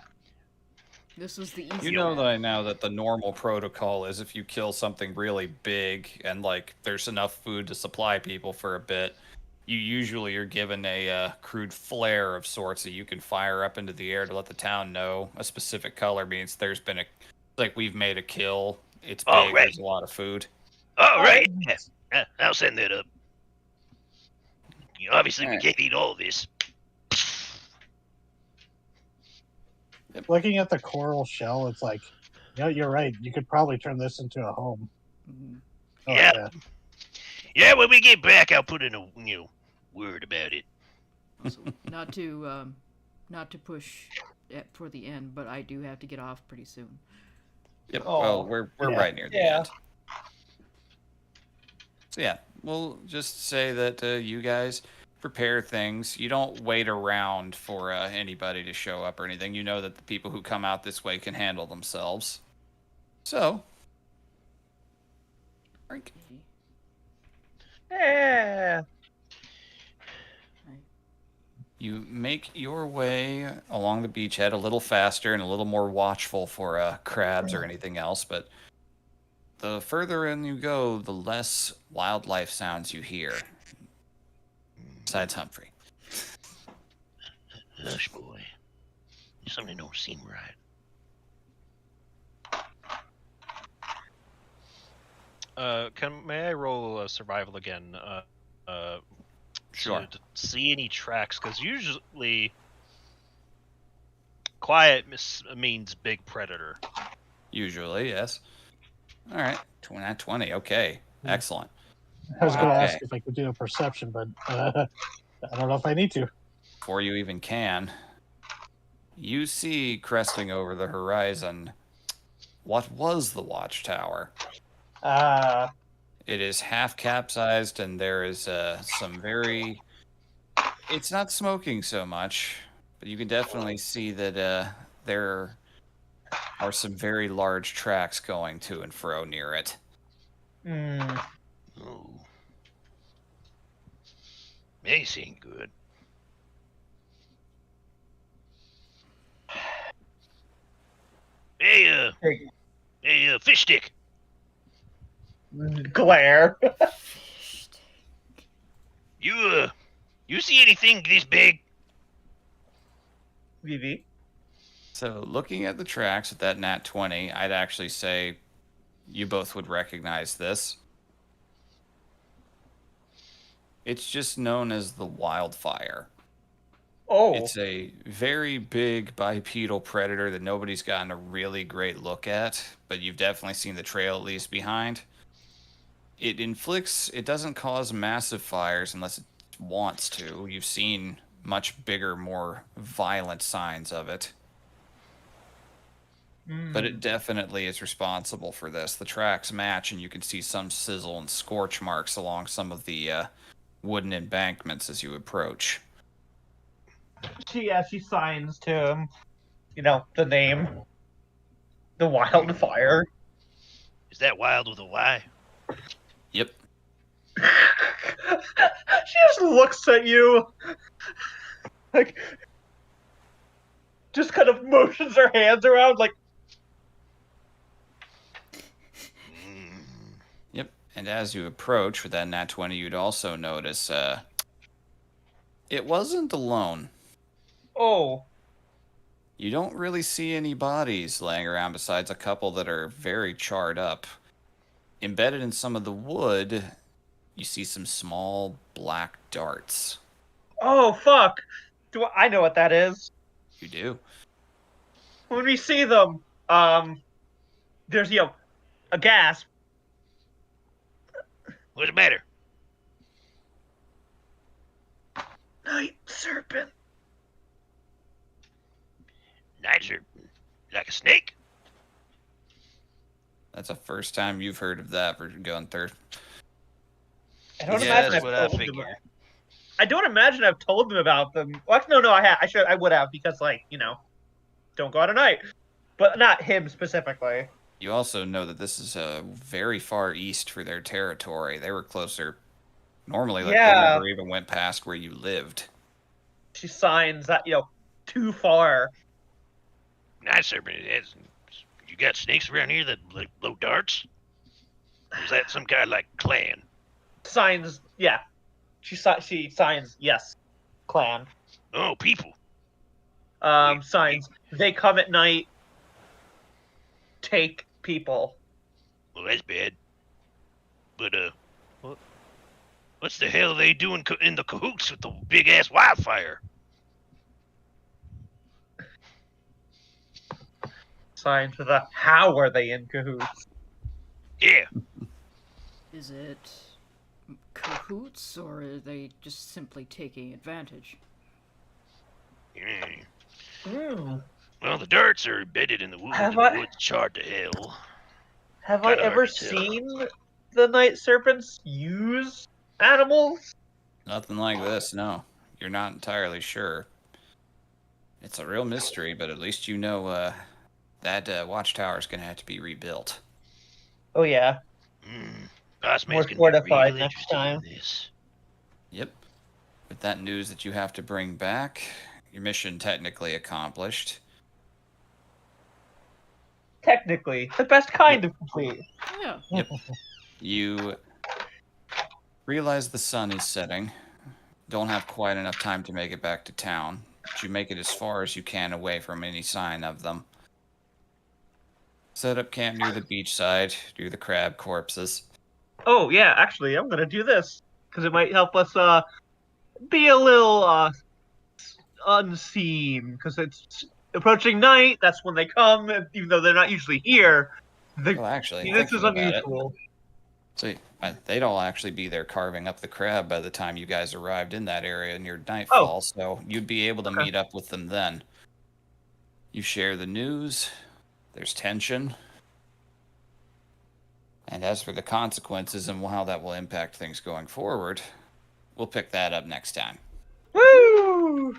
[SPEAKER 1] This was the easy
[SPEAKER 2] You know
[SPEAKER 1] one.
[SPEAKER 2] that now that the normal protocol is if you kill something really big and like there's enough food to supply people for a bit, you usually are given a crude flare of sorts that you can fire up into the air to let the town know. A specific color means there's been like we've made a kill. It's big.
[SPEAKER 6] All right.
[SPEAKER 2] There's a lot of food.
[SPEAKER 6] All right. Yeah, I'll send that up. Obviously, we
[SPEAKER 2] Alright.
[SPEAKER 6] can't eat all of this.
[SPEAKER 3] Looking at the coral shell, it's like, you're right. You could probably turn this into a home.
[SPEAKER 1] Mhm.
[SPEAKER 3] Oh,
[SPEAKER 6] Yeah. Yeah, when we get back, I'll put in a word about it.
[SPEAKER 1] Also, not to push for the end, but I do have to get off pretty soon.
[SPEAKER 2] Yep.
[SPEAKER 4] Oh,
[SPEAKER 2] Well, we're
[SPEAKER 3] yeah.
[SPEAKER 2] right near the
[SPEAKER 4] Yeah.
[SPEAKER 2] end. So yeah, we'll just say that you guys prepare things. You don't wait around for anybody to show up or anything. You know that the people who come out this way can handle themselves. So, Frank,
[SPEAKER 4] Yeah.
[SPEAKER 2] you make your way along the beachhead a little faster and a little more watchful for crabs or anything else, but the further in you go, the less wildlife sounds you hear. Besides Humphrey.
[SPEAKER 6] Hush, boy. Something don't seem right.
[SPEAKER 5] May I roll survival again?
[SPEAKER 2] Sure.
[SPEAKER 5] To see any tracks, because usually quiet means big predator.
[SPEAKER 2] Usually, yes. All right, 20. Okay, excellent.
[SPEAKER 3] I was going to
[SPEAKER 2] Okay.
[SPEAKER 3] ask if I could do a perception, but I don't know if I need to.
[SPEAKER 2] Before you even can, you see cresting over the horizon what was the watchtower. It is half capsized, and there is some very. It's not smoking so much, but you can definitely see that there are some very large tracks going to and fro near it.
[SPEAKER 6] Oh. This ain't good. Hey, fish stick.
[SPEAKER 4] Glare.
[SPEAKER 6] You see anything this big?
[SPEAKER 4] Vivi.
[SPEAKER 2] So, looking at the tracks with that nat 20, I'd actually say you both would recognize this. It's just known as the wildfire.
[SPEAKER 4] Oh.
[SPEAKER 2] It's a very big bipedal predator that nobody's gotten a really great look at, but you've definitely seen the trail at least behind. It doesn't cause massive fires unless it wants to. You've seen much bigger, more violent signs of it. But it definitely is responsible for this. The tracks match, and you can see some sizzle and scorch marks along some of the wooden embankments as you approach.
[SPEAKER 4] She signs to him, the name. The wildfire.
[SPEAKER 6] Is that wild with a Y?
[SPEAKER 2] Yep.
[SPEAKER 4] She just looks at you. Like, just kind of motions her hands around, like,
[SPEAKER 2] Yep. And as you approach with that nat 20, you'd also notice it wasn't alone.
[SPEAKER 4] oh.
[SPEAKER 2] You don't really see any bodies laying around besides a couple that are very charred up. Embedded in some of the wood, you see some small black darts.
[SPEAKER 4] Oh, fuck. I know what that is.
[SPEAKER 2] You do.
[SPEAKER 4] When we see them, there's, a gasp.
[SPEAKER 6] What's the matter?
[SPEAKER 4] Night serpent.
[SPEAKER 6] Night serpent? Like a snake?
[SPEAKER 2] That's the first time you've heard of that for Gunther.
[SPEAKER 4] I don't
[SPEAKER 6] Yeah,
[SPEAKER 4] imagine
[SPEAKER 6] that's
[SPEAKER 4] I've
[SPEAKER 6] what I
[SPEAKER 4] told them.
[SPEAKER 6] figured.
[SPEAKER 4] I don't imagine I've told them about them. Well, actually, no, I would have because, don't go out at night. But not him specifically.
[SPEAKER 2] You also know that this is very far east for their territory. They were closer. Normally, they
[SPEAKER 4] Yeah.
[SPEAKER 2] never even went past where you lived.
[SPEAKER 4] She signs that, too far.
[SPEAKER 6] Night serpent. You got snakes around here that like blow darts? Or is that some kind of like clan?
[SPEAKER 4] Signs, yeah. She signs, yes. Clan.
[SPEAKER 6] Oh, people.
[SPEAKER 4] Signs. They come at night, take people.
[SPEAKER 6] Well, that's bad. But what's the hell are they doing in the cahoots with the big ass wildfire?
[SPEAKER 4] Signs with a how are they in cahoots?
[SPEAKER 6] Yeah.
[SPEAKER 1] Is it cahoots, or are they just simply taking advantage?
[SPEAKER 6] Well, the darts are embedded in the woods,
[SPEAKER 4] Have
[SPEAKER 6] and the
[SPEAKER 4] I-
[SPEAKER 6] woods charred to hell.
[SPEAKER 4] Have I
[SPEAKER 6] Kinda
[SPEAKER 4] ever
[SPEAKER 6] hard to tell.
[SPEAKER 4] seen the night serpents use animals?
[SPEAKER 2] Nothing like this, no. You're not entirely sure. It's a real mystery, but at least you know that watchtower's going to have to be rebuilt.
[SPEAKER 4] Oh yeah.
[SPEAKER 6] Boss
[SPEAKER 4] More
[SPEAKER 6] man's gonna be
[SPEAKER 4] fortified
[SPEAKER 6] real
[SPEAKER 4] next
[SPEAKER 6] interested in
[SPEAKER 4] time.
[SPEAKER 6] this.
[SPEAKER 2] Yep. With that news that you have to bring back, your mission technically accomplished.
[SPEAKER 4] Technically, the best kind of complete.
[SPEAKER 1] Yeah.
[SPEAKER 2] Yep. You realize the sun is setting. Don't have quite enough time to make it back to town, but you make it as far as you can away from any sign of them. Set up camp near the beachside, near the crab corpses.
[SPEAKER 4] Oh yeah, actually, I'm gonna do this because it might help us be a little unseen because it's approaching night. That's when they come, even though they're not usually here.
[SPEAKER 2] Well, actually,
[SPEAKER 4] This
[SPEAKER 2] thinking
[SPEAKER 4] is
[SPEAKER 2] about it,
[SPEAKER 4] unusual.
[SPEAKER 2] so they'd all actually be there carving up the crab by the time you guys arrived in that area near nightfall, so you'd be able to
[SPEAKER 4] Okay.
[SPEAKER 2] meet up with them then. You share the news, there's tension, and as for the consequences and how that will impact things going forward, we'll pick that up next time.
[SPEAKER 4] Woo!